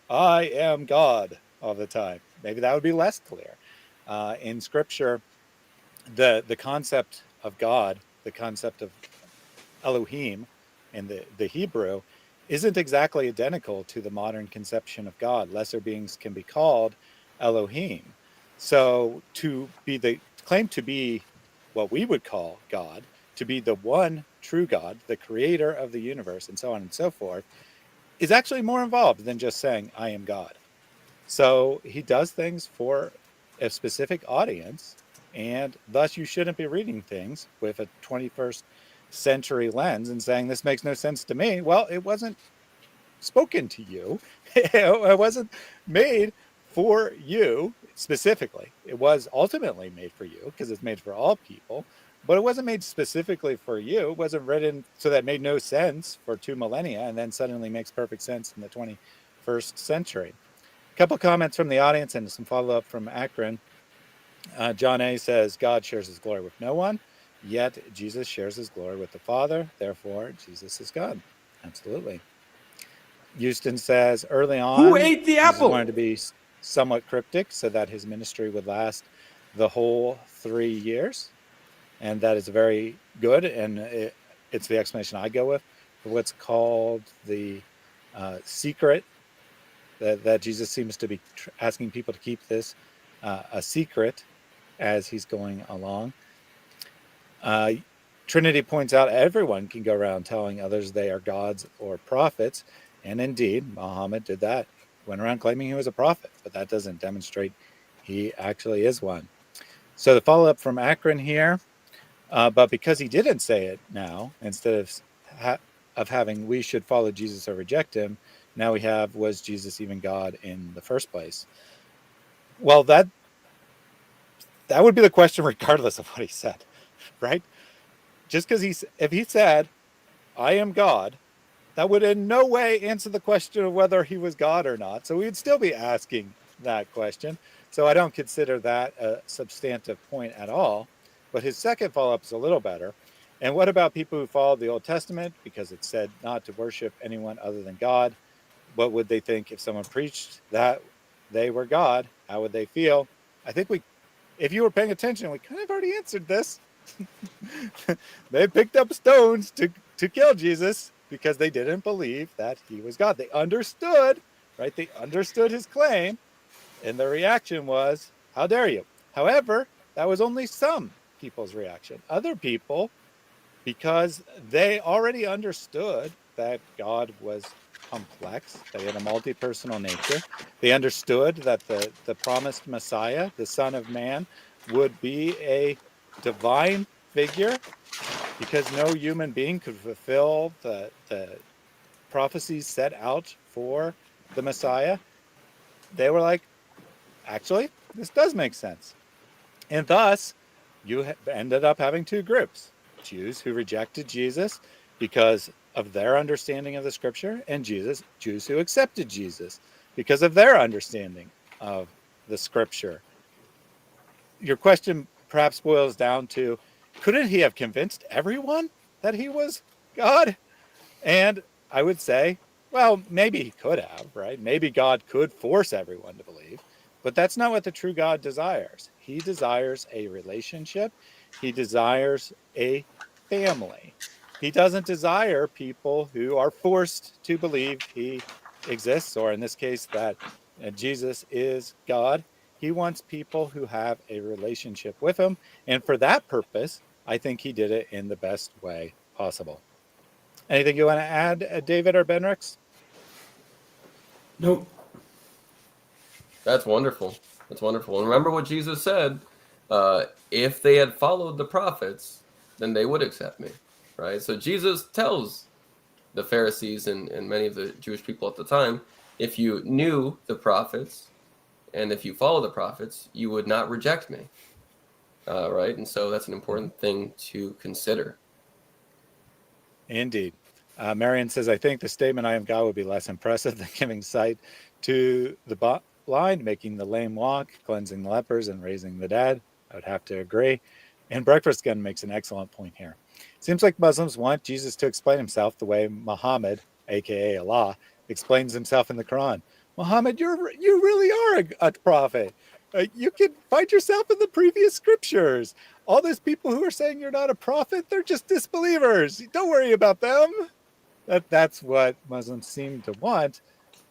[SPEAKER 1] "I am God" all the time. Maybe that would be less clear. In Scripture, the concept of God, the concept of Elohim in the Hebrew, isn't exactly identical to the modern conception of God. Lesser beings can be called Elohim. So to claim to be what we would call God, to be the one true God, the creator of the universe, and so on and so forth, is actually more involved than just saying, "I am God." So he does things for a specific audience, and thus you shouldn't be reading things with a 21st century lens and saying, "This makes no sense to me." Well, it wasn't spoken to you. It wasn't made for you specifically. It was ultimately made for you because it's made for all people, but it wasn't made specifically for you. It wasn't written so that it made no sense for 2 millennia and then suddenly makes perfect sense in the 21st century. A couple comments from the audience and some follow-up from Akron. John A. says, "God shares his glory with no one, yet Jesus shares his glory with the Father. Therefore, Jesus is God." Absolutely. Houston says, "Early
[SPEAKER 5] Who
[SPEAKER 1] on,
[SPEAKER 5] ate the
[SPEAKER 1] Jesus
[SPEAKER 5] apple?
[SPEAKER 1] wanted to be somewhat cryptic so that his ministry would last the whole 3 years, and that is very good, and it's the explanation I go with for what's called the secret, that Jesus seems to be asking people to keep this a secret as he's going along. Trinity points out everyone can go around telling others they are gods or prophets, and indeed, Muhammad did that. Went around claiming he was a prophet, but that doesn't demonstrate he actually is one. So the follow up from Akron here, but because he didn't say it now, instead of having we should follow Jesus or reject him, now we have was Jesus even God in the first place? Well, that would be the question regardless of what he said, right? Just because if he said, I am God, that would in no way answer the question of whether he was God or not. So we would still be asking that question. So I don't consider that a substantive point at all. But his second follow-up is a little better. And what about people who followed the Old Testament because it said not to worship anyone other than God? What would they think if someone preached that they were God? How would they feel? I think if you were paying attention, we kind of already answered this. They picked up stones to kill Jesus because they didn't believe that he was God. They understood, right? They understood his claim, and the reaction was, how dare you? However, that was only some people's reaction. Other people, because they already understood that God was complex, that he had a multi-personal nature, they understood that the promised Messiah, the Son of Man, would be a divine figure because no human being could fulfill the prophecies set out for the Messiah. They were like, actually, this does make sense. And thus, you ended up having two groups: Jews who rejected Jesus because of their understanding of the scripture, and Jews who accepted Jesus because of their understanding of the scripture. Your question perhaps boils down to, couldn't he have convinced everyone that he was God? And I would say, well, maybe he could have, right? Maybe God could force everyone to believe, but that's not what the true God desires. He desires a relationship. He desires a family. He doesn't desire people who are forced to believe he exists, or in this case, that Jesus is God. He wants people who have a relationship with him. And for that purpose, I think he did it in the best way possible. Anything you want to add, David or Benrix?
[SPEAKER 3] No.
[SPEAKER 4] That's wonderful. That's wonderful. And remember what Jesus said: if they had followed the prophets, then they would accept me, right? So Jesus tells the Pharisees and many of the Jewish people at the time, if you knew the prophets and if you follow the prophets, you would not reject me, right? And so that's an important thing to consider.
[SPEAKER 1] Indeed. Marion says, I think the statement, I am God, would be less impressive than giving sight to the blind, making the lame walk, cleansing the lepers, and raising the dead. I would have to agree. And Breakfast Gun makes an excellent point here. It seems like Muslims want Jesus to explain himself the way Muhammad, aka Allah, explains himself in the Quran. Muhammad, you really are a prophet. You can find yourself in the previous scriptures. All those people who are saying you're not a prophet, they're just disbelievers. Don't worry about them. That's what Muslims seem to want,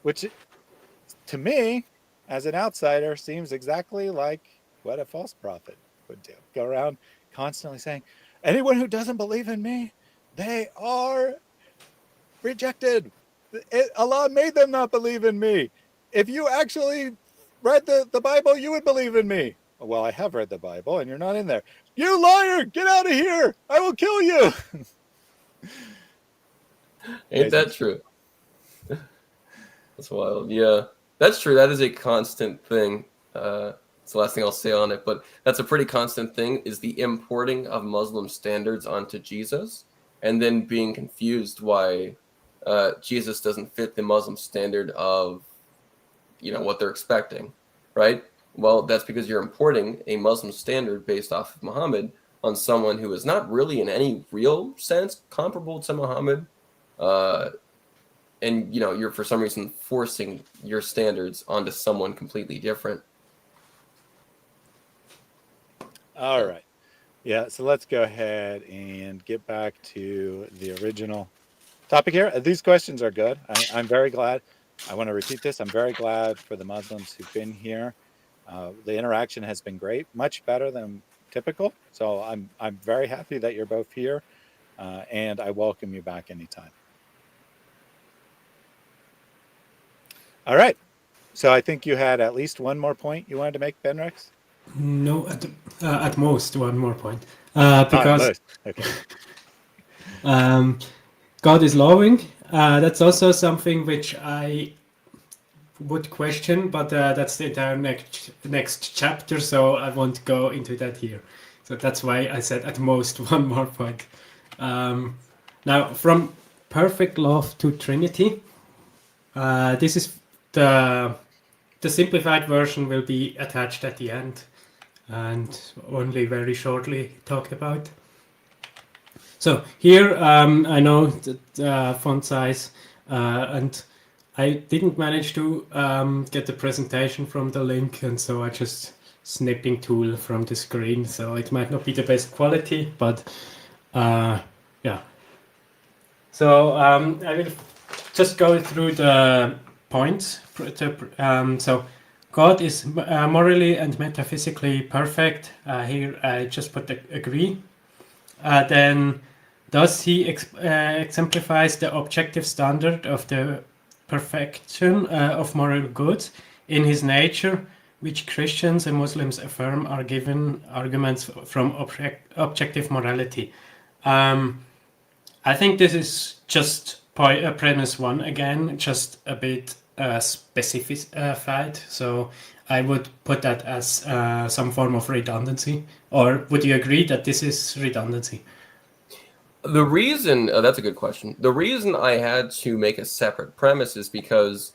[SPEAKER 1] which to me, as an outsider, seems exactly like what a false prophet would do. Go around constantly saying, anyone who doesn't believe in me, they are rejected. Allah made them not believe in me. If you actually read the Bible, you would believe in me. Well, I have read the Bible and you're not in there. You liar! Get out of here! I will kill you!
[SPEAKER 4] Ain't that true? That's wild. Yeah, that's true. That is a constant thing. It's the last thing I'll say on it, but that's a pretty constant thing, is the importing of Muslim standards onto Jesus and then being confused why Jesus doesn't fit the Muslim standard of, what they're expecting, right? Well, that's because you're importing a Muslim standard based off of Muhammad on someone who is not really in any real sense comparable to Muhammad. And, you're for some reason forcing your standards onto someone completely different.
[SPEAKER 1] All right. Yeah, so let's go ahead and get back to the original topic here. These questions are good. I'm very glad. I want to repeat this. I'm very glad for the Muslims who've been here. The interaction has been great, much better than typical. So I'm very happy that you're both here, and I welcome you back anytime. All right. So I think you had at least one more point you wanted to make, Ben Rex?
[SPEAKER 3] No, at most one more point.
[SPEAKER 1] At
[SPEAKER 3] Because
[SPEAKER 1] most. Okay.
[SPEAKER 3] God is loving. That's also something which I would question, but that's the entire next chapter, so I won't go into that here. So that's why I said at most one more point. Now, from perfect love to Trinity, this is the simplified version will be attached at the end and only very shortly talked about. So here I know the font size and I didn't manage to get the presentation from the link, and so I just snipping tool from the screen, so it might not be the best quality, but yeah. So I will just go through the points. So God is morally and metaphysically perfect. Here I just put the agree. Then thus he exemplifies the objective standard of the perfection of moral goods in his nature, which Christians and Muslims affirm are given arguments from objective morality. I think this is just premise one again, just a bit specified. So I would put that as some form of redundancy. Or would you agree that this is redundancy?
[SPEAKER 4] The reason, that's a good question. The reason I had to make a separate premise is because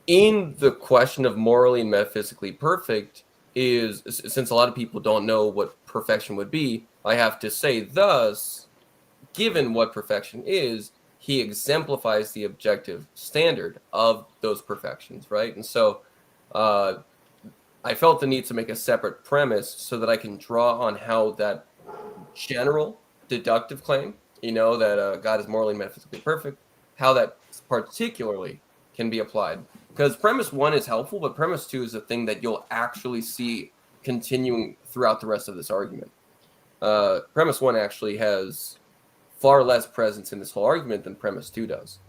[SPEAKER 4] in the question of morally and metaphysically perfect is, since a lot of people don't know what perfection would be, I have to say, thus, given what perfection is, he exemplifies the objective standard of those perfections, right? And so I felt the need to make a separate premise so that I can draw on how that general deductive claim, that God is morally and metaphysically perfect, how that particularly can be applied. Because premise one is helpful, but premise two is the thing that you'll actually see continuing throughout the rest of this argument. Premise one actually has far less presence in this whole argument than premise two does.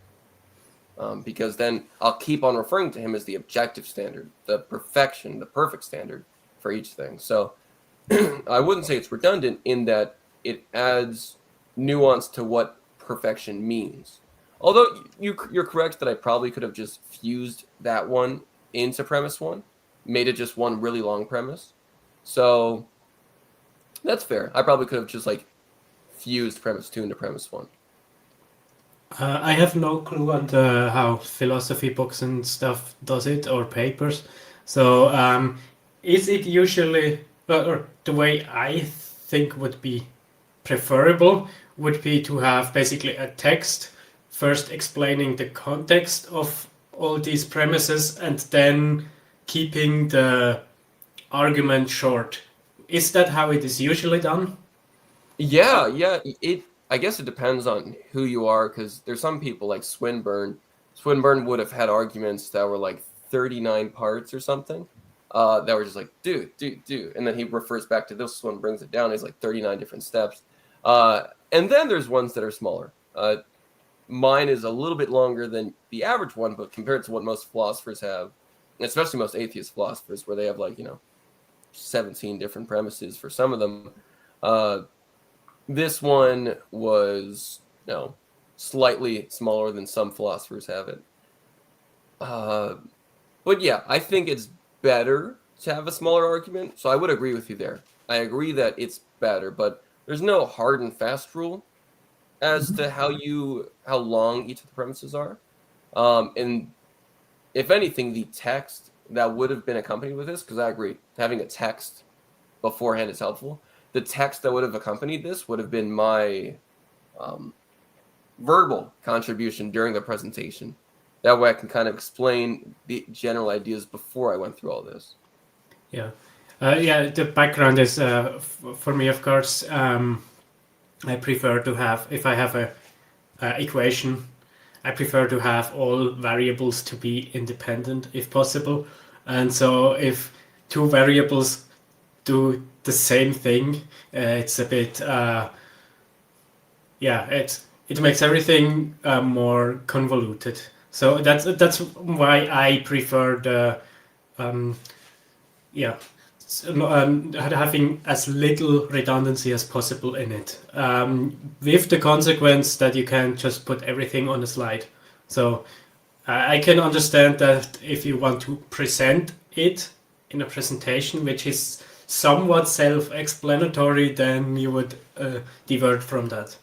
[SPEAKER 4] Because then I'll keep on referring to him as the objective standard, the perfection, the perfect standard for each thing. So I wouldn't say it's redundant in that it adds nuance to what perfection means. Although you're correct that I probably could have just fused that one into premise one, made it just one really long premise. So that's fair. I probably could have just fused premise two into premise one.
[SPEAKER 3] I have no clue on how philosophy books and stuff does it, or papers. So is it usually, or the way I think would be preferable would be to have basically a text first explaining the context of all these premises and then keeping the argument short. Is that how it is usually done?
[SPEAKER 4] Yeah. I guess it depends on who you are, because there's some people like Swinburne. Swinburne would have had arguments that were 39 parts or something. That were just do, and then he refers back to this one, brings it down. He's 39 different steps. And then there's ones that are smaller. Mine is a little bit longer than the average one, but compared to what most philosophers have, especially most atheist philosophers, where they have 17 different premises for some of them. This one was slightly smaller than some philosophers have it. But yeah, I think it's better to have a smaller argument. So I would agree with you there. I agree that it's better, but there's no hard and fast rule as to how long each of the premises are. And if anything, the text that would have been accompanied with this, because I agree, having a text beforehand is helpful. The text that would have accompanied this would have been my verbal contribution during the presentation. That way I can kind of explain the general ideas before I went through all this.
[SPEAKER 3] Yeah. Yeah, the background is for me, of course. I prefer to have, if I have a equation, I prefer to have all variables to be independent if possible. And so if two variables do the same thing, it's a bit it makes everything more convoluted. So that's why I prefer the having as little redundancy as possible in it, with the consequence that you can just put everything on a slide. So I can understand that if you want to present it in a presentation which is somewhat self-explanatory, then you would divert from that.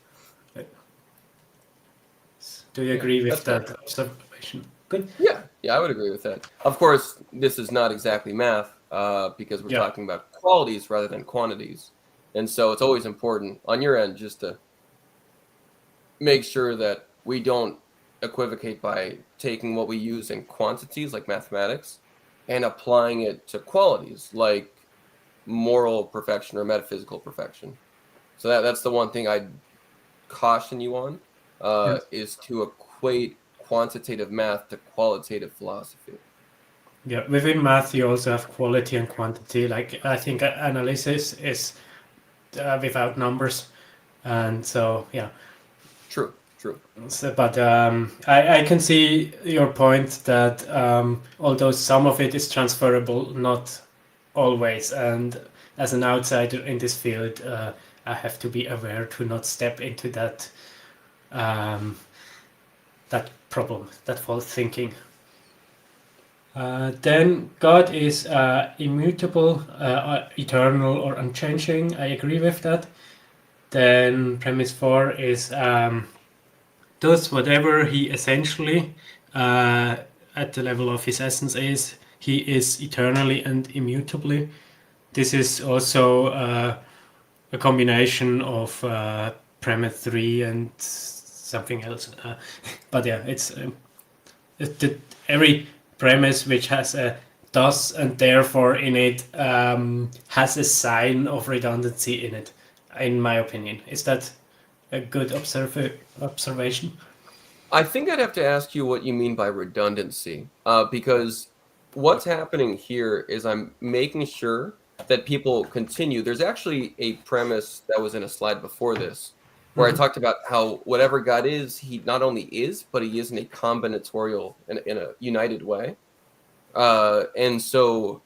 [SPEAKER 3] Do you agree with
[SPEAKER 4] that's
[SPEAKER 3] that observation? Good.
[SPEAKER 4] Yeah, I would agree with that. Of course, this is not exactly math because we're talking about qualities rather than quantities. And so it's always important on your end just to make sure that we don't equivocate by taking what we use in quantities like mathematics and applying it to qualities like moral perfection or metaphysical perfection. So that's the one thing I'd caution you on is to equate quantitative math to qualitative philosophy.
[SPEAKER 3] Yeah, within math, you also have quality and quantity. Like I think analysis is without numbers, and so yeah.
[SPEAKER 4] True.
[SPEAKER 3] So, but I can see your point that although some of it is transferable, not always. And as an outsider in this field, I have to be aware to not step into that that problem, that false thinking. Then God is immutable, eternal, or unchanging. I agree with that. Then premise 4 is does whatever he essentially, at the level of his essence, is. He is eternally and immutably. This is also a combination of premise 3 and something else. But yeah, it's every premise which has a thus and therefore in it has a sign of redundancy in it, in my opinion. Is that a good observation?
[SPEAKER 4] I think I'd have to ask you what you mean by redundancy, because what's happening here is I'm making sure that people continue. There's actually a premise that was in a slide before this where I talked about how whatever God is, he not only is, but he is in a combinatorial, in a united way. And so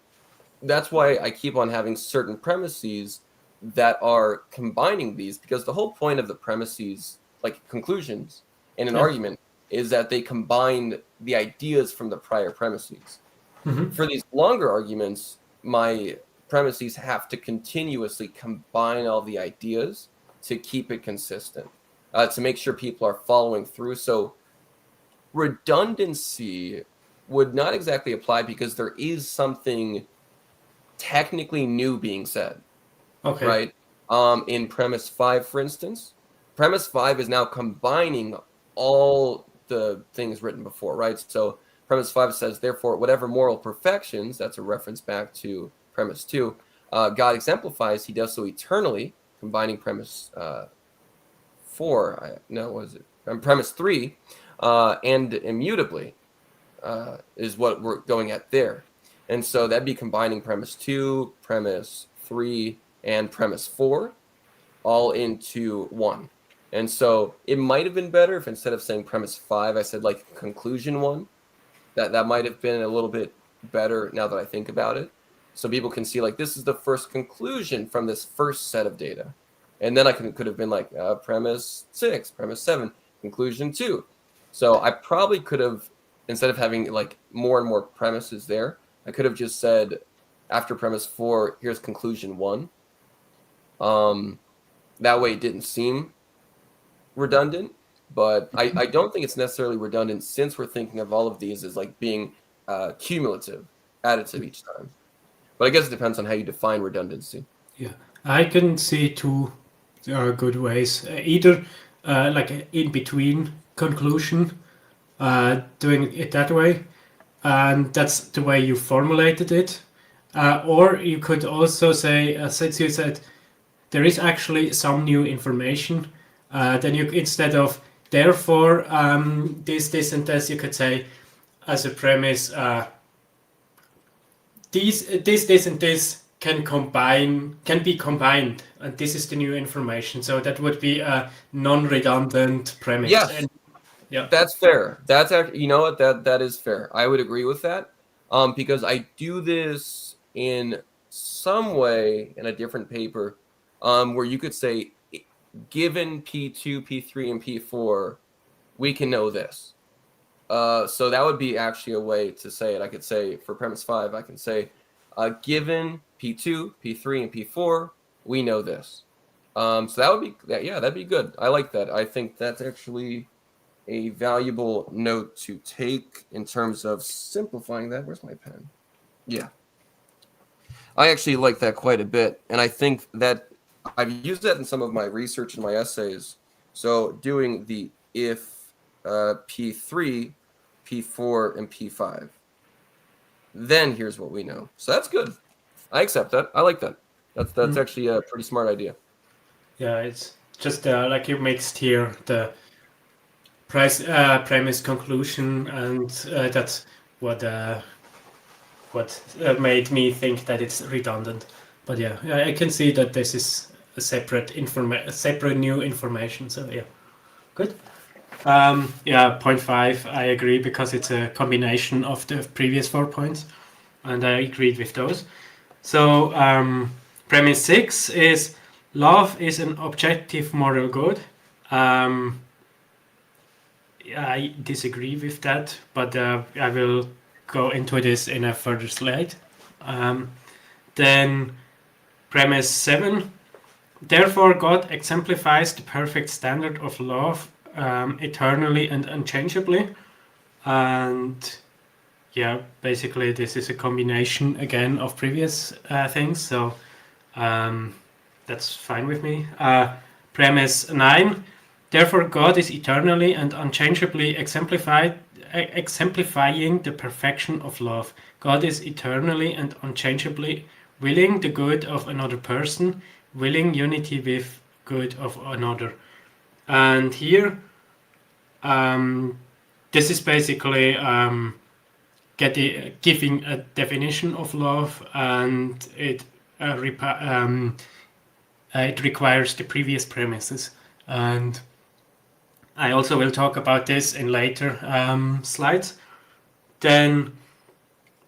[SPEAKER 4] that's why I keep on having certain premises that are combining these, because the whole point of the premises, like conclusions in an argument, is that they combine the ideas from the prior premises. For these longer arguments, my premises have to continuously combine all the ideas to keep it consistent, to make sure people are following through. So redundancy would not exactly apply because there is something technically new being said.
[SPEAKER 3] Okay.
[SPEAKER 4] Right? In premise 5, for instance, premise 5 is now combining all the things written before, right? So premise 5 says, therefore, whatever moral perfections, that's a reference back to premise 2, God exemplifies, he does so eternally, combining premise 4, premise 3, and immutably is what we're going at there. And so that'd be combining premise 2, premise 3, and premise 4 all into one. And so it might have been better if instead of saying premise 5, I said like conclusion 1. That might have been a little bit better now that I think about it. So people can see like this is the first conclusion from this first set of data. And then I could have been like premise 6, premise 7, conclusion 2. So I probably could have, instead of having like more and more premises there, I could have just said after premise 4, here's conclusion 1. That way it didn't seem redundant, but I don't think it's necessarily redundant since we're thinking of all of these as like being cumulative, additive each time. But I guess it depends on how you define redundancy.
[SPEAKER 3] Yeah, I can see two good ways. Either like in between conclusion, doing it that way, and that's the way you formulated it. Or you could also say, since you said there is actually some new information, then you, instead of therefore this and this, you could say as a premise, this and this can be combined, and this is the new information. So that would be a non-redundant premise.
[SPEAKER 4] Yes.
[SPEAKER 3] And, yeah,
[SPEAKER 4] That's fair. That's actually, you know what, that is fair. I would agree with that. Because I do this in some way in a different paper, where you could say, given P2, P3, and P4, we can know this. So that would be actually a way to say it. I could say for premise 5, I can say, given P2, P3, and P4, we know this. So that would be, yeah, that'd be good. I like that. I think that's actually a valuable note to take in terms of simplifying that. Where's my pen? Yeah. I actually like that quite a bit. And I think that I've used that in some of my research and my essays. So doing the if P3, P4, and P5. Then here's what we know. So that's good. I accept that. I like that. That's actually a pretty smart idea.
[SPEAKER 3] Yeah, it's just like you mixed here the premise conclusion, and that's what made me think that it's redundant. But yeah, I can see that this is a separate new information. So yeah, good. Yeah, point 5, I agree, because it's a combination of the previous 4 points, and I agreed with those. So premise 6 is love is an objective moral good. I disagree with that, but I will go into this in a further slide. Then premise 7, therefore God exemplifies the perfect standard of love eternally and unchangeably. And yeah, basically this is a combination again of previous things, so that's fine with me. Premise 9, therefore God is eternally and unchangeably exemplifying the perfection of love. God is eternally and unchangeably willing the good of another person, willing unity with good of another. And here, this is basically giving a definition of love, and it requires the previous premises. And I also will talk about this in later slides. Then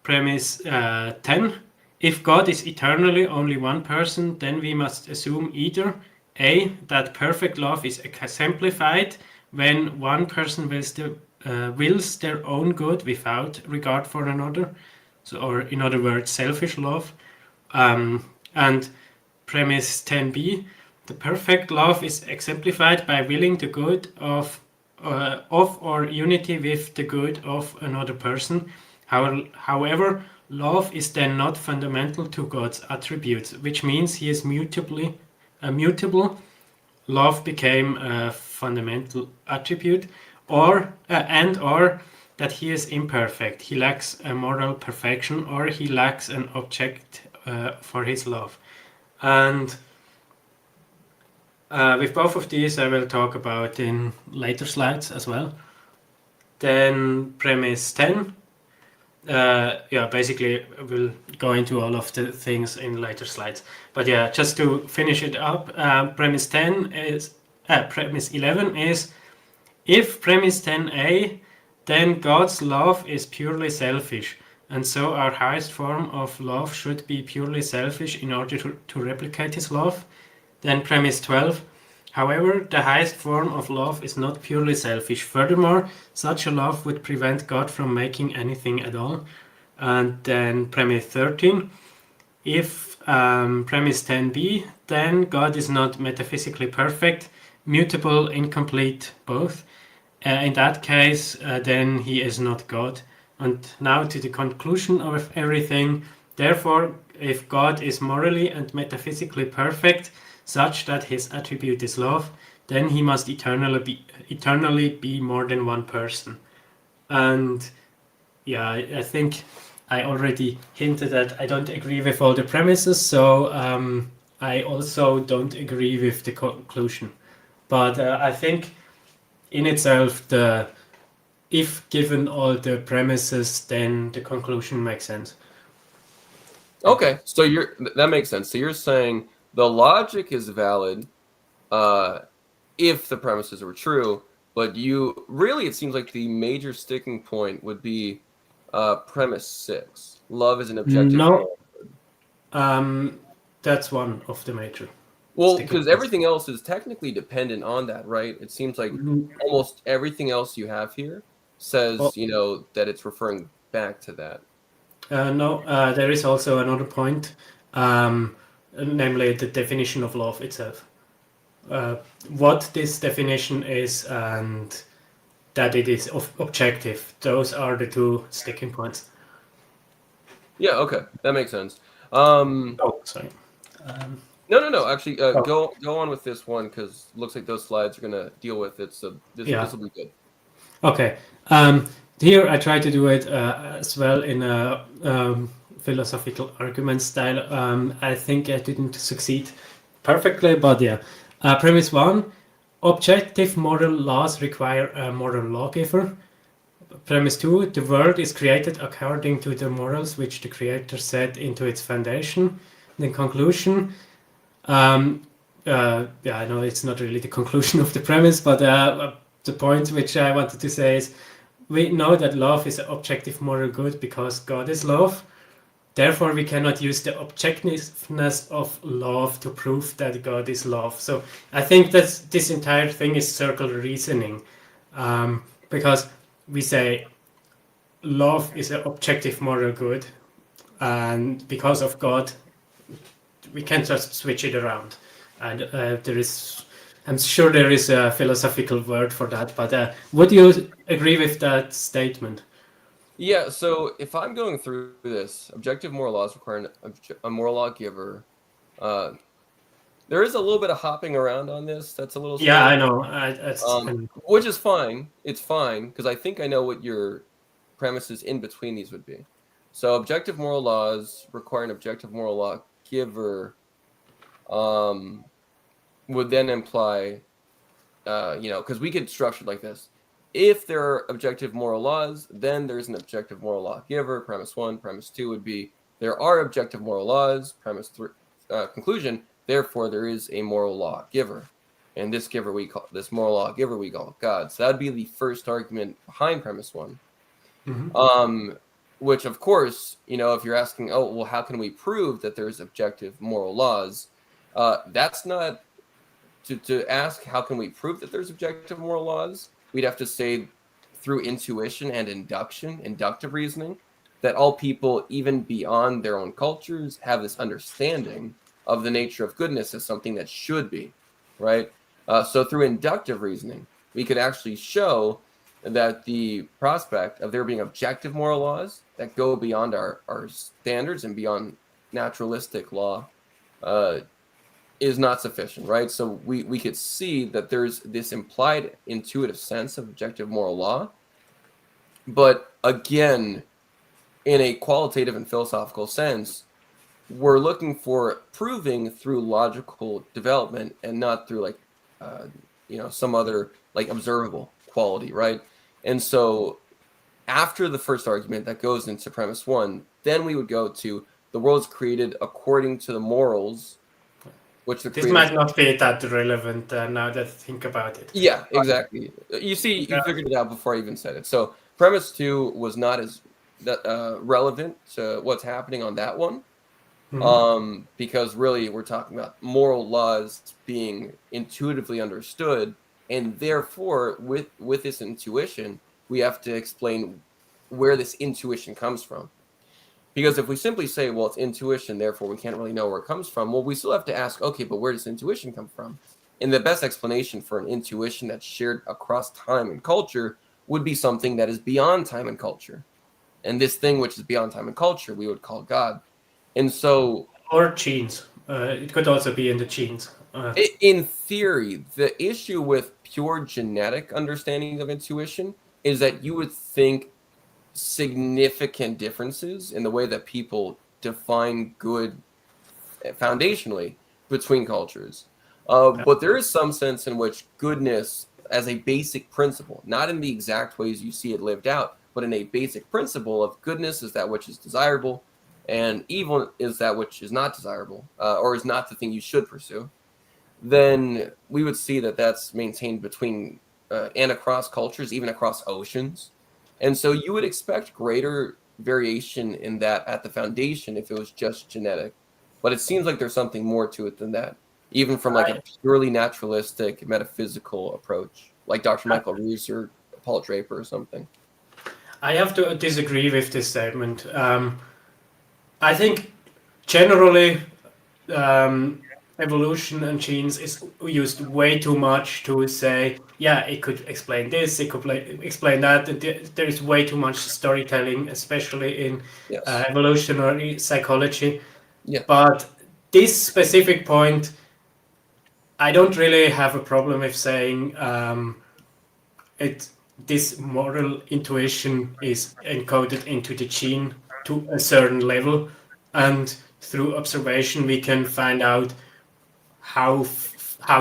[SPEAKER 3] premise 10, if God is eternally only one person, then we must assume either A, that perfect love is exemplified when one person wills their own good without regard for another, so, or in other words, selfish love. And premise 10b, the perfect love is exemplified by willing the good of or unity with the good of another person. However, love is then not fundamental to God's attributes, which means he is mutable. Love became a fundamental attribute, or that he is imperfect. He lacks a moral perfection, or he lacks an object for his love. And with both of these, I will talk about in later slides as well. Then premise 10. Basically we'll go into all of the things in later slides. But yeah, just to finish it up, premise 11 is, if premise 10a, then God's love is purely selfish, and so our highest form of love should be purely selfish in order to replicate his love. Then premise 12, however, the highest form of love is not purely selfish. Furthermore, such a love would prevent God from making anything at all. And then premise 13, if premise 10b, then God is not metaphysically perfect, mutable, incomplete, both. In that case, then he is not God. And now to the conclusion of everything. Therefore, if God is morally and metaphysically perfect, such that his attribute is love, then he must eternally be more than one person. And yeah, I think I already hinted that I don't agree with all the premises, so I also don't agree with the conclusion. But I think in itself, if given all the premises, then the conclusion makes sense.
[SPEAKER 4] Okay, so that makes sense. So you're saying the logic is valid if the premises were true, but it seems like the major sticking point would be premise 6. Love is an objective.
[SPEAKER 3] No, that's one of the major.
[SPEAKER 4] Well,
[SPEAKER 3] sticking
[SPEAKER 4] because
[SPEAKER 3] points.
[SPEAKER 4] everything else is technically dependent on that, right? It seems like almost everything else you have here says, that it's referring back to that.
[SPEAKER 3] No, there is also another point, namely the definition of love itself. What this definition is and that it is objective. Those are the two sticking points.
[SPEAKER 4] Yeah, okay, that makes sense.
[SPEAKER 3] Oh, sorry.
[SPEAKER 4] No. Actually, go on with this one because looks like those slides are gonna deal with it. So this will be good.
[SPEAKER 3] Okay. Here I try to do it as well in a philosophical argument style. I think I didn't succeed perfectly, but yeah. Premise 1: objective moral laws require a moral lawgiver. Premise 2: the world is created according to the morals which the creator set into its foundation. The conclusion: I know it's not really the conclusion of the premise, but the point which I wanted to say is we know that love is an objective moral good because God is love. Therefore, we cannot use the objectiveness of love to prove that God is love. So I think that this entire thing is circle reasoning, because we say love is an objective moral good, and because of God, we can't just switch it around. And I'm sure there is a philosophical word for that, but would you agree with that statement?
[SPEAKER 4] Yeah, so if I'm going through this, objective moral laws require a moral lawgiver. There is a little bit of hopping around on this. That's a little strange.
[SPEAKER 3] Yeah, I know.
[SPEAKER 4] Which is fine. It's fine because I think I know what your premises in between these would be. So objective moral laws require an objective moral lawgiver would then imply, because we could structure it like this. If there are objective moral laws, then there's an objective moral lawgiver. Premise 1. Premise 2 would be there are objective moral laws. Premise 3, conclusion. Therefore, there is a moral lawgiver, and this moral lawgiver we call God. So that'd be the first argument behind premise 1. Mm-hmm. Which, of course, if you're asking, oh, well, how can we prove that there's objective moral laws? That's not to ask how can we prove that there's objective moral laws. We'd have to say through intuition and inductive reasoning, that all people, even beyond their own cultures, have this understanding of the nature of goodness as something that should be, right? So through inductive reasoning, we could actually show that the prospect of there being objective moral laws that go beyond our standards and beyond naturalistic law is not sufficient, right? So we could see that there's this implied intuitive sense of objective moral law. But again, in a qualitative and philosophical sense, we're looking for proving through logical development and not through some other observable quality, right? And so after the first argument that goes into premise 1, then we would go to the world's created according to the morals. This
[SPEAKER 3] might not be that relevant now that I think about it.
[SPEAKER 4] Yeah, exactly. You see, you figured it out before I even said it. So premise 2 was not as relevant to what's happening on that one, because really we're talking about moral laws being intuitively understood, and therefore with this intuition, we have to explain where this intuition comes from. Because if we simply say, well, it's intuition, therefore we can't really know where it comes from, well, we still have to ask, okay, but where does intuition come from? And the best explanation for an intuition that's shared across time and culture would be something that is beyond time and culture. And this thing which is beyond time and culture, we would call God. And so...
[SPEAKER 3] Or genes. It could also be in the genes.
[SPEAKER 4] In theory, the issue with pure genetic understanding of intuition is that you would think significant differences in the way that people define good foundationally between cultures. But there is some sense in which goodness as a basic principle, not in the exact ways you see it lived out, but in a basic principle of goodness is that which is desirable and evil is that which is not desirable, or is not the thing you should pursue, then we would see that that's maintained between and across cultures, even across oceans. And so you would expect greater variation in that at the foundation if it was just genetic. But it seems like there's something more to it than that, even from like a purely naturalistic metaphysical approach, like Dr. Michael Ruse or Paul Draper or something.
[SPEAKER 3] I have to disagree with this statement. I think generally evolution and genes is used way too much to say, yeah, it could explain this, it could explain that. There is way too much storytelling, especially in
[SPEAKER 4] Yes.
[SPEAKER 3] evolutionary psychology.
[SPEAKER 4] Yeah.
[SPEAKER 3] But this specific point, I don't really have a problem with saying this moral intuition is encoded into the gene to a certain level, and through observation we can find out how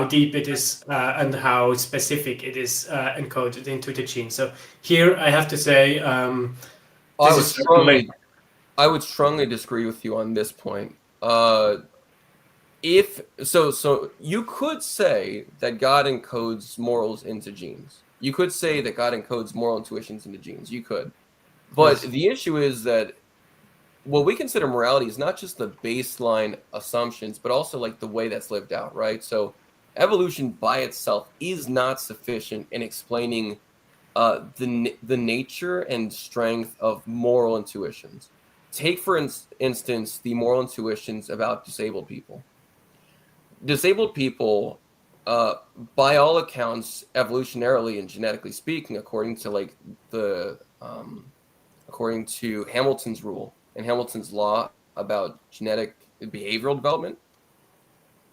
[SPEAKER 3] deep it is and how specific it is encoded into the gene. So here I have to say
[SPEAKER 4] I would strongly disagree with you on this point. If so you could say that God encodes morals into genes. You could say that God encodes moral intuitions into genes. You could. But
[SPEAKER 3] Yes.
[SPEAKER 4] the issue is that what we consider morality is not just the baseline assumptions, but also like the way that's lived out, right? So evolution by itself is not sufficient in explaining the nature and strength of moral intuitions. Take, for instance, the moral intuitions about disabled people. Disabled people, by all accounts, evolutionarily and genetically speaking, according to like according to Hamilton's rule and Hamilton's law about genetic behavioral development,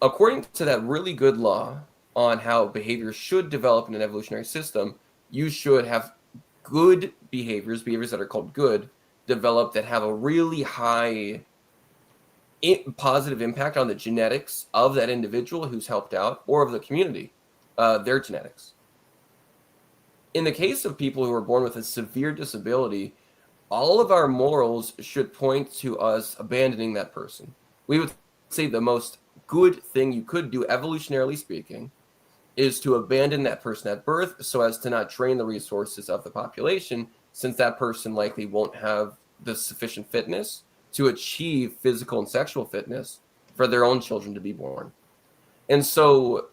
[SPEAKER 4] according to that really good law on how behavior should develop in an evolutionary system, you should have good behaviors that are called good, develop that have a really high positive impact on the genetics of that individual who's helped out or of the community, their genetics. In the case of people who are born with a severe disability, all of our morals should point to us abandoning that person. We would say the most good thing you could do, evolutionarily speaking, is to abandon that person at birth so as to not drain the resources of the population, since that person likely won't have the sufficient fitness to achieve physical and sexual fitness for their own children to be born. And so,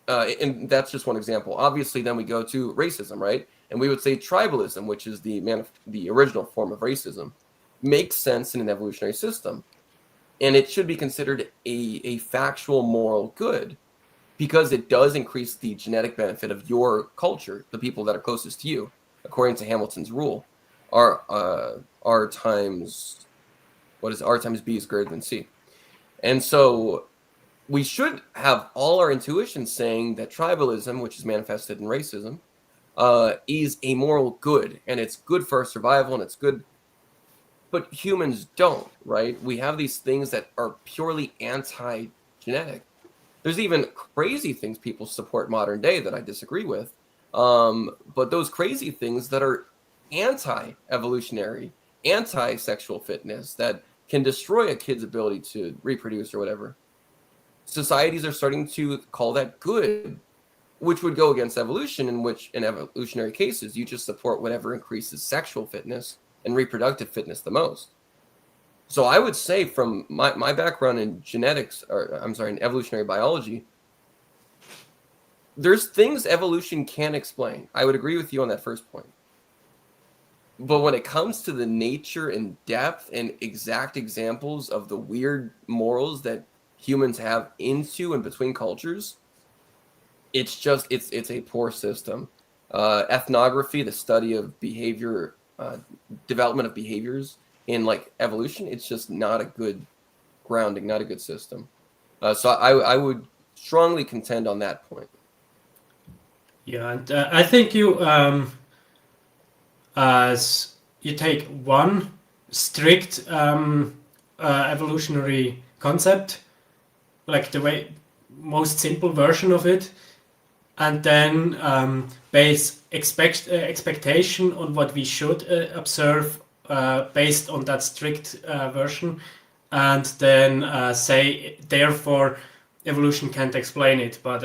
[SPEAKER 4] and that's just one example. Obviously, then we go to racism, right? And we would say tribalism, which is the original form of racism, makes sense in an evolutionary system. And it should be considered a factual moral good because it does increase the genetic benefit of your culture, the people that are closest to you, according to Hamilton's rule. R times B is greater than C. And so we should have all our intuitions saying that tribalism, which is manifested in racism, is a moral good, and it's good for our survival, and it's good. But humans don't, right? We have these things that are purely anti-genetic. There's even crazy things people support modern day that I disagree with. But those crazy things that are anti-evolutionary, anti-sexual fitness, that can destroy a kid's ability to reproduce or whatever, societies are starting to call that good, which would go against evolution, in which in evolutionary cases, you just support whatever increases sexual fitness and reproductive fitness the most. So I would say from my background in genetics, in evolutionary biology, there's things evolution can explain. I would agree with you on that first point. But when it comes to the nature and depth and exact examples of the weird morals that humans have into and between cultures, it's a poor system. Ethnography, the study of behavior, development of behaviors in like evolution, it's just not a good grounding, not a good system. So I would strongly contend on that point.
[SPEAKER 3] Yeah, and I think you, as you take one strict evolutionary concept, like the most simple version of it, and then base expectation on what we should observe based on that strict version, and then say therefore evolution can't explain it. But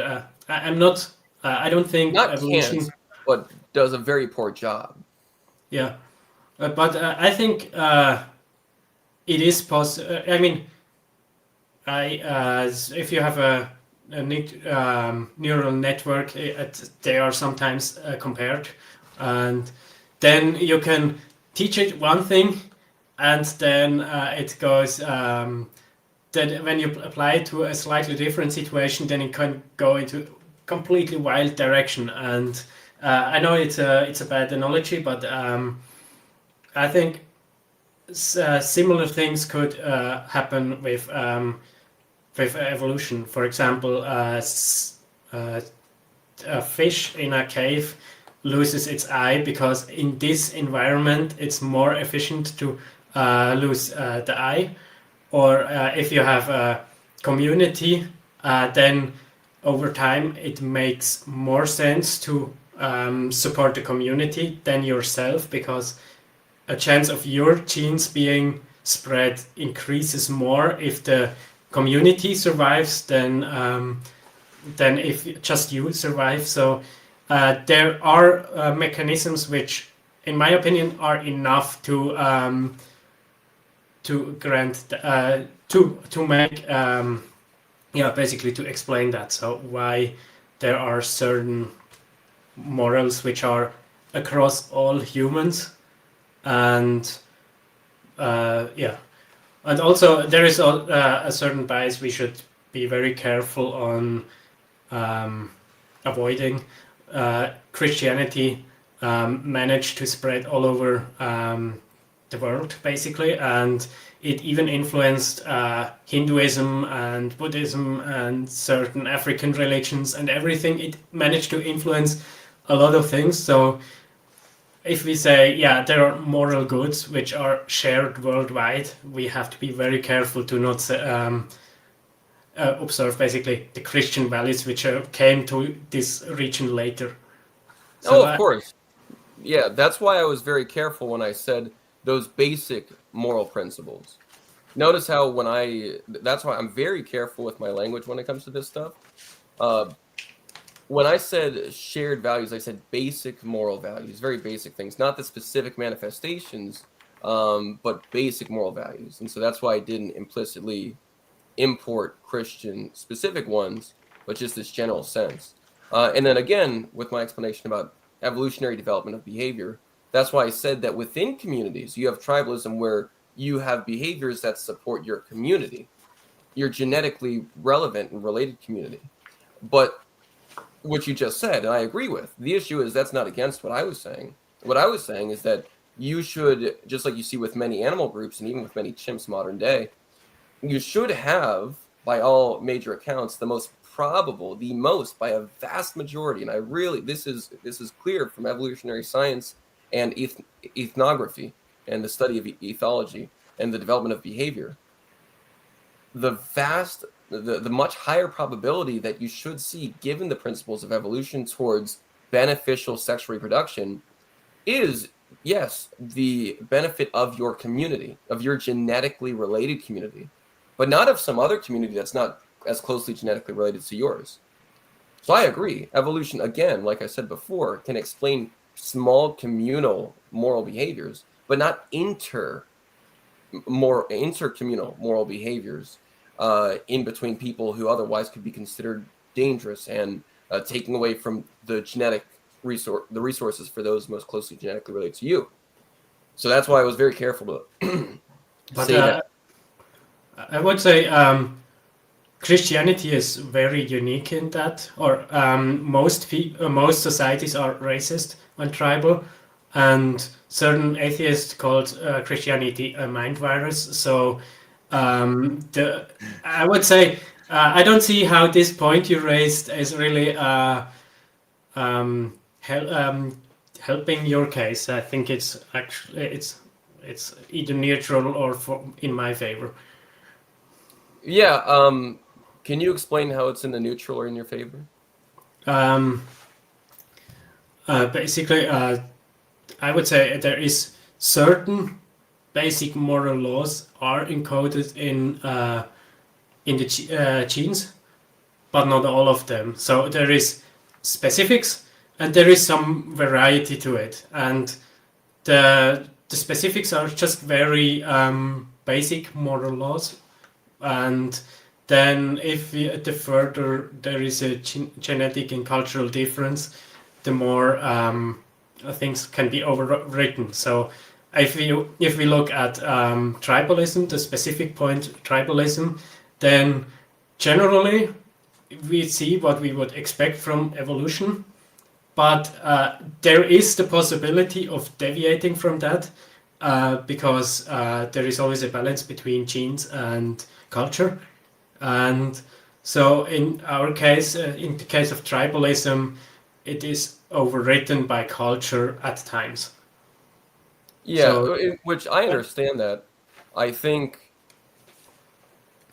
[SPEAKER 3] I'm not. I don't think
[SPEAKER 4] Not
[SPEAKER 3] evolution.
[SPEAKER 4] can't, but does a very poor job.
[SPEAKER 3] Yeah, but I think it is possible. I mean, if you have a neural network, they are sometimes compared, and then you can teach it one thing, and then it goes. Then when you apply it to a slightly different situation, then it can go into completely wild direction. And I know it's a bad analogy, but I think similar things could happen with evolution. For example, a fish in a cave loses its eye because in this environment it's more efficient to lose the eye. Or if you have a community, then over time it makes more sense to support the community than yourself, because a chance of your genes being spread increases more if the community survives than if just you survive. So there are mechanisms which, in my opinion, are enough to grant to make basically to explain that. So why there are certain morals which are across all humans, and and also there is a certain bias we should be very careful on avoiding. Christianity managed to spread all over the world, basically, and it even influenced Hinduism and Buddhism and certain African religions and everything. It managed to influence a lot of things. So if we say, there are moral goods which are shared worldwide, we have to be very careful to not observe basically the Christian values which came to this region later. So,
[SPEAKER 4] of course. Yeah, that's why I was very careful when I said those basic moral principles. Notice how that's why I'm very careful with my language when it comes to this stuff. When I said shared values, I said basic moral values, very basic things, not the specific manifestations, but basic moral values. And so that's why I didn't implicitly import Christian specific ones, but just this general sense. And then again, with my explanation about evolutionary development of behavior, that's why I said that within communities, you have tribalism where you have behaviors that support your community, your genetically relevant and related community. But what you just said, and I agree with, the issue is that's not against what I was saying. What I was saying is that you should, just like you see with many animal groups and even with many chimps modern day, you should have, by all major accounts, the most probable, by a vast majority, and I really, this is clear from evolutionary science and ethnography and the study of ethology and the development of behavior, the much higher probability that you should see, given the principles of evolution towards beneficial sexual reproduction, is, yes, the benefit of your community, of your genetically related community, but not of some other community that's not as closely genetically related to yours. So I agree. Evolution, again, like I said before, can explain small communal moral behaviors, but not intercommunal moral behaviors in between people who otherwise could be considered dangerous and taking away from the resources for those most closely genetically related to you. So that's why I was very careful to say that.
[SPEAKER 3] I would say Christianity is very unique in that, or most societies are racist and tribal, and certain atheists called Christianity a mind virus. So I would say I don't see how this point you raised is really helping your case, I think it's actually it's either neutral or in my favor.
[SPEAKER 4] Yeah. Can you explain how it's in the neutral or in your favor?
[SPEAKER 3] Basically, I would say there is certain basic moral laws are encoded in the genes, but not all of them. So there is specifics and there is some variety to it, and the specifics are just very basic moral laws, and then if the further there is a genetic and cultural difference, the more things can be overwritten. So if we look at tribalism, the specific point tribalism, then generally we see what we would expect from evolution, but there is the possibility of deviating from that because there is always a balance between genes and culture. And so in our case, in the case of tribalism, it is overwritten by culture at times.
[SPEAKER 4] Yeah,
[SPEAKER 3] So,
[SPEAKER 4] which I understand that. I think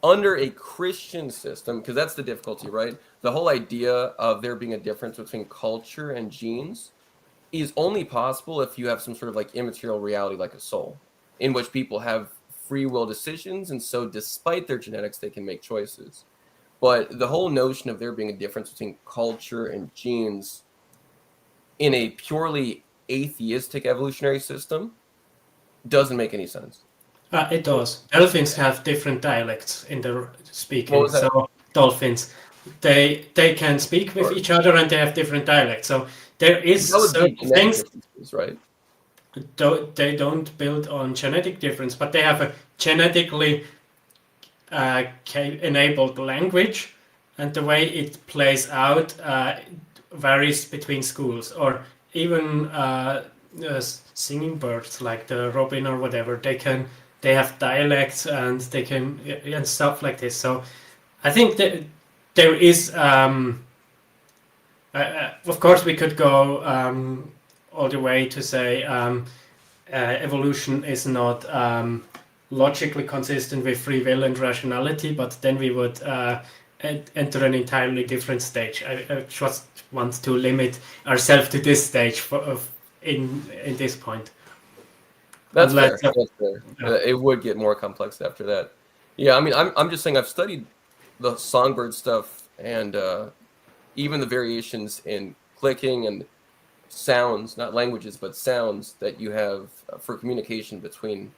[SPEAKER 4] under a Christian system, because that's the difficulty, right? The whole idea of there being a difference between culture and genes is only possible if you have some sort of like immaterial reality like a soul, in which people have free will decisions, and so despite their genetics, they can make choices. But the whole notion of there being a difference between culture and genes in a purely atheistic evolutionary system doesn't make any sense.
[SPEAKER 3] it does. Dolphins have different dialects in their
[SPEAKER 4] What
[SPEAKER 3] speaking.
[SPEAKER 4] was that?
[SPEAKER 3] So dolphins, they can speak with
[SPEAKER 4] Sure.
[SPEAKER 3] each other and they have different dialects. So there is
[SPEAKER 4] That would be
[SPEAKER 3] certain
[SPEAKER 4] genetic
[SPEAKER 3] things.
[SPEAKER 4] differences, right?
[SPEAKER 3] They don't build on genetic difference, but they have a genetically enabled language, and the way it plays out varies between schools, or even singing birds like the robin or whatever. They have dialects and they can and stuff like this. So I think that there is. Of course, we could go all the way to say evolution is not logically consistent with free will and rationality, but then we would enter an entirely different stage. I just want to limit ourselves to this stage in this point.
[SPEAKER 4] That's
[SPEAKER 3] Unless-
[SPEAKER 4] fair. That's fair.
[SPEAKER 3] Yeah.
[SPEAKER 4] It would get more complex after that. Yeah, I mean, I'm just saying I've studied the songbird stuff and even the variations in clicking and sounds, not languages, but sounds that you have for communication between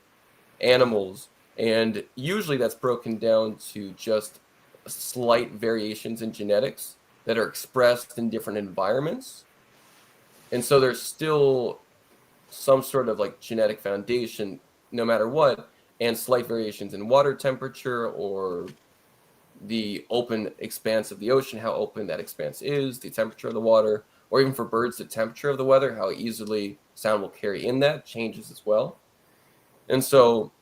[SPEAKER 4] animals. And usually that's broken down to just slight variations in genetics that are expressed in different environments. And so there's still some sort of like genetic foundation no matter what, and slight variations in water temperature or the open expanse of the ocean, how open that expanse is, the temperature of the water, or even for birds, the temperature of the weather, how easily sound will carry in that changes as well. And so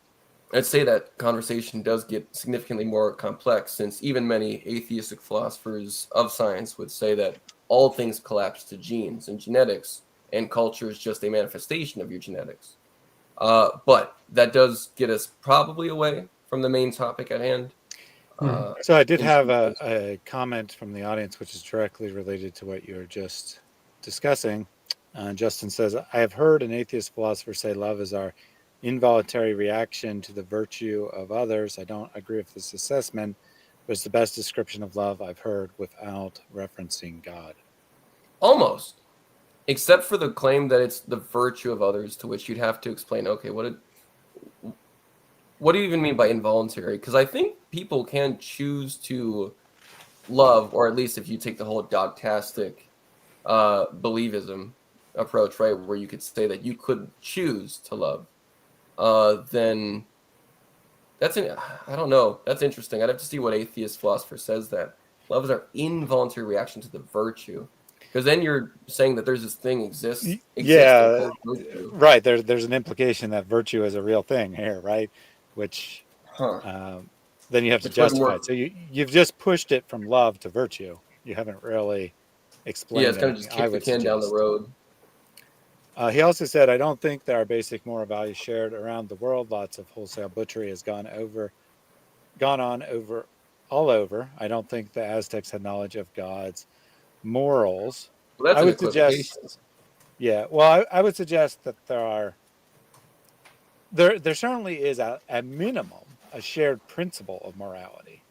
[SPEAKER 4] I'd say that conversation does get significantly more complex, since even many atheistic philosophers of science would say that all things collapse to genes and genetics, and culture is just a manifestation of your genetics. But that does get us probably away from the main topic at hand.
[SPEAKER 1] So I did have a comment from the audience, which is directly related to what you were just discussing. Justin says, I have heard an atheist philosopher say love is our involuntary reaction to the virtue of others. I don't agree with this assessment, but it's the best description of love I've heard without referencing God.
[SPEAKER 4] Almost. Except for the claim that it's the virtue of others, to which you'd have to explain, okay, what do you even mean by involuntary? Because I think people can choose to love, or at least if you take the whole dogtastic believism approach, right, where you could say that you could choose to love, then I don't know. That's interesting. I'd have to see what atheist philosopher says that love is our involuntary reaction to the virtue. Because then you're saying that there's this thing exists.
[SPEAKER 1] Yeah, right. There's an implication that virtue is a real thing here, right? Which then you have to justify it. So you've just pushed it from love to virtue. You haven't really explained.
[SPEAKER 4] Yeah, it's kind of just kick the can down the road.
[SPEAKER 1] He also said, I don't think there are basic moral values shared around the world. Lots of wholesale butchery has gone on over all over. I don't think the Aztecs had knowledge of God's morals.
[SPEAKER 4] Well, that's
[SPEAKER 1] I
[SPEAKER 4] an
[SPEAKER 1] would
[SPEAKER 4] equivocation.
[SPEAKER 1] suggest, yeah, well, I would suggest that there certainly is at minimum a shared principle of morality.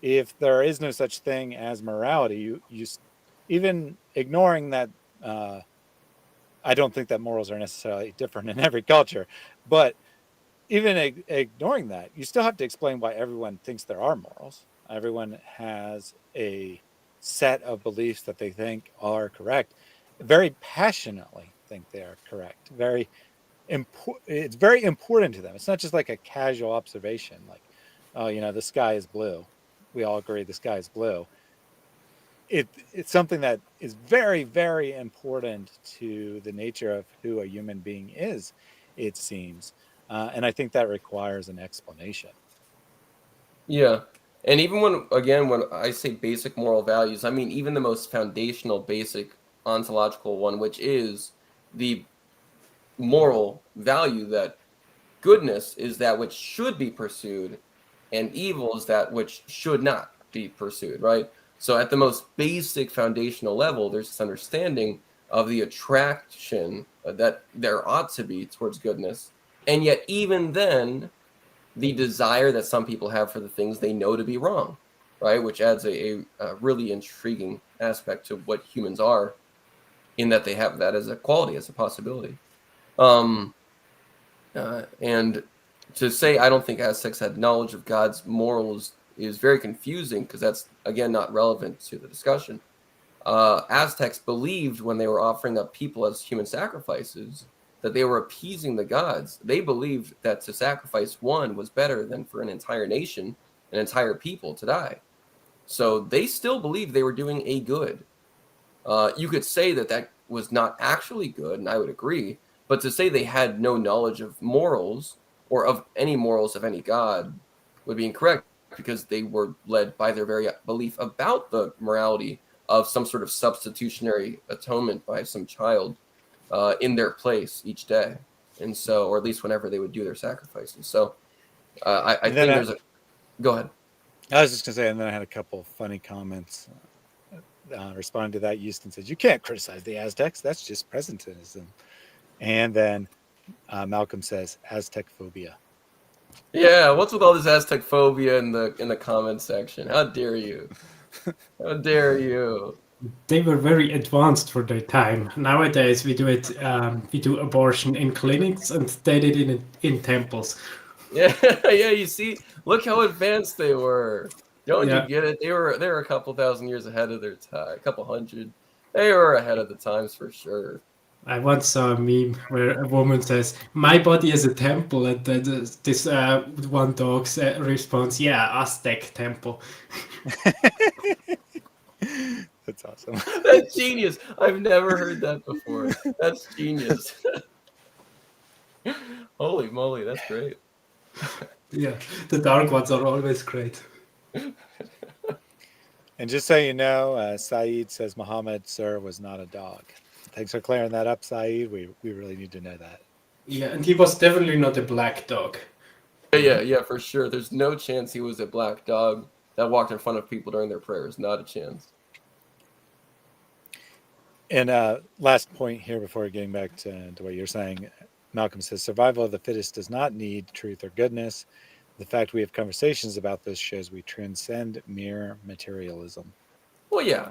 [SPEAKER 1] If there is no such thing as morality, even ignoring that, uh, I don't think that morals are necessarily different in every culture, but even ignoring that, you still have to explain why everyone thinks there are morals. Everyone has a set of beliefs that they think are correct, very passionately think they are correct. It's very important to them. It's not just like a casual observation, like, oh, the sky is blue. We all agree the sky is blue. It's something that is very, very important to the nature of who a human being is, it seems. And I think that requires an explanation.
[SPEAKER 4] Yeah. And even when I say basic moral values, I mean even the most foundational, basic ontological one, which is the moral value that goodness is that which should be pursued and evil is that which should not be pursued, right? So at the most basic foundational level, there's this understanding of the attraction that there ought to be towards goodness. And yet, even then, the desire that some people have for the things they know to be wrong, right? Which adds a really intriguing aspect to what humans are, in that they have that as a quality, as a possibility. Um, and to say I don't think Aztecs had knowledge of God's morals is very confusing because that's, again, not relevant to the discussion. Aztecs believed when they were offering up people as human sacrifices that they were appeasing the gods. They believed that to sacrifice one was better than for an entire nation, an entire people to die. So they still believed they were doing a good. You could say that that was not actually good, and I would agree. But to say they had no knowledge of morals or of any morals of any god would be incorrect because they were led by their very belief about the morality of some sort of substitutionary atonement by some child in their place each day. And so, or at least whenever they would do their sacrifices. So I
[SPEAKER 1] And then
[SPEAKER 4] think there's a. Go ahead.
[SPEAKER 1] I was just going to say, and then I had a couple of funny comments responding to that. Houston says, you can't criticize the Aztecs. That's just presentism. And then Malcolm says, Aztec phobia.
[SPEAKER 4] Yeah, what's with all this Aztec phobia in the comment section? How dare you? How dare you?
[SPEAKER 3] They were very advanced for their time. Nowadays, we do it. We do abortion in clinics, and they did it in temples.
[SPEAKER 4] Yeah, yeah. You see, look how advanced they were. Don't you
[SPEAKER 3] Yeah,
[SPEAKER 4] get it? They were a couple thousand years ahead of their time, a couple hundred. They were ahead of the times for sure.
[SPEAKER 3] I once saw a meme where a woman says, "My body is a temple," and then this one dog responds, "Yeah, Aztec temple."
[SPEAKER 1] That's awesome.
[SPEAKER 4] That's genius. I've never heard that before. That's genius. Holy moly, that's great.
[SPEAKER 3] Yeah, the dark ones are always great.
[SPEAKER 1] And just so you know, Saeed says Muhammad, sir, was not a dog. Thanks for clearing that up, Saeed. We really need to know that.
[SPEAKER 3] Yeah, and he was definitely not a black dog.
[SPEAKER 4] Yeah, for sure. There's no chance he was a black dog that walked in front of people during their prayers. Not a chance.
[SPEAKER 1] And last point here before getting back to what you're saying, Malcolm says survival of the fittest does not need truth or goodness. The fact we have conversations about this shows we transcend mere materialism.
[SPEAKER 4] Well, yeah.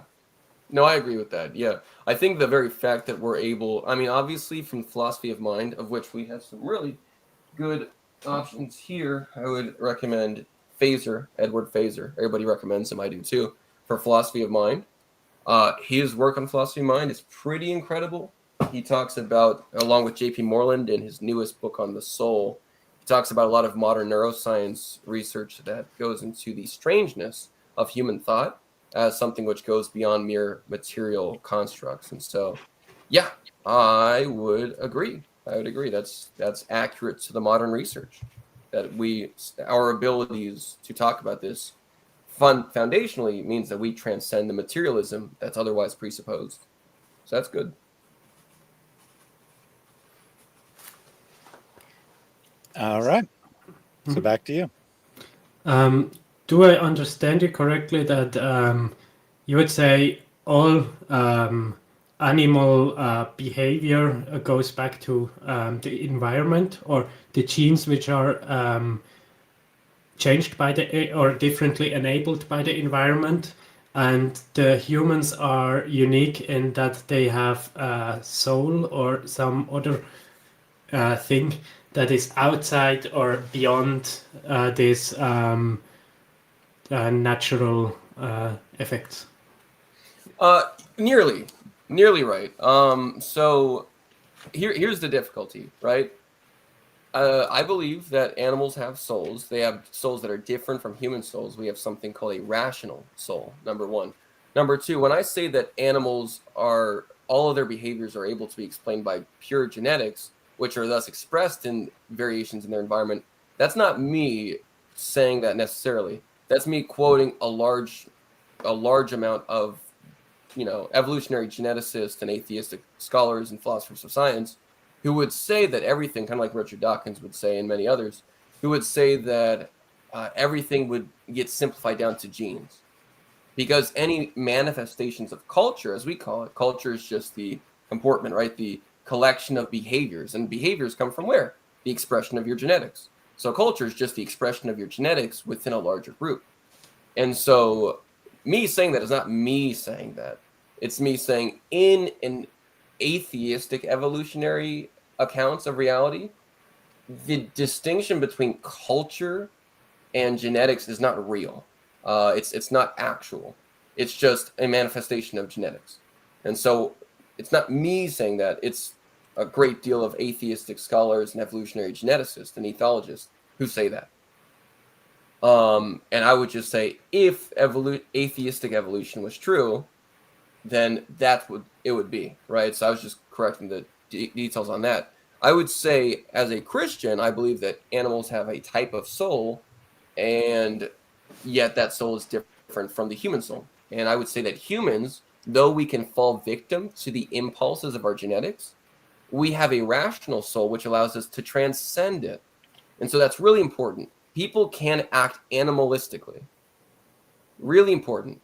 [SPEAKER 4] No, I agree with that. Yeah. I think the very fact that we're able, I mean, obviously from philosophy of mind, of which we have some really good options here, I would recommend Edward Phaser. Everybody recommends him. I do too. For philosophy of mind. His work on philosophy of mind is pretty incredible. He talks about, along with J.P. Moreland in his newest book on the soul, he talks about a lot of modern neuroscience research that goes into the strangeness of human thought as something which goes beyond mere material constructs. And so, yeah, I would agree. That's accurate to the modern research, that our abilities to talk about this foundationally means that we transcend the materialism that's otherwise presupposed. So that's good.
[SPEAKER 1] All right. So back to you.
[SPEAKER 3] Do I understand you correctly that you would say all animal behavior goes back to the environment, or the genes which are changed by the or differently enabled by the environment, and the humans are unique in that they have a soul or some other thing that is outside or beyond this natural effects?
[SPEAKER 4] Nearly, right. So here's the difficulty, right? I believe that animals have souls. They have souls that are different from human souls. We have something called a rational soul, number one. Number two, when I say that animals are, all of their behaviors are able to be explained by pure genetics, which are thus expressed in variations in their environment, that's not me saying that necessarily. That's me quoting a large amount of, evolutionary geneticists and atheistic scholars and philosophers of science who would say that everything, kind of like Richard Dawkins would say and many others, who would say that everything would get simplified down to genes. Because any manifestations of culture, as we call it, culture is just the comportment, right? The collection of behaviors. And behaviors come from where? The expression of your genetics. So culture is just the expression of your genetics within a larger group. And so me saying that is not me saying that. It's me saying in an atheistic evolutionary accounts of reality, the distinction between culture and genetics is not real. It's not actual. It's just a manifestation of genetics. And so it's not me saying that. It's a great deal of atheistic scholars and evolutionary geneticists and ethologists who say that. And I would just say, if atheistic evolution was true, then it would be, right? So I was just correcting the details on that. I would say, as a Christian, I believe that animals have a type of soul, and yet that soul is different from the human soul. And I would say that humans, though we can fall victim to the impulses of our genetics, we have a rational soul which allows us to transcend it. And so that's really important. People can act animalistically. Really important.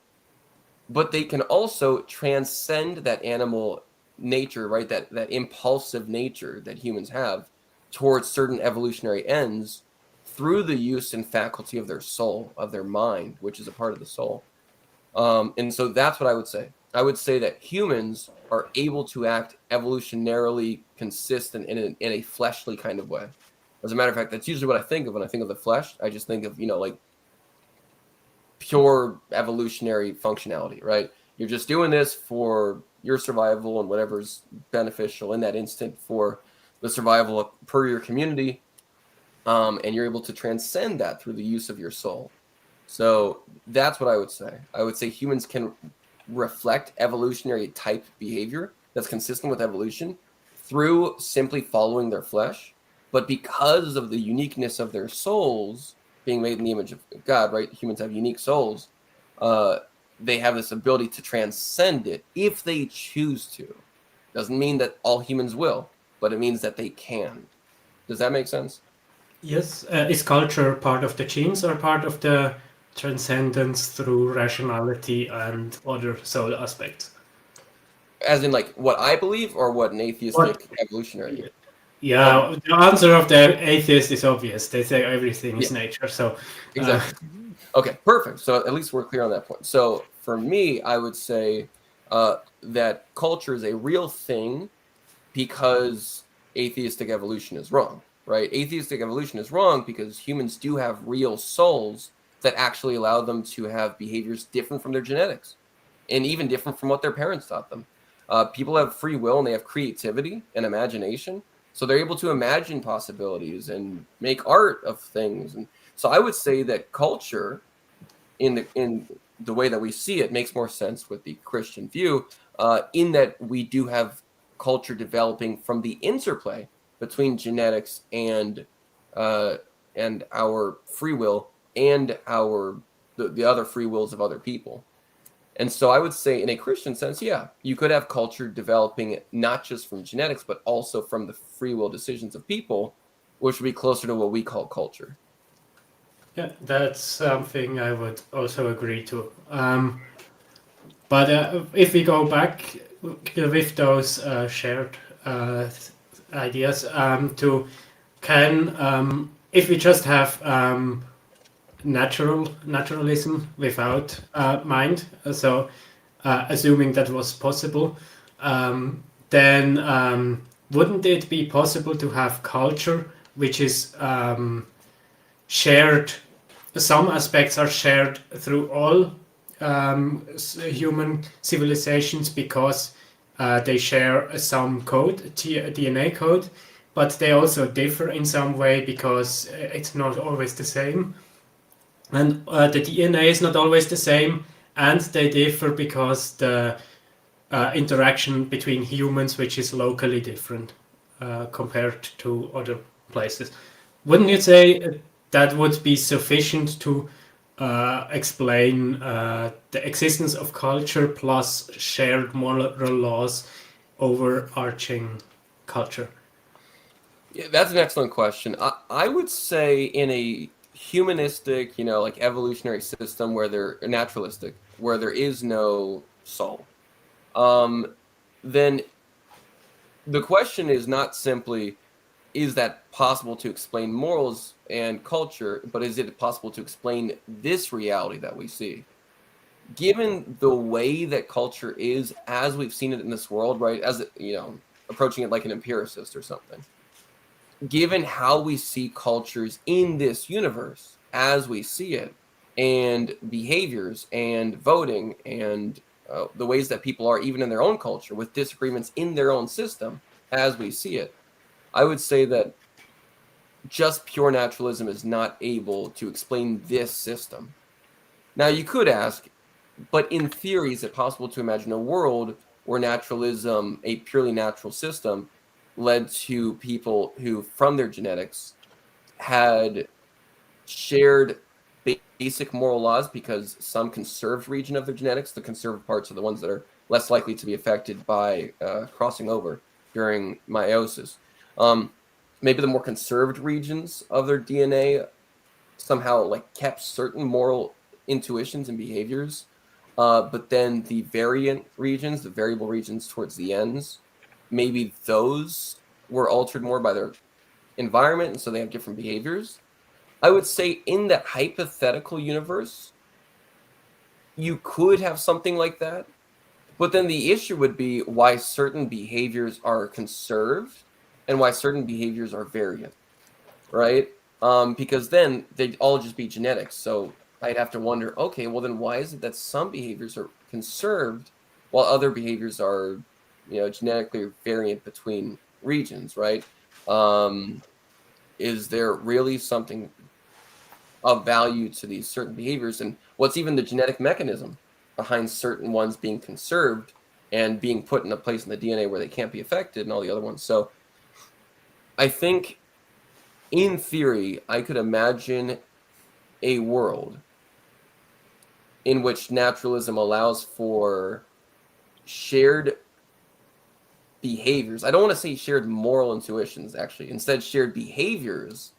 [SPEAKER 4] But they can also transcend that animal nature, right? That impulsive nature that humans have towards certain evolutionary ends through the use and faculty of their soul, of their mind, which is a part of the soul. And so that's what I would say. I would say that humans are able to act evolutionarily consistent in a fleshly kind of way. As a matter of fact, that's usually what I think of when I think of the flesh. I just think of, like pure evolutionary functionality, right? You're just doing this for your survival and whatever's beneficial in that instant for the survival per your community. And you're able to transcend that through the use of your soul. So that's what I would say. I would say humans can reflect evolutionary type behavior that's consistent with evolution through simply following their flesh. But because of the uniqueness of their souls being made in the image of God, right? Humans have unique souls. They have this ability to transcend it if they choose to. Doesn't mean that all humans will, but it means that they can. Does that make sense?
[SPEAKER 3] Yes. Is culture part of the genes or part of the transcendence through rationality and other soul aspects?
[SPEAKER 4] As in, like, what I believe, or what an atheistic evolutionary?
[SPEAKER 3] Yeah, the answer of the atheist is obvious. They say everything is nature. So
[SPEAKER 4] exactly. Okay, perfect. So at least we're clear on that point. So for me, I would say that culture is a real thing because atheistic evolution is wrong, right? Atheistic evolution is wrong because humans do have real souls that actually allow them to have behaviors different from their genetics and even different from what their parents taught them. People have free will and they have creativity and imagination. So they're able to imagine possibilities and make art of things. And so I would say that culture, in the way that we see it, makes more sense with the Christian view, in that we do have culture developing from the interplay between genetics and our free will and the other free wills of other people. And so I would say, in a Christian sense, yeah, you could have culture developing not just from genetics, but also from the free will decisions of people. which would be closer to what we call culture.
[SPEAKER 3] Yeah, that's something I would also agree to. But if we go back with those shared ideas to if we just have naturalism without mind, so assuming that was possible, then wouldn't it be possible to have culture which is shared? Some aspects are shared through all human civilizations because they share some code, DNA code, but they also differ in some way because it's not always the same. And the DNA is not always the same, and they differ because the interaction between humans, which is locally different compared to other places. Wouldn't you say that would be sufficient to explain the existence of culture plus shared moral laws overarching culture?
[SPEAKER 4] Yeah, that's an excellent question. I would say in a humanistic, like evolutionary system where they're naturalistic, where there is no soul, then the question is not simply, is that possible to explain morals and culture, but is it possible to explain this reality that we see? Given the way that culture is as we've seen it in this world, right? As approaching it like an empiricist or something. Given how we see cultures in this universe as we see it, and behaviors and voting and the ways that people are even in their own culture with disagreements in their own system as we see it, I would say that just pure naturalism is not able to explain this system. Now, you could ask, but in theory, is it possible to imagine a world where naturalism, a purely natural system, led to people who, from their genetics, had shared basic moral laws because some conserved region of their genetics, the conserved parts are the ones that are less likely to be affected by crossing over during meiosis. Maybe the more conserved regions of their DNA somehow like kept certain moral intuitions and behaviors, but then the variant regions, the variable regions towards the ends, maybe those were altered more by their environment, and so they have different behaviors. I would say in that hypothetical universe, you could have something like that, but then the issue would be why certain behaviors are conserved and why certain behaviors are variant, right? Because then they'd all just be genetics. So I'd have to wonder, okay, well then why is it that some behaviors are conserved while other behaviors are, genetically variant between regions, right? Is there really something of value to these certain behaviors? And what's even the genetic mechanism behind certain ones being conserved and being put in a place in the DNA where they can't be affected and all the other ones? So I think in theory, I could imagine a world in which naturalism allows for shared behaviors. I don't want to say shared moral intuitions, actually. Instead, shared behaviors,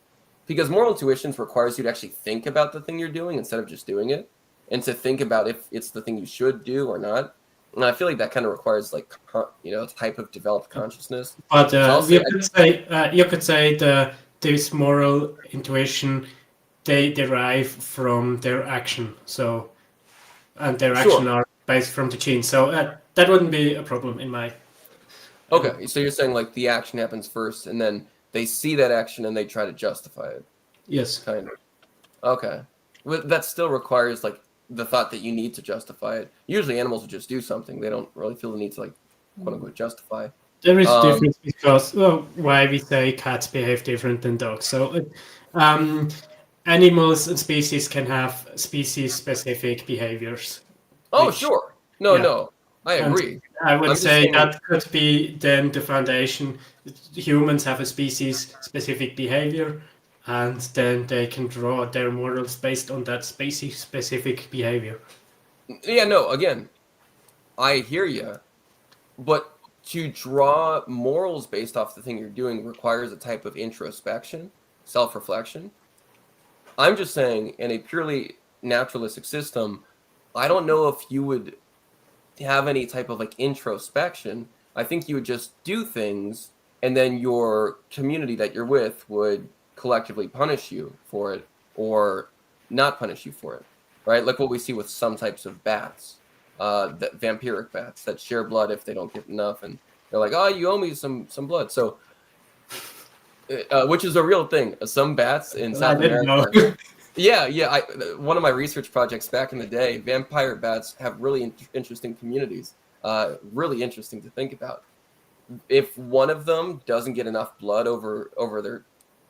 [SPEAKER 4] because moral intuitions requires you to actually think about the thing you're doing instead of just doing it, and to think about if it's the thing you should do or not. And I feel like that kind of requires like a type of developed consciousness.
[SPEAKER 3] But you could say this moral intuition they derive from their action. So and their action are based from the genes. So that wouldn't be a problem in my.
[SPEAKER 4] Okay, so you're saying like the action happens first, and then they see that action and they try to justify it.
[SPEAKER 3] Yes.
[SPEAKER 4] Kind of. Okay, but that still requires like the thought that you need to justify it. Usually, animals would just do something; they don't really feel the need to like quote unquote justify.
[SPEAKER 3] There is a difference because why we say cats behave different than dogs. So animals and species can have species-specific behaviors.
[SPEAKER 4] Oh, sure. No, I agree.
[SPEAKER 3] And I would say that could be then the foundation. Humans have a species-specific behavior, and then they can draw their morals based on that species-specific behavior.
[SPEAKER 4] Yeah, no, again, I hear you, but to draw morals based off the thing you're doing requires a type of introspection, self-reflection. I'm just saying, in a purely naturalistic system, I don't know if you would have any type of like introspection. I think you would just do things, and then your community that you're with would collectively punish you for it or not punish you for it, right? Like what we see with some types of bats, the vampiric bats that share blood if they don't get enough, and they're like, "Oh, you owe me some blood." So, which is a real thing. Some bats in South America. Yeah. One of my research projects back in the day, vampire bats have really interesting communities. Really interesting to think about. If one of them doesn't get enough blood over their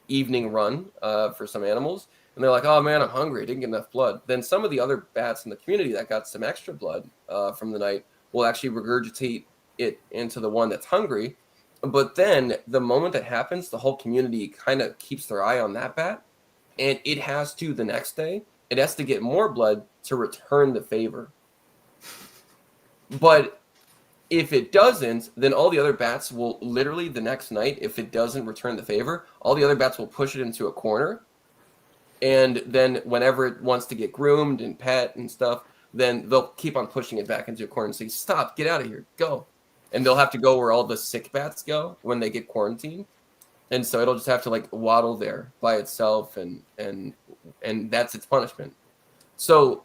[SPEAKER 4] evening run for some animals, and they're like, "Oh man, I'm hungry. I didn't get enough blood." Then some of the other bats in the community that got some extra blood from the night will actually regurgitate it into the one that's hungry. But then the moment that happens, the whole community kind of keeps their eye on that bat. And it has to, the next day, it has to get more blood to return the favor. But if it doesn't, then all the other bats will literally the next night, if it doesn't return the favor, all the other bats will push it into a corner. And then whenever it wants to get groomed and pet and stuff, then they'll keep on pushing it back into a corner and say, "Stop, get out of here, go." And they'll have to go where all the sick bats go when they get quarantined. And so it'll just have to like waddle there by itself, and that's its punishment. So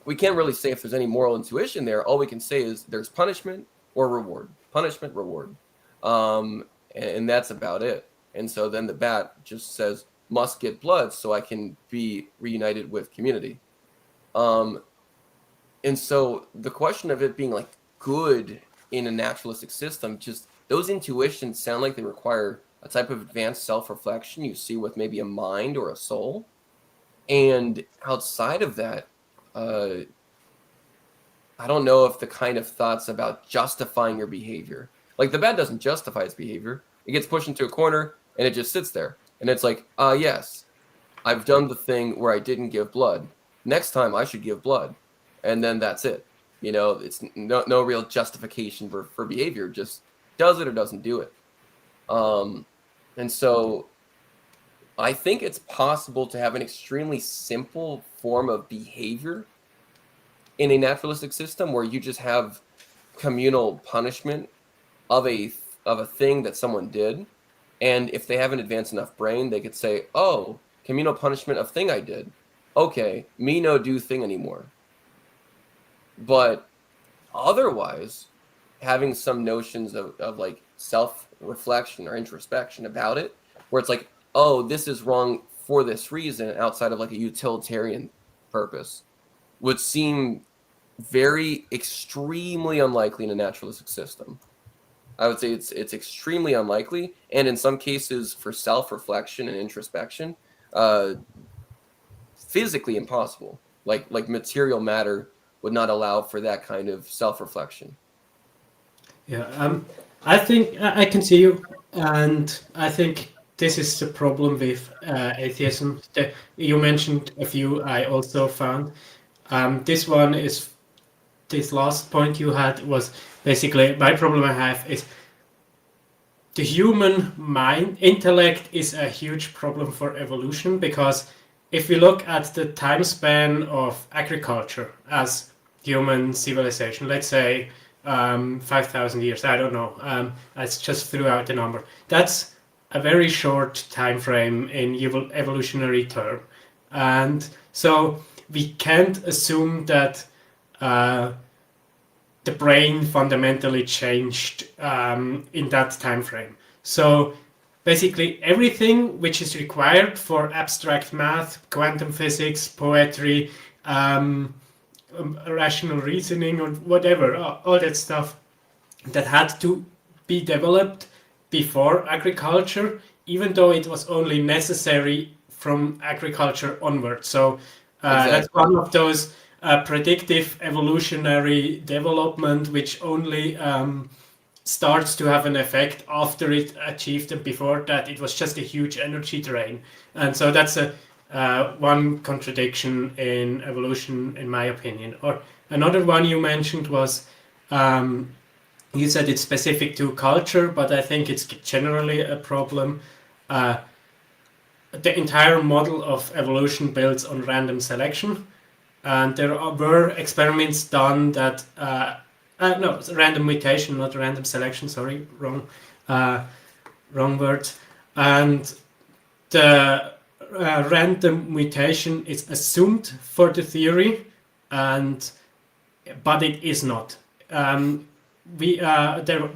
[SPEAKER 4] we can't really say if there's any moral intuition there. All we can say is there's punishment or reward, punishment, reward, and that's about it. And so then the bat just says, "Must get blood so I can be reunited with community." And so the question of it being like good in a naturalistic system, just those intuitions sound like they require a type of advanced self-reflection you see with maybe a mind or a soul. And outside of that, I don't know if the kind of thoughts about justifying your behavior, like the bat doesn't justify its behavior. It gets pushed into a corner and it just sits there. And it's like, yes, I've done the thing where I didn't give blood. Next time I should give blood. And then that's it. You know, it's no real justification for behavior. Just does it or doesn't do it. And so I think it's possible to have an extremely simple form of behavior in a naturalistic system where you just have communal punishment of a thing that someone did. And if they have an advanced enough brain, they could say, "Oh, communal punishment of thing I did. Okay, me no do thing anymore." But otherwise, having some notions of like self-reflection or introspection about it, where it's like, "Oh, this is wrong for this reason," outside of like a utilitarian purpose, would seem very extremely unlikely in a naturalistic system. I would say it's extremely unlikely, and in some cases for self-reflection and introspection, physically impossible. Like material matter would not allow for that kind of self-reflection.
[SPEAKER 3] Yeah, I think I can see you, and I think this is the problem with atheism. You mentioned a few I also found. This last point you had was basically my problem I have is the human mind, intellect is a huge problem for evolution, because if we look at the time span of agriculture as human civilization, let's say 5,000 years, I don't know, I just threw out the number. That's a very short time frame in evolutionary term. And so we can't assume that the brain fundamentally changed in that time frame. So basically everything which is required for abstract math, quantum physics, poetry, rational reasoning, or whatever, all that stuff that had to be developed before agriculture, even though it was only necessary from agriculture onward. So
[SPEAKER 4] Exactly.
[SPEAKER 3] That's one of those predictive evolutionary development which only starts to have an effect after it achieved, and before that it was just a huge energy drain. And so that's one contradiction in evolution, in my opinion. Or another one you mentioned was You said it's specific to culture, but I think it's generally a problem. The entire model of evolution builds on random selection, and there were experiments done that no, random mutation, not random selection. Sorry, wrong word. And the random mutation is assumed for the theory, but it is not. There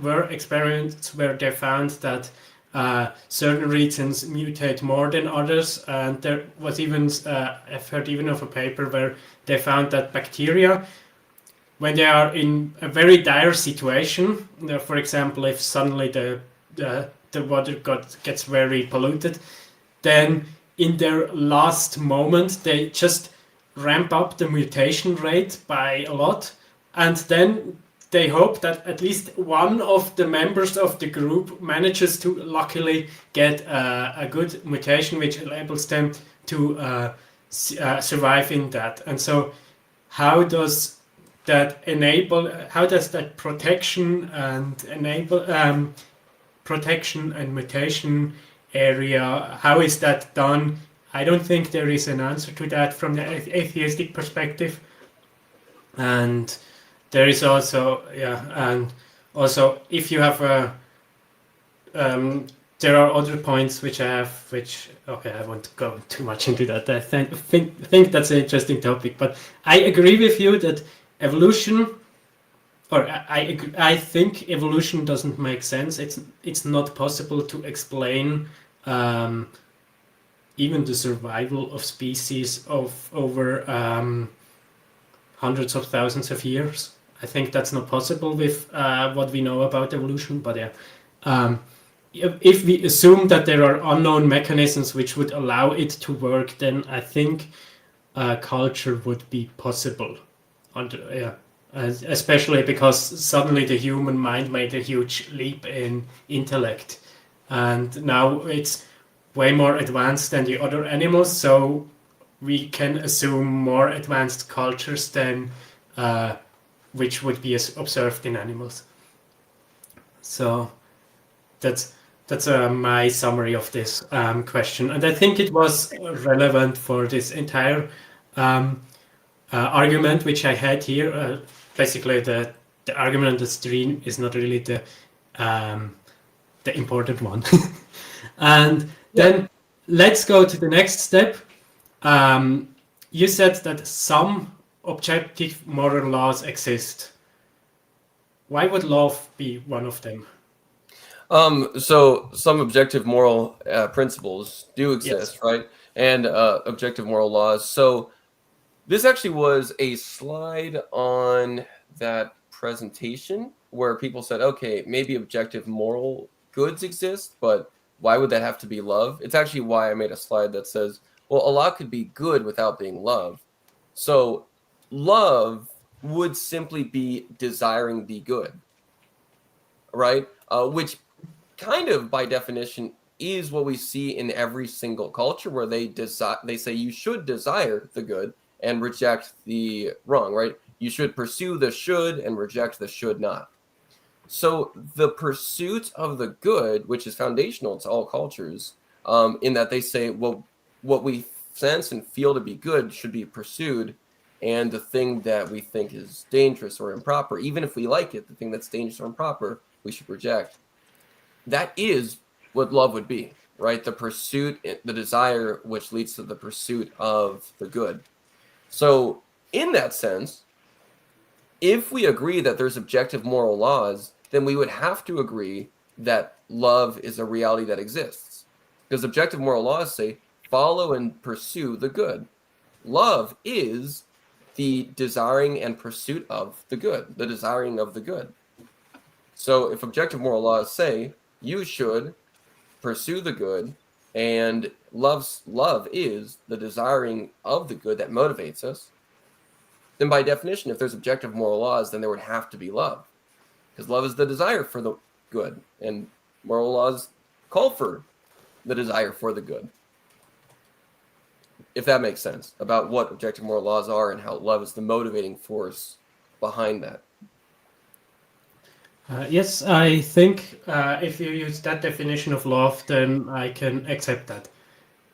[SPEAKER 3] were experiments where they found that certain regions mutate more than others, and there was even I've heard even of a paper where they found that bacteria, when they are in a very dire situation, for example, if suddenly the water gets very polluted, then in their last moment they just ramp up the mutation rate by a lot, and then they hope that at least one of the members of the group manages to luckily get a good mutation which enables them to survive in that. And so how does that protection and protection and mutation area, how is that done? I don't think there is an answer to that from the atheistic perspective. And there is also, and also if you have there are other points which I won't go too much into that. I think that's an interesting topic, but I agree with you that evolution, or I think evolution doesn't make sense. It's not possible to explain even the survival of species of over hundreds of thousands of years. I think that's not possible with what we know about evolution. But if we assume that there are unknown mechanisms which would allow it to work, then I think culture would be possible. Especially because suddenly the human mind made a huge leap in intellect, and now it's way more advanced than the other animals, so we can assume more advanced cultures than which would be observed in animals. So that's my summary of this question, and I think it was relevant for this entire argument which I had here. Basically, the argument on the stream is not really the important one. And then let's go to the next step. You said that some objective moral laws exist. Why would love be one of them?
[SPEAKER 4] So some objective moral principles do exist,
[SPEAKER 3] Yes.
[SPEAKER 4] right? And objective moral laws. So this actually was a slide on that presentation where people said, okay, maybe objective moral goods exist, but why would that have to be love? It's actually why I made a slide that says, well, a lot could be good without being love. So love would simply be desiring the good, right? Which kind of by definition is what we see in every single culture, where they say you should desire the good and reject the wrong, right? You should pursue the should and reject the should not. So the pursuit of the good, which is foundational to all cultures, in that they say, well, what we sense and feel to be good should be pursued, and the thing that we think is dangerous or improper, even if we like it, the thing that's dangerous or improper, we should reject. That is what love would be, right? The pursuit, the desire, which leads to the pursuit of the good. So in that sense, if we agree that there's objective moral laws, then we would have to agree that love is a reality that exists. Because objective moral laws say, follow and pursue the good. Love is the desiring and pursuit of the good, the desiring of the good. So if objective moral laws say, you should pursue the good, and love is the desiring of the good that motivates us, then by definition, if there's objective moral laws, then there would have to be love. Because love is the desire for the good, and moral laws call for the desire for the good. If that makes sense, about what objective moral laws are and how love is the motivating force behind that.
[SPEAKER 3] Yes, I think if you use that definition of love, then I can accept that.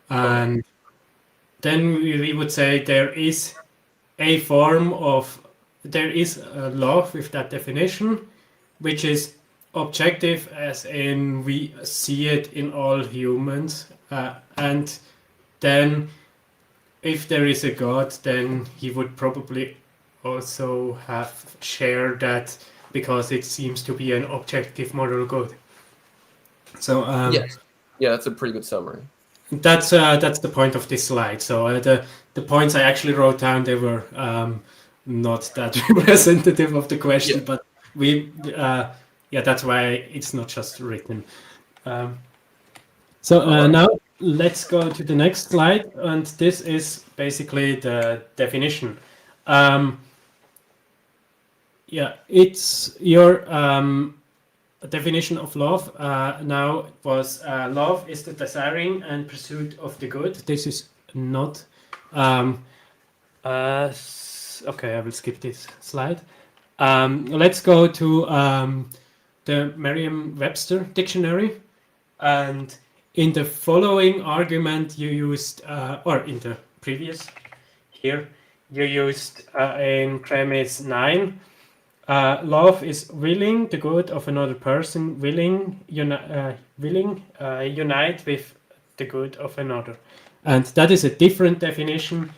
[SPEAKER 3] And then we would say there is a form of, there is a love with that definition, which is objective, as in we see it in all humans. And then if there is a God, then he would probably also have shared that because it seems to be an objective moral good. So
[SPEAKER 4] Yes. Yeah, that's a pretty good summary.
[SPEAKER 3] that's the point of this slide. So the points I actually wrote down, they were not that representative of the question,
[SPEAKER 4] Yeah.
[SPEAKER 3] but we yeah, that's why it's not just written. So
[SPEAKER 4] All right.
[SPEAKER 3] now let's go to the next slide, and this is basically the definition. Yeah, it's your definition of love. Now was love is the desiring and pursuit of the good. This is not. Okay, I will skip this slide. Let's go to the Merriam-Webster dictionary, and in the following argument you used, or in the previous here, you used in premise 9. Love is willing the good of another person, willing unite with the good of another, and that is a different definition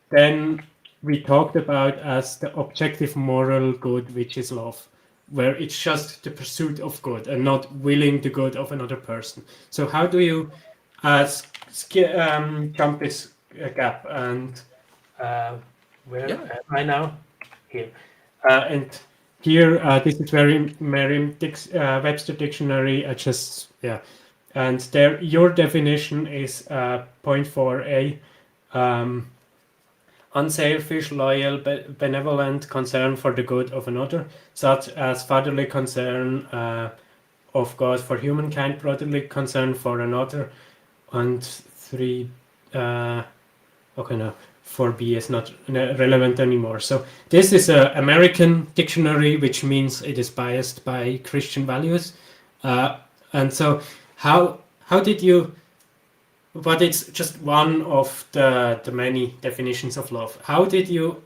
[SPEAKER 3] than we talked about as the objective moral good, which is love, where it's just the pursuit of good and not willing the good of another person. So how do you jump this gap? And where
[SPEAKER 4] Yeah.
[SPEAKER 3] am I now? Here. And here, this is very Merriam-Webster dictionary. And there, your definition is point 4a, unselfish, loyal, benevolent concern for the good of another, such as fatherly concern of God for humankind, brotherly concern for another, and 3. Okay, no. 4b is not relevant anymore. So this is an American dictionary, which means it is biased by Christian values. And so how did you, but it's just one of the many definitions of love. How did you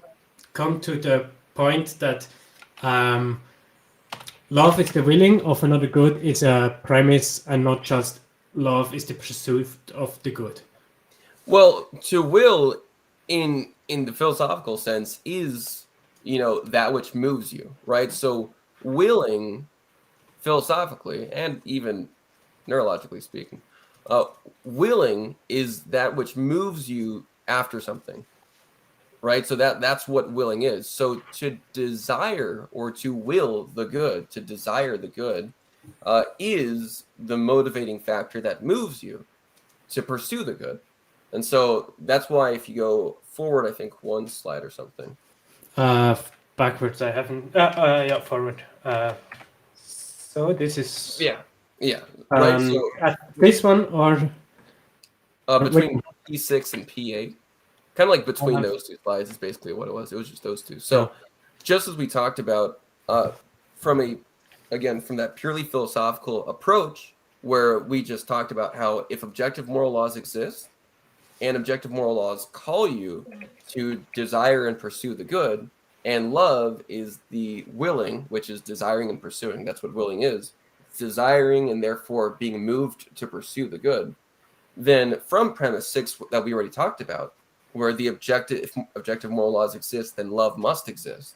[SPEAKER 3] come to the point that love is the willing of another good is a premise and not just love is the pursuit of the good?
[SPEAKER 4] Well, to will in the philosophical sense is, that which moves you, right? So willing philosophically and even neurologically speaking, willing is that which moves you after something, right? So that's what willing is. So to desire or to will the good, to desire the good, is the motivating factor that moves you to pursue the good. And so that's why if you go forward, I think one slide or something.
[SPEAKER 3] Backwards, I haven't. Yeah, forward. So this is.
[SPEAKER 4] Yeah. Right. So
[SPEAKER 3] this one or
[SPEAKER 4] between P6 and P8, kind of like between those two slides is basically what it was. It was just those two. So just as we talked about, from that purely philosophical approach, where we just talked about how if objective moral laws exist, and objective moral laws call you to desire and pursue the good, and love is the willing, which is desiring and pursuing. That's what willing is. It's desiring and therefore being moved to pursue the good. Then from premise 6 that we already talked about, where if objective moral laws exist, then love must exist.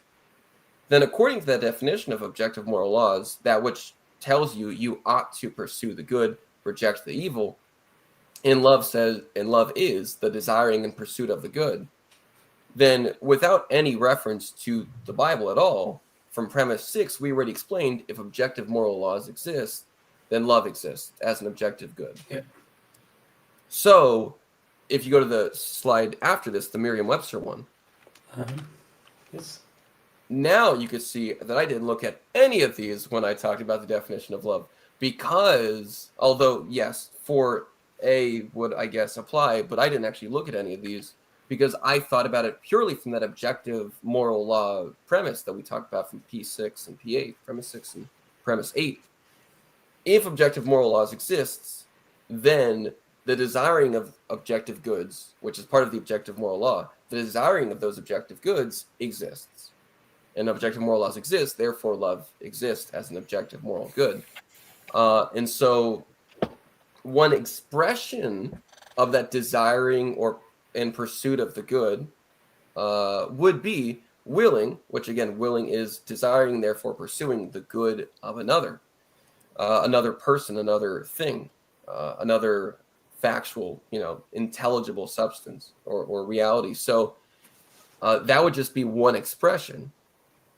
[SPEAKER 4] Then according to that definition of objective moral laws, that which tells you ought to pursue the good, reject the evil, and love is the desiring and pursuit of the good, then without any reference to the Bible at all, from premise 6, we already explained if objective moral laws exist, then love exists as an objective good.
[SPEAKER 3] Yeah.
[SPEAKER 4] So if you go to the slide after this, the Merriam-Webster one,
[SPEAKER 3] yes.
[SPEAKER 4] Now you could see that I didn't look at any of these when I talked about the definition of love, because although, yes, 4A would, I guess, apply, but I didn't actually look at any of these because I thought about it purely from that objective moral law premise that we talked about from P6 and P8, premise 6 and premise 8, if objective moral laws exists, then the desiring of objective goods, which is part of the objective moral law, the desiring of those objective goods exists. And objective moral laws exist, therefore love exists as an objective moral good. And so one expression of that desiring or in pursuit of the good would be willing, which again, willing is desiring, therefore pursuing the good of another person, another thing, another factual, intelligible substance or reality. So that would just be one expression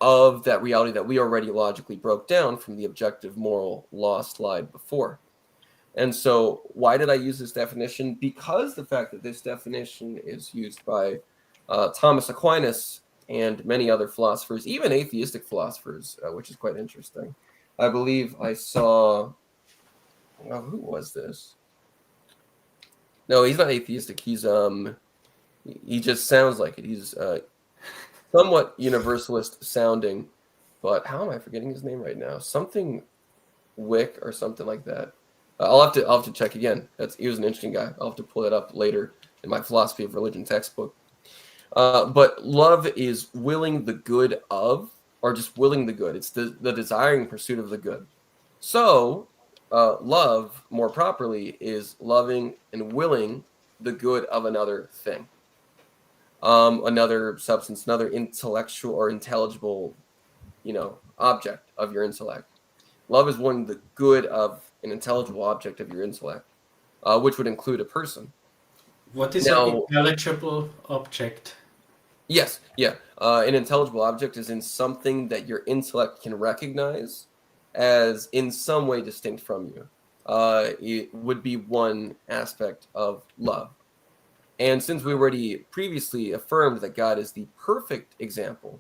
[SPEAKER 4] of that reality that we already logically broke down from the objective moral law slide before. And so why did I use this definition? Because the fact that this definition is used by Thomas Aquinas and many other philosophers, even atheistic philosophers, which is quite interesting. I believe I saw, who was this? No, he's not atheistic. He's he just sounds like it. He's somewhat universalist sounding, but how am I forgetting his name right now? Something Wick or something like that. I'll have to check again. He was an interesting guy. I'll have to pull that up later in my philosophy of religion textbook. But love is willing the good of, or just willing the good. It's the desiring pursuit of the good. So love, more properly, is loving and willing the good of another thing, another substance, another intellectual or intelligible, object of your intellect. Love is willing the good of an intelligible object of your intellect, which would include a person.
[SPEAKER 3] What is an intelligible object?
[SPEAKER 4] Yes, yeah. An intelligible object is in something that your intellect can recognize as in some way distinct from you. It would be one aspect of love. And since we already previously affirmed that God is the perfect example,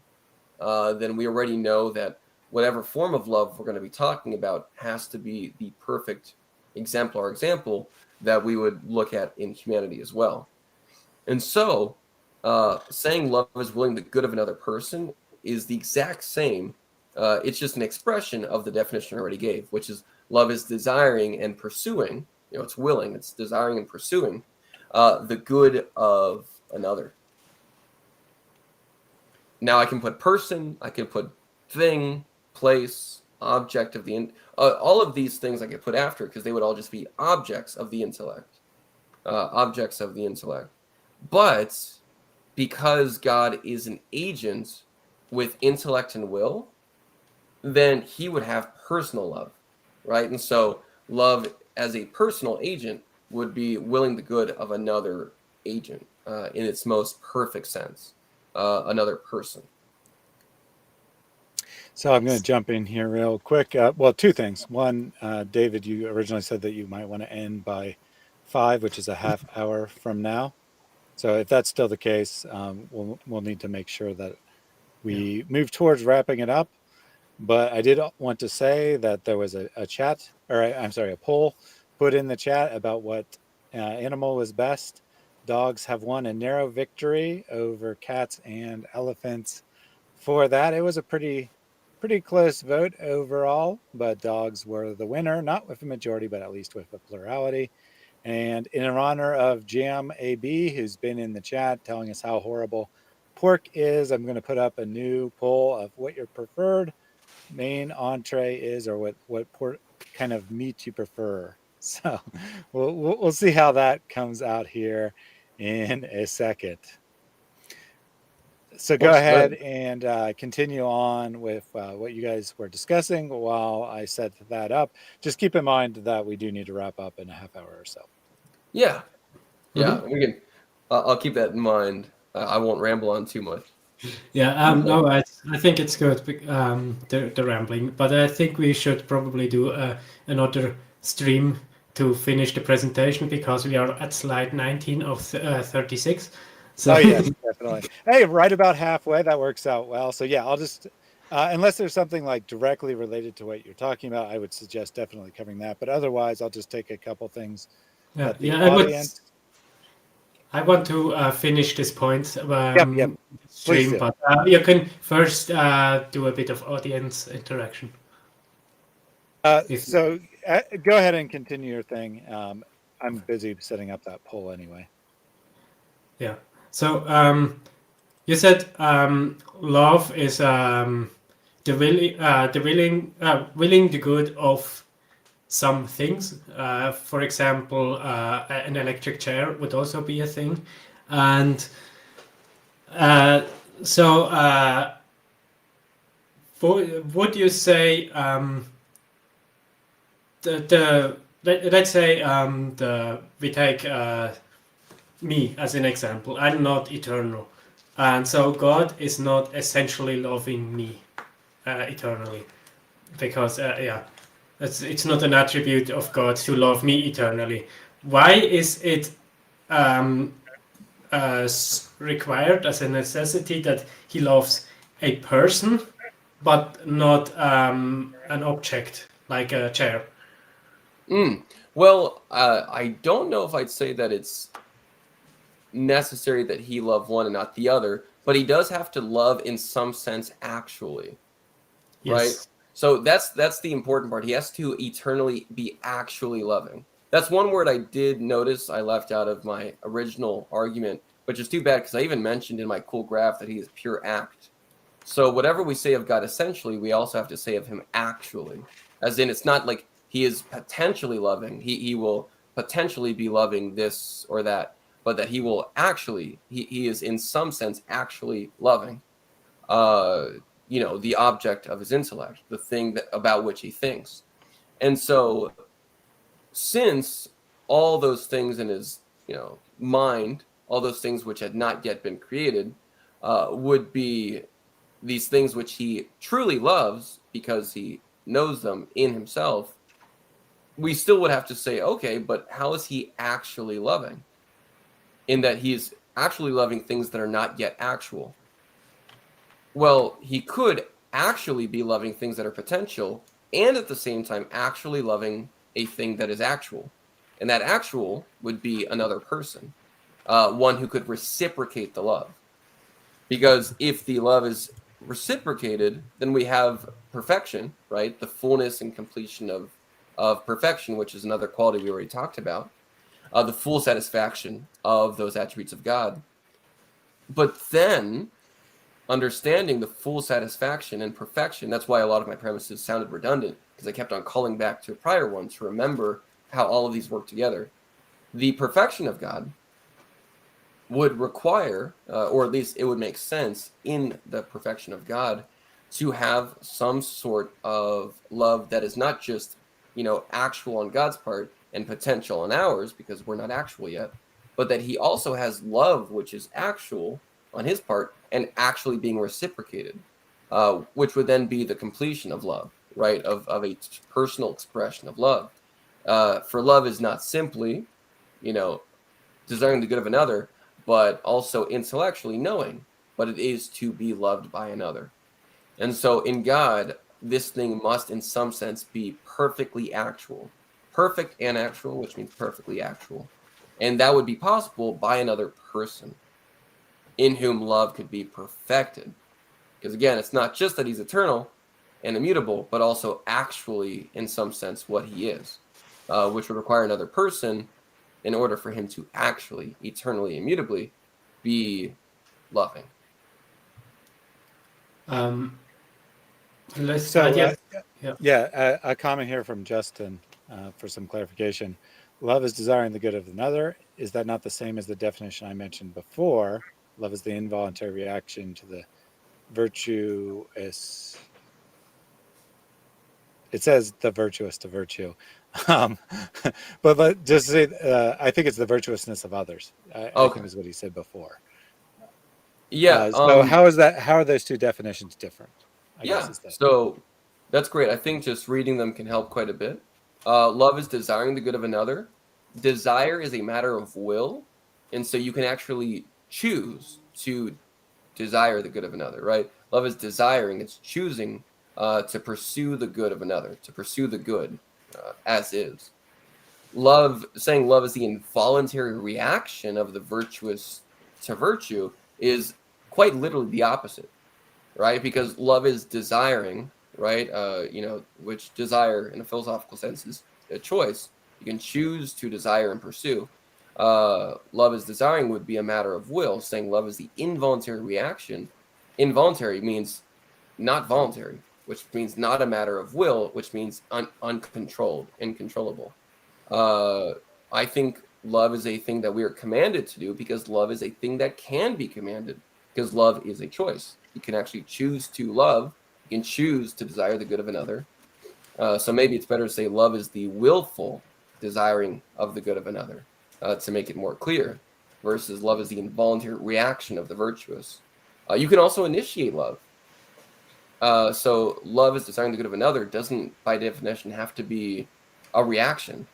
[SPEAKER 4] then we already know that whatever form of love we're going to be talking about has to be the perfect exemplar example that we would look at in humanity as well. And so saying love is willing the good of another person is the exact same. It's just an expression of the definition I already gave, which is love is desiring and pursuing. It's willing, it's desiring and pursuing the good of another. Now I can put person, I can put thing, place, object of the all of these things I could put after, because they would all just be objects of the intellect. Objects of the intellect. But because God is an agent with intellect and will, then he would have personal love, right? And so love as a personal agent would be willing the good of another agent in its most perfect sense, another person.
[SPEAKER 1] So I'm going to jump in here real quick. Well, two things. One, David, you originally said that you might want to end by 5, which is a half hour from now. So if that's still the case, we'll need to make sure that we move towards wrapping it up. But I did want to say that there was a poll put in the chat about what animal is best. Dogs have won a narrow victory over cats and elephants. For that, it was a pretty close vote overall, but dogs were the winner, not with a majority, but at least with a plurality. And in honor of Jam AB, who's been in the chat telling us how horrible pork is, I'm going to put up a new poll of what your preferred main entree is, or what pork kind of meat you prefer. So we'll see how that comes out here in a second. So go ahead and continue on with what you guys were discussing while I set that up. Just keep in mind that we do need to wrap up in a half hour or so.
[SPEAKER 4] Yeah. We can. I'll keep that in mind. I won't ramble on too much.
[SPEAKER 3] Yeah. No, I think it's good. The rambling, but I think we should probably do another stream to finish the presentation, because we are at slide 19 of 36. So.
[SPEAKER 1] Oh yes, definitely. Hey, right about halfway. That works out well. So yeah, I'll just unless there's something like directly related to what you're talking about, I would suggest definitely covering that. But otherwise, I'll just take a couple things.
[SPEAKER 3] I want to finish this point. Stream, but you can first do a bit of audience interaction. If
[SPEAKER 1] So go ahead and continue your thing. I'm busy setting up that poll anyway.
[SPEAKER 3] yeah, so you said love is willing the good of some things. For example, an electric chair would also be a thing, and so would you say let's say we take me as an example. I'm not eternal, and so God is not essentially loving me eternally, because it's not an attribute of God to love me eternally. Why is it um, required as a necessity that He loves a person, but not an object like a chair?
[SPEAKER 4] Well, I don't know if I'd say that it's necessary that he love one and not the other, but he does have to love in some sense actually, right?
[SPEAKER 3] Yes.
[SPEAKER 4] So that's the important part. He has to eternally be actually loving. That's one word I did notice I left out of my original argument, which is too bad because I even mentioned in my cool graph that he is pure act. So whatever we say of God essentially, we also have to say of him actually. As in, it's not like he is potentially loving. He will potentially be loving this or that, but that he will actually, he is in some sense actually loving, the object of his intellect, the thing about which he thinks. And so since all those things in his, mind, all those things which had not yet been created, would be these things which he truly loves because he knows them in himself, we still would have to say, okay, but how is he actually loving? In that he is actually loving things that are not yet actual. Well, he could actually be loving things that are potential and at the same time actually loving a thing that is actual. And that actual would be another person, one who could reciprocate the love. Because if the love is reciprocated, then we have perfection, right? The fullness and completion of perfection, which is another quality we already talked about, the full satisfaction of those attributes of God. But then understanding the full satisfaction and perfection, that's why a lot of my premises sounded redundant, because I kept on calling back to a prior one to remember how all of these work together. The perfection of God would require, or at least it would make sense in the perfection of God, to have some sort of love that is not just, actual on God's part and potential on ours, because we're not actual yet, but that he also has love which is actual on his part and actually being reciprocated, which would then be the completion of love, right? Of a personal expression of love. For love is not simply, desiring the good of another, but also intellectually knowing, but it is to be loved by another. And so in God, this thing must in some sense be perfectly actual. Perfect and actual, which means perfectly actual. And that would be possible by another person in whom love could be perfected. Because again, it's not just that he's eternal and immutable, but also actually in some sense what he is, which would require another person in order for him to actually, eternally, immutably be loving.
[SPEAKER 1] So, a comment here from Justin for some clarification. Love is desiring the good of another. Is that not the same as the definition I mentioned before? Love is the involuntary reaction to the virtuous. It says the virtuous to virtue. But just say, I think it's the virtuousness of others. I think is what he said before.
[SPEAKER 4] Yeah.
[SPEAKER 1] So how is that? How are those two definitions different? I guess is that.
[SPEAKER 4] So that's great. I think just reading them can help quite a bit. Love is desiring the good of another. Desire is a matter of will, and so you can actually choose to desire the good of another, right? Love is desiring; it's choosing to pursue the good of another, to pursue the good as is. Saying love is the involuntary reaction of the virtuous to virtue is quite literally the opposite, right? Because love is desiring right? Which desire in a philosophical sense is a choice. You can choose to desire and pursue. Love is desiring would be a matter of will, saying love is the involuntary reaction. Involuntary means not voluntary, which means not a matter of will, which means uncontrolled, incontrollable. I think love is a thing that we are commanded to do because love is a thing that can be commanded because love is a choice. You can actually choose to love. You can choose to desire the good of another. So maybe it's better to say love is the willful desiring of the good of another to make it more clear, versus love is the involuntary reaction of the virtuous. You can also initiate love. So love is desiring the good of another doesn't, by definition, have to be a reaction.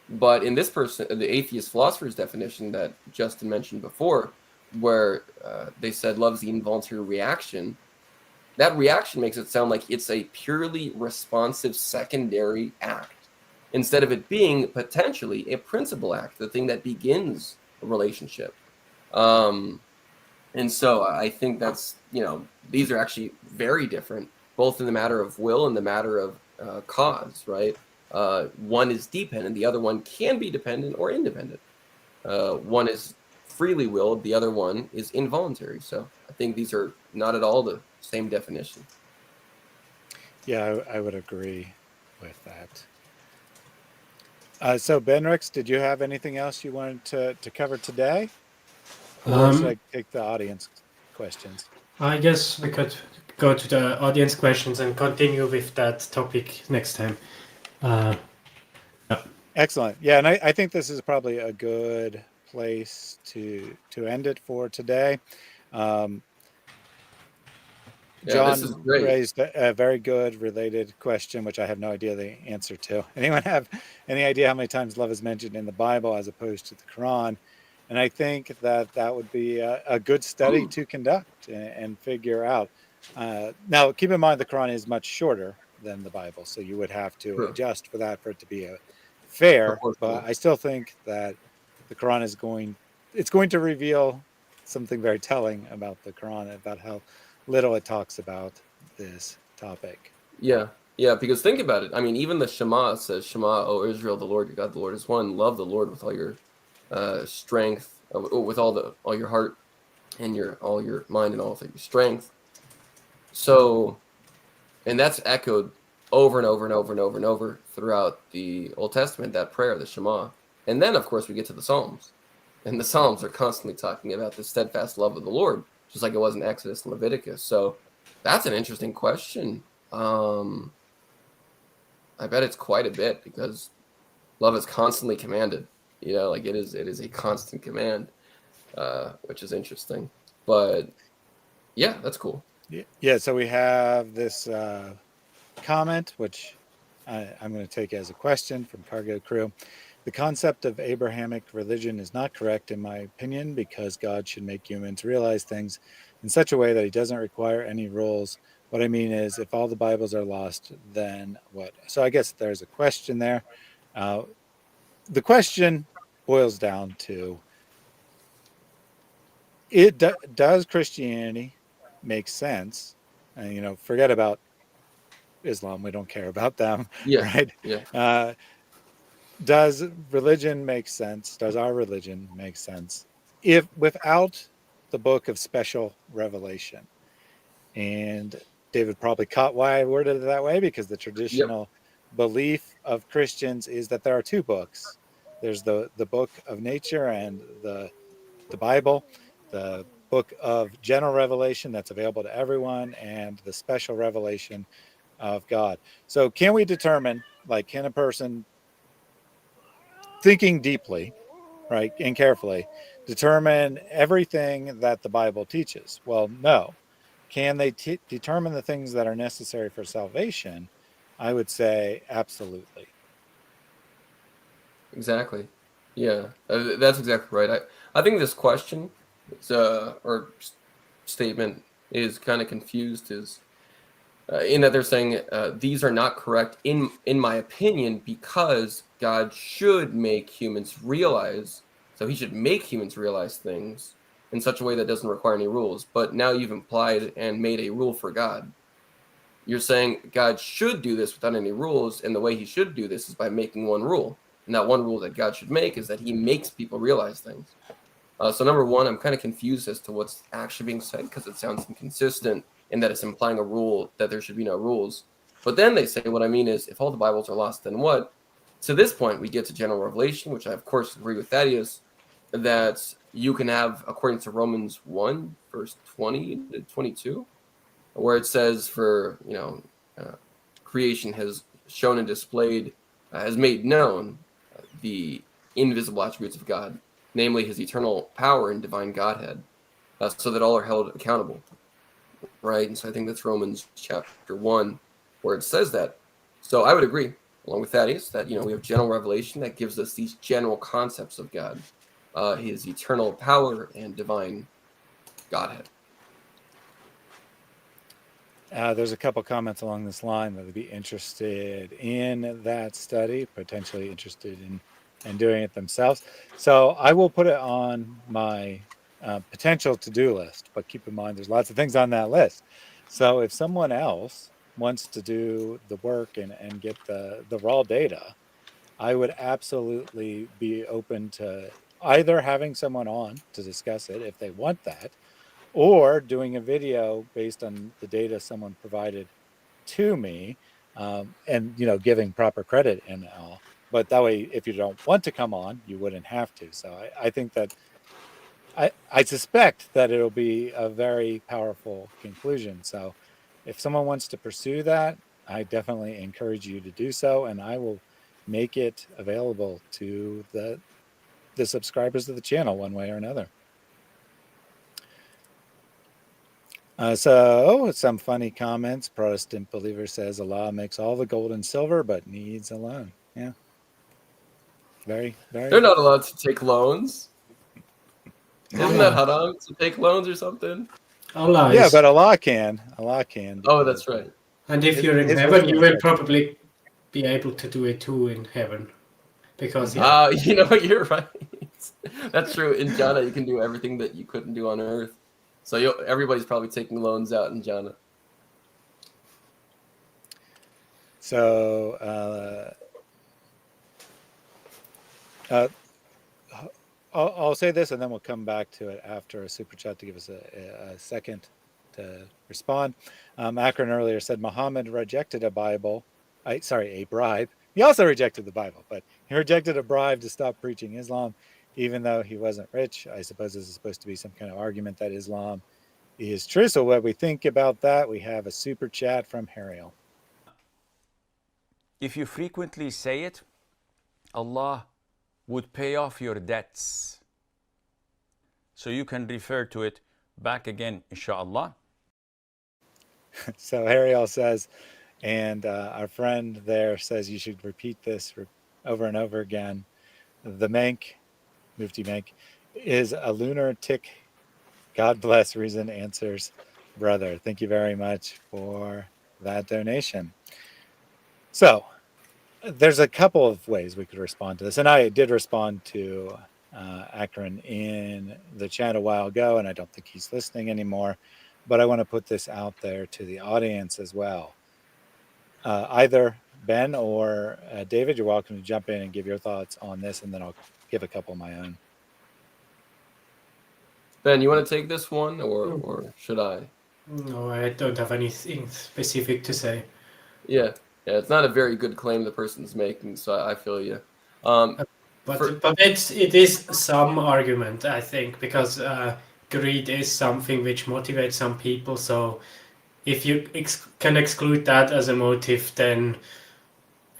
[SPEAKER 4] But in this person, the atheist philosopher's definition that Justin mentioned before, where they said love is the involuntary reaction, that reaction makes it sound like it's a purely responsive secondary act, instead of it being potentially a principal act, the thing that begins a relationship. And so I think that's, these are actually very different, both in the matter of will and the matter of cause, right? One is dependent, the other one can be dependent or independent. One is freely willed, the other one is involuntary. So I think these are not at all the same definition.
[SPEAKER 1] Yeah, I would agree with that. So Benrix, did you have anything else you wanted to cover today? Or should I take the audience questions?
[SPEAKER 3] I guess we could go to the audience questions and continue with that topic next time.
[SPEAKER 1] Excellent. Yeah, and I think this is probably a good place to end it for today.
[SPEAKER 4] This is
[SPEAKER 1] John
[SPEAKER 4] great.
[SPEAKER 1] raised a very good related question, which I have no idea the answer to. Anyone have any idea how many times love is mentioned in the Bible as opposed to the Quran? And I think that would be a good study to conduct and figure out. Now, keep in mind the Quran is much shorter than the Bible, so you would have to adjust for that for it to be fair. But I still think that the Quran is going to reveal something very telling about the Quran, about how little it talks about this topic.
[SPEAKER 4] Yeah, because think about it. I mean, even the Shema says, Shema, O Israel, the Lord your God, the Lord is one. Love the Lord with all your strength, with all your heart and all your mind and all of your strength. So, and that's echoed over and over and over and over and over throughout the Old Testament, that prayer, the Shema. And then, of course, we get to the Psalms. And the Psalms are constantly talking about the steadfast love of the Lord, just like it was in Exodus and Leviticus. So that's an interesting question. I bet it's quite a bit, because love is constantly commanded. Like it is a constant command, which is interesting. But yeah, that's cool.
[SPEAKER 1] Yeah, so we have this comment, which I'm going to take as a question from Cargo Crew. The concept of Abrahamic religion is not correct, in my opinion, because God should make humans realize things in such a way that he doesn't require any rules. What I mean is, if all the Bibles are lost, then what? So I guess there's a question there. The question boils down to, does Christianity make sense? And, forget about Islam. We don't care about them, right?
[SPEAKER 4] Yeah.
[SPEAKER 1] Does religion make sense? Does our religion make sense if without the book of special revelation? And David probably caught why I worded it that way, because the traditional belief of Christians is that there are two books. There's the book of nature and the Bible, the book of general revelation that's available to everyone, and the special revelation of God. So can we determine, like, can a person thinking deeply, right, and carefully, determine everything that the Bible teaches? Well, no. Can they determine the things that are necessary for salvation? I would say absolutely.
[SPEAKER 4] Exactly. Yeah, that's exactly right. I think this question, or statement, is kind of confused, in that they're saying these are not correct in my opinion, because God should make humans realize. So he should make humans realize things in such a way that doesn't require any rules. But now you've implied and made a rule for God. You're saying God should do this without any rules, and the way he should do this is by making one rule. And that one rule that God should make is that he makes people realize things. So number one, I'm kind of confused as to what's actually being said because it sounds inconsistent in that it's implying a rule that there should be no rules. But then they say, what I mean is, if all the Bibles are lost, then what? To this point, we get to general revelation, which I, of course, agree with Thaddeus, that you can have, according to Romans 1, verse 20 to 22, where it says for, creation has shown and displayed, has made known the invisible attributes of God, namely his eternal power and divine Godhead, so that all are held accountable, right? And so I think that's Romans chapter 1, where it says that. So I would agree, along with Thaddeus, that, we have general revelation that gives us these general concepts of God, his eternal power and divine Godhead.
[SPEAKER 1] There's a couple comments along this line that would be interested in that study, potentially interested in doing it themselves. So I will put it on my potential to-do list, but keep in mind there's lots of things on that list. So if someone else wants to do the work and get the raw data, I would absolutely be open to either having someone on to discuss it if they want that, or doing a video based on the data someone provided to me, and giving proper credit and all. But that way, if you don't want to come on, you wouldn't have to. So I think that I suspect that it'll be a very powerful conclusion. So if someone wants to pursue that, I definitely encourage you to do so, and I will make it available to the subscribers of the channel one way or another. So some funny comments. Protestant believer says Allah makes all the gold and silver, but needs a loan. Yeah. Very, very.
[SPEAKER 4] They're not allowed to take loans. Isn't that haram to take loans or something?
[SPEAKER 3] Allah
[SPEAKER 1] Yeah,
[SPEAKER 3] is,
[SPEAKER 1] but Allah can. Allah can.
[SPEAKER 4] Oh, that's right.
[SPEAKER 3] and if you're in
[SPEAKER 1] his
[SPEAKER 3] heaven, you
[SPEAKER 1] wisdom
[SPEAKER 3] will
[SPEAKER 1] is-
[SPEAKER 3] probably be able to do it too in heaven, because
[SPEAKER 4] You're right. That's true. In Jannah, you can do everything that you couldn't do on Earth. So everybody's probably taking loans out in Jannah.
[SPEAKER 1] So I'll say this, and then we'll come back to it after a super chat to give us a second to respond. Akron earlier said Muhammad rejected a bribe. He also rejected the Bible, but he rejected a bribe to stop preaching Islam, even though he wasn't rich. I suppose this is supposed to be some kind of argument that Islam is true. So what we think about that, we have a super chat from Hariel.
[SPEAKER 6] If you frequently say it, Allah would pay off your debts. So you can refer to it back again, inshallah.
[SPEAKER 1] So Hariel says, and our friend there says you should repeat this over and over again. The Mank, Mufti Mank, is a lunatic. God bless Reason Answers brother. Thank you very much for that donation. So there's a couple of ways we could respond to this. And I did respond to Akron in the chat a while ago, and I don't think he's listening anymore. But I want to put this out there to the audience as well. Either Ben or David, you're welcome to jump in and give your thoughts on this, and then I'll give a couple of my own.
[SPEAKER 4] Ben, you want to take this one, or should I?
[SPEAKER 3] No, I don't have anything specific to say.
[SPEAKER 4] Yeah, it's not a very good claim the person's making, so I feel you.
[SPEAKER 3] But it is some argument, I think, because greed is something which motivates some people. So if you can exclude that as a motive, then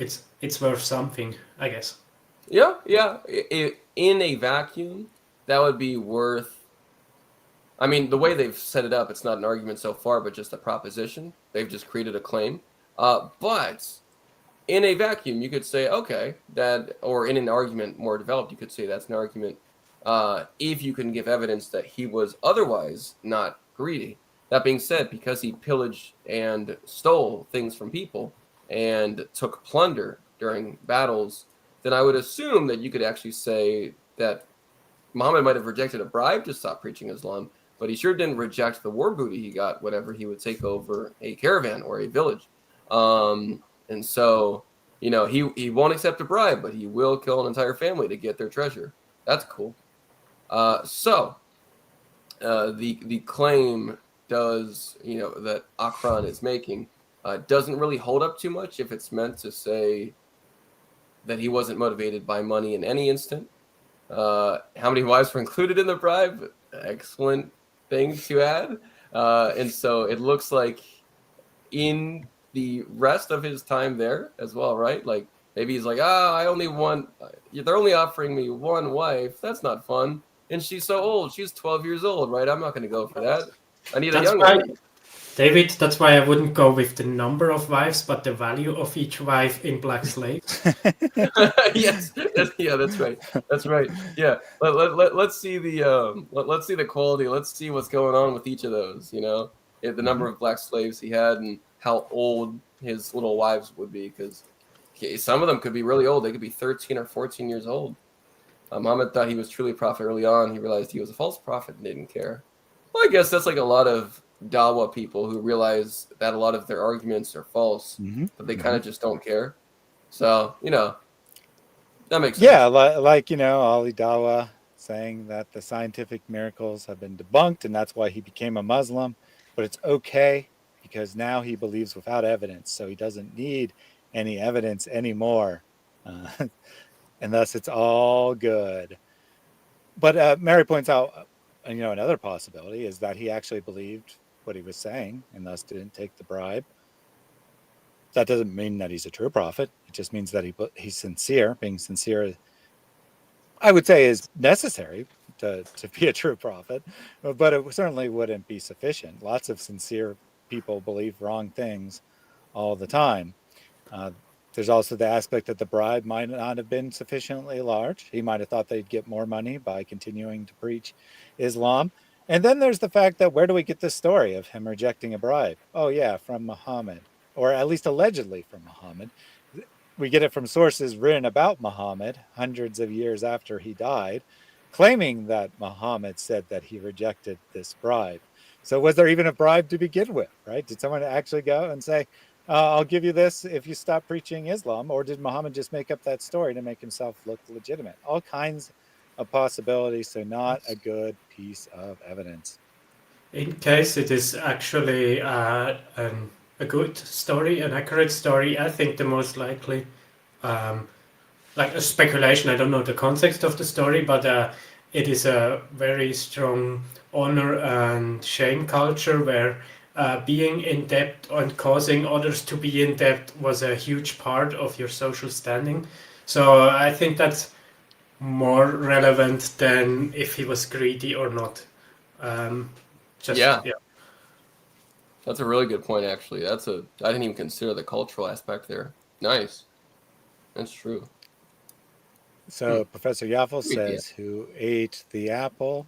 [SPEAKER 3] it's worth something, I guess.
[SPEAKER 4] Yeah. In a vacuum, that would be worth. I mean, the way they've set it up, it's not an argument so far, but just a proposition. They've just created a claim. But in a vacuum, you could say, okay, that, or in an argument more developed, you could say that's an argument if you can give evidence that he was otherwise not greedy. That being said, because he pillaged and stole things from people and took plunder during battles, then I would assume that you could actually say that Muhammad might have rejected a bribe to stop preaching Islam, but he sure didn't reject the war booty he got whenever he would take over a caravan or a village. And so, he won't accept a bribe, but he will kill an entire family to get their treasure. That's cool. The claim does, that Akron is making doesn't really hold up too much if it's meant to say that he wasn't motivated by money in any instant. How many wives were included in the bribe? Excellent thing to add. And so it looks like in the rest of his time there as well, right? Like maybe he's like, they're only offering me one wife. That's not fun. And she's so old. She's 12 years old, right? I'm not going to go for that. I need a young one.
[SPEAKER 3] David, that's why I wouldn't go with the number of wives, but the value of each wife in black slaves.
[SPEAKER 4] Yes, that's right. That's right. Yeah, let's see let's see the quality. Let's see what's going on with each of those. The number of black slaves he had and how old his little wives would be, because some of them could be really old. They could be 13 or 14 years old. Muhammad thought he was truly a prophet early on. He realized he was a false prophet and didn't care. Well, I guess that's like a lot of Dawa people who realize that a lot of their arguments are false, but they kind of just don't care. So, that makes sense.
[SPEAKER 1] Yeah, like Ali Dawa saying that the scientific miracles have been debunked and that's why he became a Muslim, but it's okay because now he believes without evidence, so he doesn't need any evidence anymore. And thus it's all good. But Mary points out, another possibility is that he actually believed what he was saying and thus didn't take the bribe. That doesn't mean that he's a true prophet. It just means that he's sincere. Being sincere, I would say, is necessary to be a true prophet, but it certainly wouldn't be sufficient. Lots of sincere people believe wrong things all the time. There's also the aspect that the bribe might not have been sufficiently large. He might have thought they'd get more money by continuing to preach Islam. And then there's the fact that where do we get this story of him rejecting a bribe? Oh, yeah, from Muhammad, or at least allegedly from Muhammad. We get it from sources written about Muhammad hundreds of years after he died, claiming that Muhammad said that he rejected this bribe. So was there even a bribe to begin with, right? Did someone actually go and say, I'll give you this if you stop preaching Islam? Or did Muhammad just make up that story to make himself look legitimate? All kinds of possibilities, so not a good piece of evidence.
[SPEAKER 3] In case it is actually a good story, an accurate story, I think the most likely, like a speculation, I don't know the context of the story, but it is a very strong honor and shame culture where being in debt and causing others to be in debt was a huge part of your social standing. So I think that's more relevant than if he was greedy or not.
[SPEAKER 4] Yeah. That's a really good point, actually. I didn't even consider the cultural aspect there. Nice. That's true.
[SPEAKER 1] So Professor Yaffel says, who ate the apple?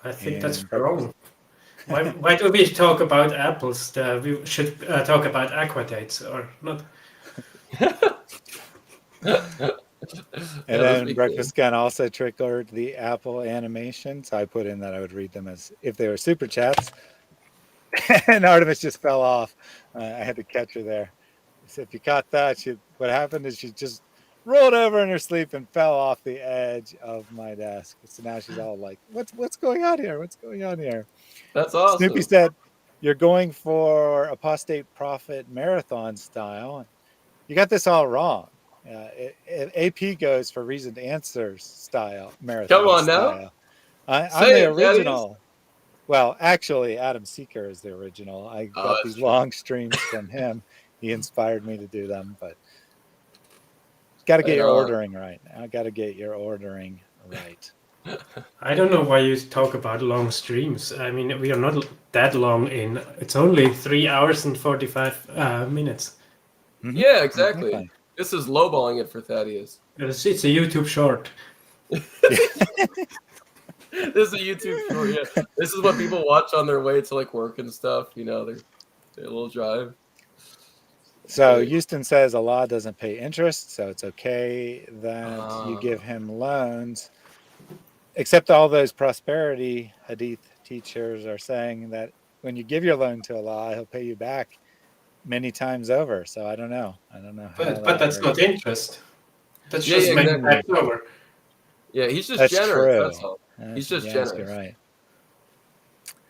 [SPEAKER 3] I think that's wrong. Why do we talk about apples? We should talk about aquadates or not.
[SPEAKER 1] And then Breakfast Gun also triggered the Apple animation. So I put in that I would read them as if they were super chats. And Artemis just fell off. I had to catch her there. So if you caught that, what happened is she just rolled over in her sleep and fell off the edge of my desk. So now she's all like, what's going on here? What's going on here?
[SPEAKER 4] That's awesome.
[SPEAKER 1] Snoopy said, you're going for apostate prophet marathon style. You got this all wrong. AP goes for reasoned answers style marathon.
[SPEAKER 4] Come on
[SPEAKER 1] style.
[SPEAKER 4] Now.
[SPEAKER 1] I'm the original. Well, actually, Adam Seeker is the original. I got these long streams from him. He inspired me to do them, but got to get your ordering right. I got to get your ordering right.
[SPEAKER 3] I don't know why you talk about long streams. I mean, we are not that long in. It's only 3 hours and 45 minutes.
[SPEAKER 4] Mm-hmm. Yeah, exactly. This is lowballing it for Thaddeus.
[SPEAKER 3] It's a YouTube short.
[SPEAKER 4] This is a YouTube short, yeah. This is what people watch on their way to like work and stuff, their little drive.
[SPEAKER 1] So Houston says Allah doesn't pay interest, so it's okay that you give him loans. Except all those prosperity hadith teachers are saying that when you give your loan to Allah, He'll pay you back many times over. So I don't know. I don't know how
[SPEAKER 3] But
[SPEAKER 1] that
[SPEAKER 3] that's
[SPEAKER 1] works.
[SPEAKER 3] not interest. That's
[SPEAKER 4] Yeah,
[SPEAKER 3] just
[SPEAKER 4] yeah,
[SPEAKER 3] money
[SPEAKER 4] exactly.
[SPEAKER 3] back over.
[SPEAKER 4] Yeah, he's just
[SPEAKER 1] That's
[SPEAKER 4] generous.
[SPEAKER 1] true.
[SPEAKER 4] That's all. He's just
[SPEAKER 1] Yes,
[SPEAKER 4] generous.
[SPEAKER 1] you're right.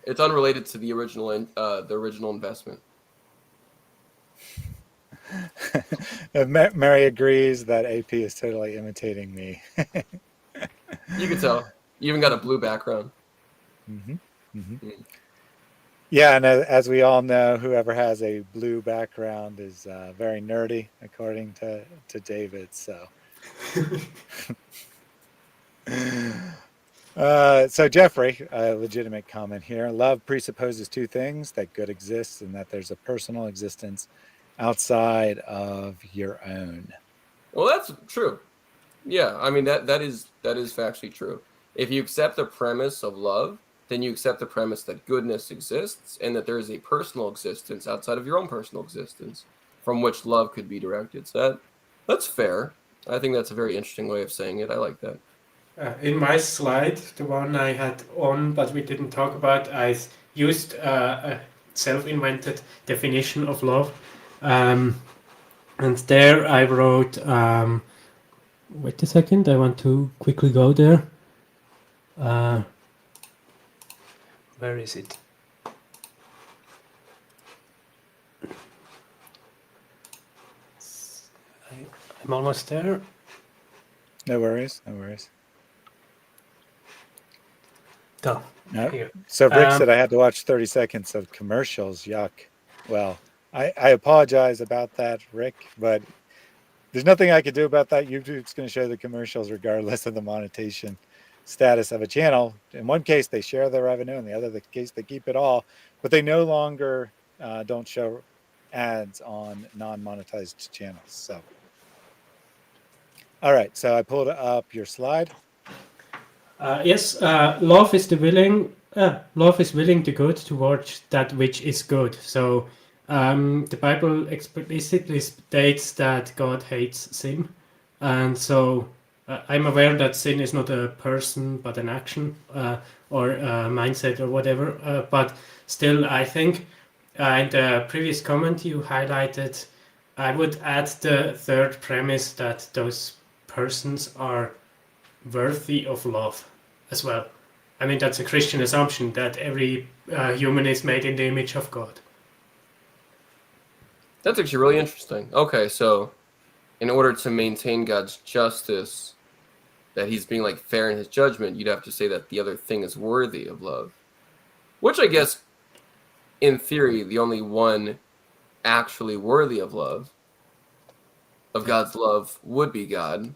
[SPEAKER 4] It's unrelated to the original investment.
[SPEAKER 1] Mary agrees that AP is totally imitating me.
[SPEAKER 4] You can tell. You even got a blue background.
[SPEAKER 1] Yeah, and as we all know, whoever has a blue background is very nerdy, according to David. So, so Jeffrey, a legitimate comment here. Love presupposes two things: that good exists and that there's a personal existence outside of your own.
[SPEAKER 4] Well, that's true. Yeah, I mean that is factually true. If you accept the premise of love, then you accept the premise that goodness exists and that there is a personal existence outside of your own personal existence from which love could be directed. So that's fair. I think that's a very interesting way of saying it. I like that.
[SPEAKER 3] In my slide, the one I had on but we didn't talk about, I used a self-invented definition of love. And there I wrote, wait a second, I want to quickly go there. Where is it? I'm almost there.
[SPEAKER 1] No worries, no worries.
[SPEAKER 3] Done.
[SPEAKER 1] No.
[SPEAKER 3] Here.
[SPEAKER 1] So Rick said I had to watch 30 seconds of commercials. Yuck. Well, I apologize about that, Rick, but there's nothing I could do about that. YouTube's going to show the commercials regardless of the monetization status of a channel. In one case, they share the revenue. In the other case, they keep it all. But they no longer don't show ads on non-monetized channels. So, all right. So I pulled up your slide.
[SPEAKER 3] Yes, love is love is willing to good towards that which is good. So the Bible explicitly states that God hates sin, and so I'm aware that sin is not a person but an action or a mindset or whatever. But still, I think in the previous comment you highlighted, I would add the third premise that those persons are worthy of love as well. I mean, that's a Christian assumption that every human is made in the image of God.
[SPEAKER 4] That's actually really interesting. Okay, so in order to maintain God's justice, that he's being like fair in his judgment, you'd have to say that the other thing is worthy of love. Which I guess, in theory, the only one actually worthy of love, of God's love, would be God.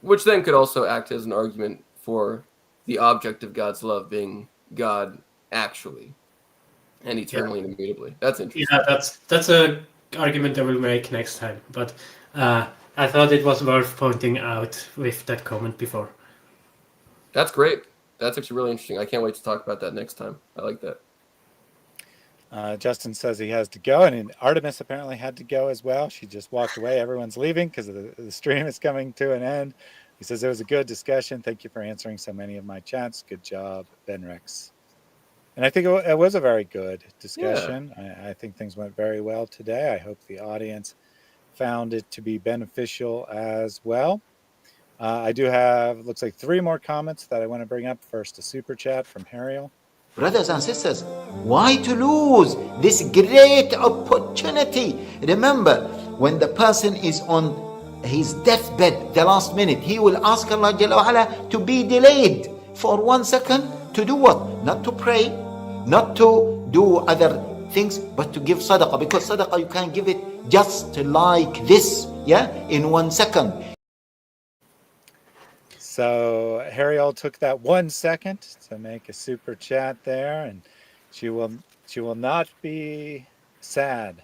[SPEAKER 4] Which then could also act as an argument for the object of God's love being God actually and eternally and immutably. That's interesting.
[SPEAKER 3] Yeah, that's a argument I will make next time. But I thought it was worth pointing out with that comment before.
[SPEAKER 4] That's great. That's actually really interesting. I can't wait to talk about that next time. I like that.
[SPEAKER 1] Justin says he has to go, and Artemis apparently had to go as well. She just walked away. Everyone's leaving because the stream is coming to an end. He says it was a good discussion. Thank you for answering so many of my chats. Good job, Ben Rex. And I think it was a very good discussion. Yeah. I think things went very well today. I hope the audience found it to be beneficial as well. I do have, looks like 3 more comments that I want to bring up. First, a super chat from Hariel.
[SPEAKER 7] Brothers and sisters, why to lose this great opportunity? Remember, when the person is on his deathbed, the last minute, he will ask Allah Jalla wa'ala to be delayed for 1 second to do what? Not to pray, not to do other things, but to give sadaqah. Because sadaqah, you can give it just like this, yeah, in 1 second.
[SPEAKER 1] So Hariel took that 1 second to make a super chat there, and she will not be sad.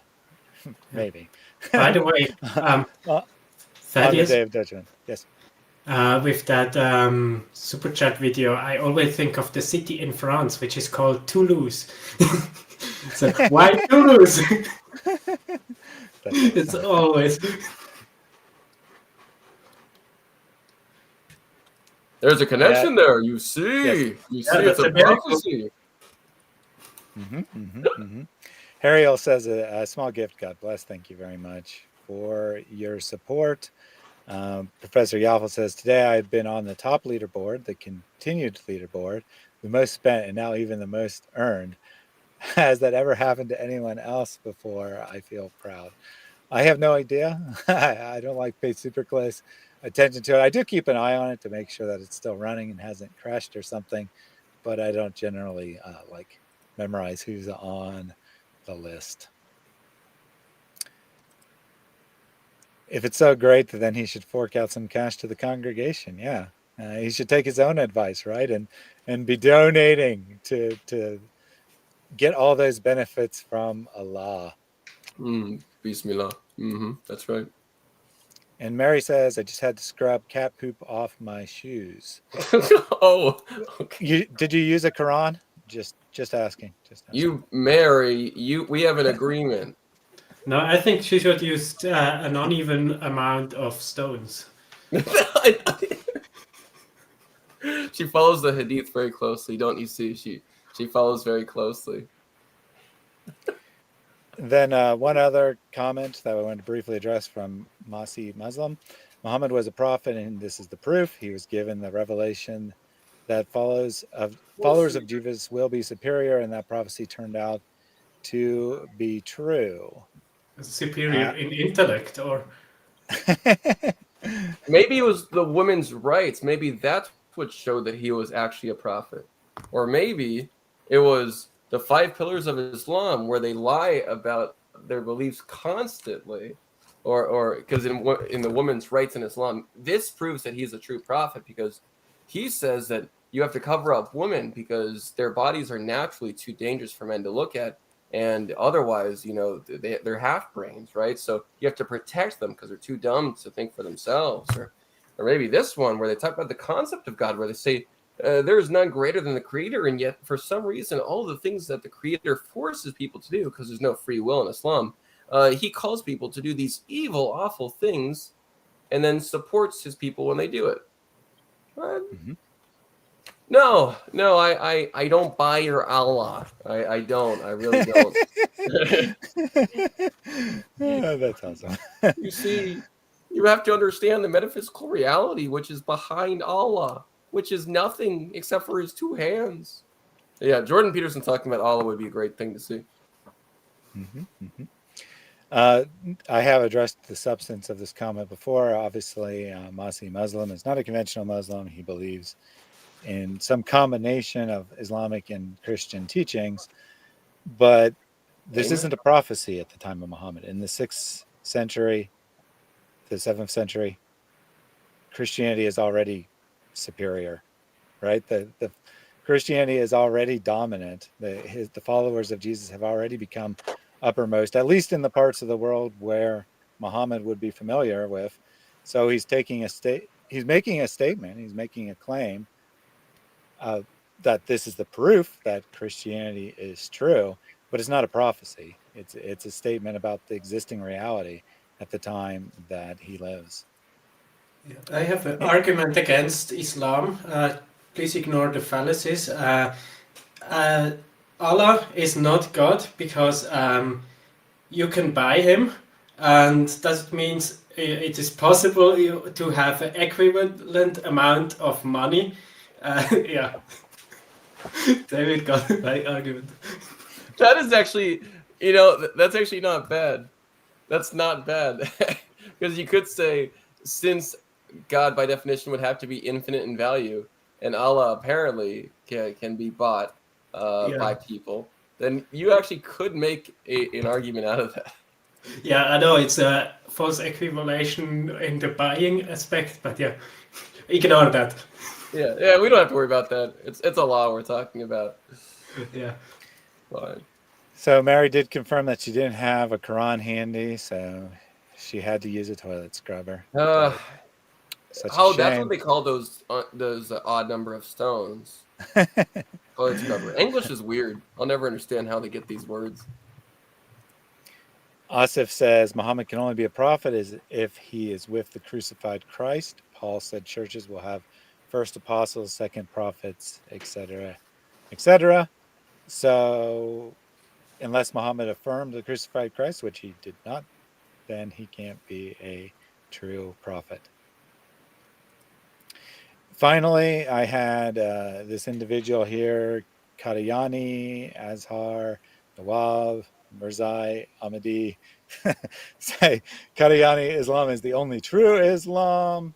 [SPEAKER 1] Maybe.
[SPEAKER 3] By the way,
[SPEAKER 1] on the Day of Judgment. Yes.
[SPEAKER 3] With that super chat video, I always think of the city in France, which is called Toulouse. So why Toulouse? It's always.
[SPEAKER 4] There's a connection there. You see.
[SPEAKER 1] Yes.
[SPEAKER 4] You see, it's
[SPEAKER 3] that's
[SPEAKER 4] a
[SPEAKER 3] a miracle.
[SPEAKER 4] prophecy.
[SPEAKER 1] Hariel says a small gift. God bless. Thank you very much for your support. Professor Yaffle says, today I've been on the top leaderboard, the continued leaderboard, the most spent and now even the most earned. Has that ever happened to anyone else before? I feel proud. I have no idea. I don't like pay super close attention to it. I do keep an eye on it to make sure that it's still running and hasn't crashed or something, but I don't generally like memorize who's on the list. If it's so great, then he should fork out some cash to the congregation. Yeah, he should take his own advice, right, and be donating to get all those benefits from Allah.
[SPEAKER 4] Bismillah. That's right.
[SPEAKER 1] And Mary says, I just had to scrub cat poop off my shoes.
[SPEAKER 4] Oh, okay.
[SPEAKER 1] Did you use a Quran? Just asking. Just asking.
[SPEAKER 4] You, Mary, we have an agreement.
[SPEAKER 3] No, I think she should use an uneven amount of stones.
[SPEAKER 4] She follows the hadith very closely, don't you see? She follows very closely.
[SPEAKER 1] Then one other comment that I want to briefly address from Masi Muslim. Muhammad was a prophet, and this is the proof. He was given the revelation that followers of Jesus will be superior, and that prophecy turned out to be true.
[SPEAKER 3] Superior in intellect, or
[SPEAKER 4] maybe it was the women's rights. Maybe that's what showed that he was actually a prophet. Or maybe it was the 5 pillars of Islam, where they lie about their beliefs constantly, or because in the women's rights in Islam, this proves that he's a true prophet, because he says that you have to cover up women because their bodies are naturally too dangerous for men to look at, and otherwise, they're half brains, right? So you have to protect them because they're too dumb to think for themselves. Or maybe this one where they talk about the concept of God, where they say there is none greater than the Creator, and yet for some reason, all the things that the Creator forces people to do, because there's no free will in Islam, he calls people to do these evil, awful things, and then supports his people when they do it. No, I don't buy your Allah. I don't. I really don't.
[SPEAKER 1] That's awesome.
[SPEAKER 4] You see, you have to understand the metaphysical reality, which is behind Allah, which is nothing except for his 2 hands. Yeah, Jordan Peterson talking about Allah would be a great thing to see.
[SPEAKER 1] I have addressed the substance of this comment before. Obviously, Masi Muslim is not a conventional Muslim. He believes in some combination of Islamic and Christian teachings, but this isn't a prophecy at the time of Muhammad. In the 6th century, the 7th century, Christianity is already superior, right? The Christianity is already dominant. The followers of Jesus have already become uppermost, at least in the parts of the world where Muhammad would be familiar with. So he's making a statement. He's making a claim that this is the proof that Christianity is true, but it's not a prophecy. It's a statement about the existing reality at the time that he lives.
[SPEAKER 3] I have an argument against Islam. Please ignore the fallacies. Allah is not God because you can buy him, and that means it is possible to have an equivalent amount of money. Yeah, David got my argument.
[SPEAKER 4] That is actually, that's actually not bad. That's not bad. Because you could say, since God by definition would have to be infinite in value, and Allah apparently can be bought by people, then you actually could make an argument out of that.
[SPEAKER 3] Yeah, I know it's a false equivalation in the buying aspect, but yeah, ignore that.
[SPEAKER 4] Yeah, we don't have to worry about that. It's a law we're talking about.
[SPEAKER 3] Yeah.
[SPEAKER 4] Fine.
[SPEAKER 1] So Mary did confirm that she didn't have a Quran handy, so she had to use a toilet scrubber.
[SPEAKER 4] That's what they call those odd number of stones. Toilet scrubber. English is weird. I'll never understand how they get these words.
[SPEAKER 1] Asif says Muhammad can only be a prophet if he is with the crucified Christ. Paul said churches will have first apostles, second prophets, etc., etc. So, unless Muhammad affirmed the crucified Christ, which he did not, then he can't be a true prophet. Finally, I had this individual here, Qadiani, Azhar, Nawab, Mirzai, Ahmadi, say Qadiani Islam is the only true Islam.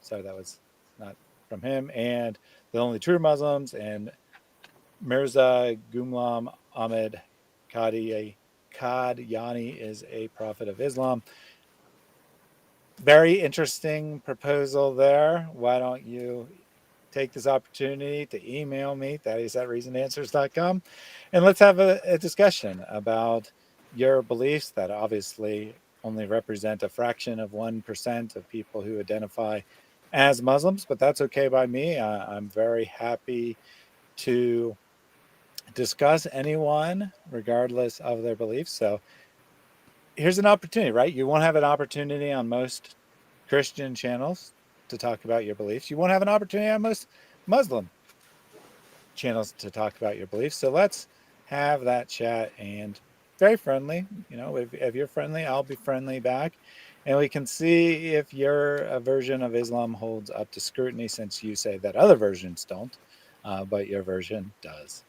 [SPEAKER 1] Sorry, that was not from him. And the only true Muslims. And Mirza Ghulam Ahmed Qadiani is a prophet of Islam. Very interesting proposal there. Why don't you take this opportunity to email me, thaddeus@reasonanswers.com, and let's have a discussion about your beliefs that obviously only represent a fraction of 1% of people who identify as Muslims, but that's okay by me. I'm very happy to discuss anyone regardless of their beliefs. So here's an opportunity, right? You won't have an opportunity on most Christian channels to talk about your beliefs. You won't have an opportunity on most Muslim channels to talk about your beliefs. So let's have that chat, and very friendly. You know, if you're friendly, I'll be friendly back. And we can see if your version of Islam holds up to scrutiny, since you say that other versions don't, but your version does.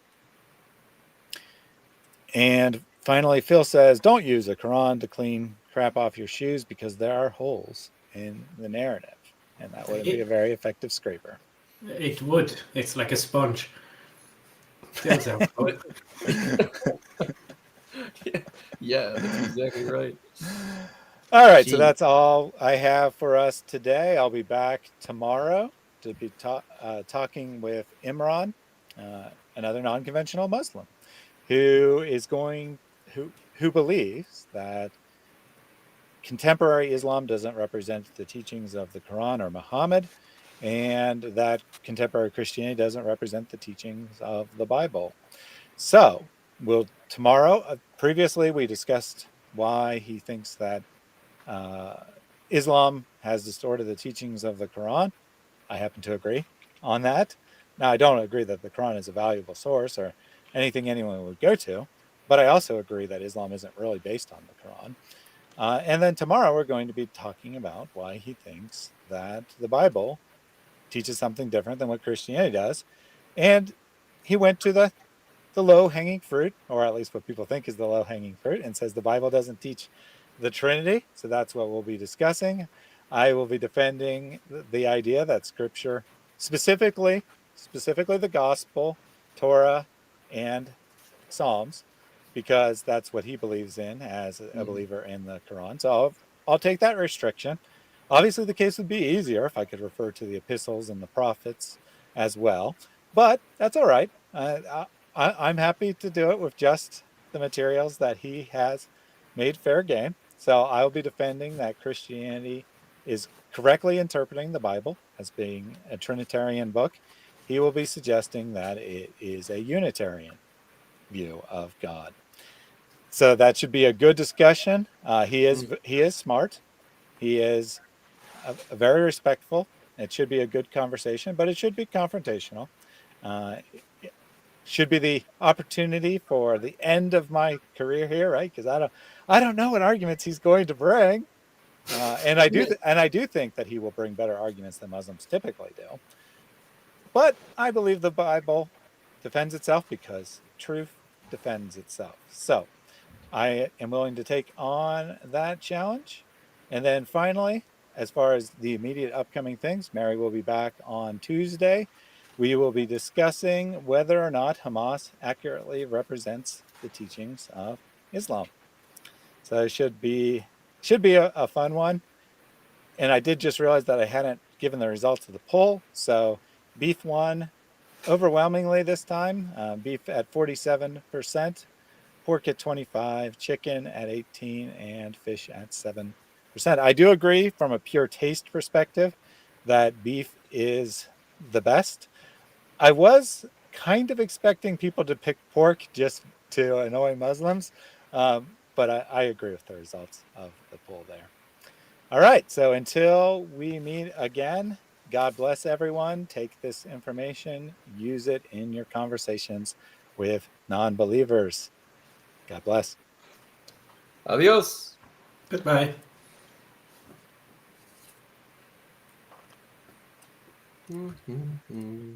[SPEAKER 1] And finally, Phil says, don't use the Quran to clean crap off your shoes because there are holes in the narrative. And that wouldn't be a very effective scraper.
[SPEAKER 3] It would. It's like a sponge. Feels out.
[SPEAKER 4] Yeah, that's exactly right.
[SPEAKER 1] All right, so
[SPEAKER 4] Gee.
[SPEAKER 1] that's all I have for us today. I'll be back tomorrow to be talking with Imran, another non-conventional Muslim, who believes that contemporary Islam doesn't represent the teachings of the Quran or Muhammad, and that contemporary Christianity doesn't represent the teachings of the Bible. So tomorrow, previously we discussed why he thinks that Islam has distorted the teachings of the Quran. I happen to agree on that. Now, I don't agree that the Quran is a valuable source or anything anyone would go to, but I also agree that Islam isn't really based on the Quran. And then tomorrow we're going to be talking about why he thinks that the Bible teaches something different than what Christianity does. And he went to the low-hanging fruit, or at least what people think is the low-hanging fruit, and says the Bible doesn't teach the Trinity. So that's what we'll be discussing. I will be defending the idea that Scripture, specifically the Gospel, Torah, and Psalms, because that's what he believes in as a believer in the Quran. So I'll take that restriction. Obviously, the case would be easier if I could refer to the epistles and the prophets as well, but that's all right. I'm happy to do it with just the materials that he has made fair game. So I'll be defending that Christianity is correctly interpreting the Bible as being a Trinitarian book. He will be suggesting that it is a Unitarian view of God. So that should be a good discussion. He is smart. He is very respectful. It should be a good conversation, but it should be confrontational. It should be the opportunity for the end of my career here, right? Because I don't know what arguments he's going to bring, and I do think that he will bring better arguments than Muslims typically do. But I believe the Bible defends itself because truth defends itself. So I am willing to take on that challenge. And then finally, as far as the immediate upcoming things, Mary will be back on Tuesday. We will be discussing whether or not Hamas accurately represents the teachings of Islam. So it should be a fun one. And I did just realize that I hadn't given the results of the poll. So beef won overwhelmingly this time. Beef at 47%. Pork at 25%, chicken at 18%, and fish at 7%. I do agree from a pure taste perspective that beef is the best. I was kind of expecting people to pick pork just to annoy Muslims, but I agree with the results of the poll there. All right, so until we meet again, God bless everyone. Take this information, use it in your conversations with non-believers. God bless.
[SPEAKER 4] Adios.
[SPEAKER 3] Goodbye.
[SPEAKER 4] Mm-hmm.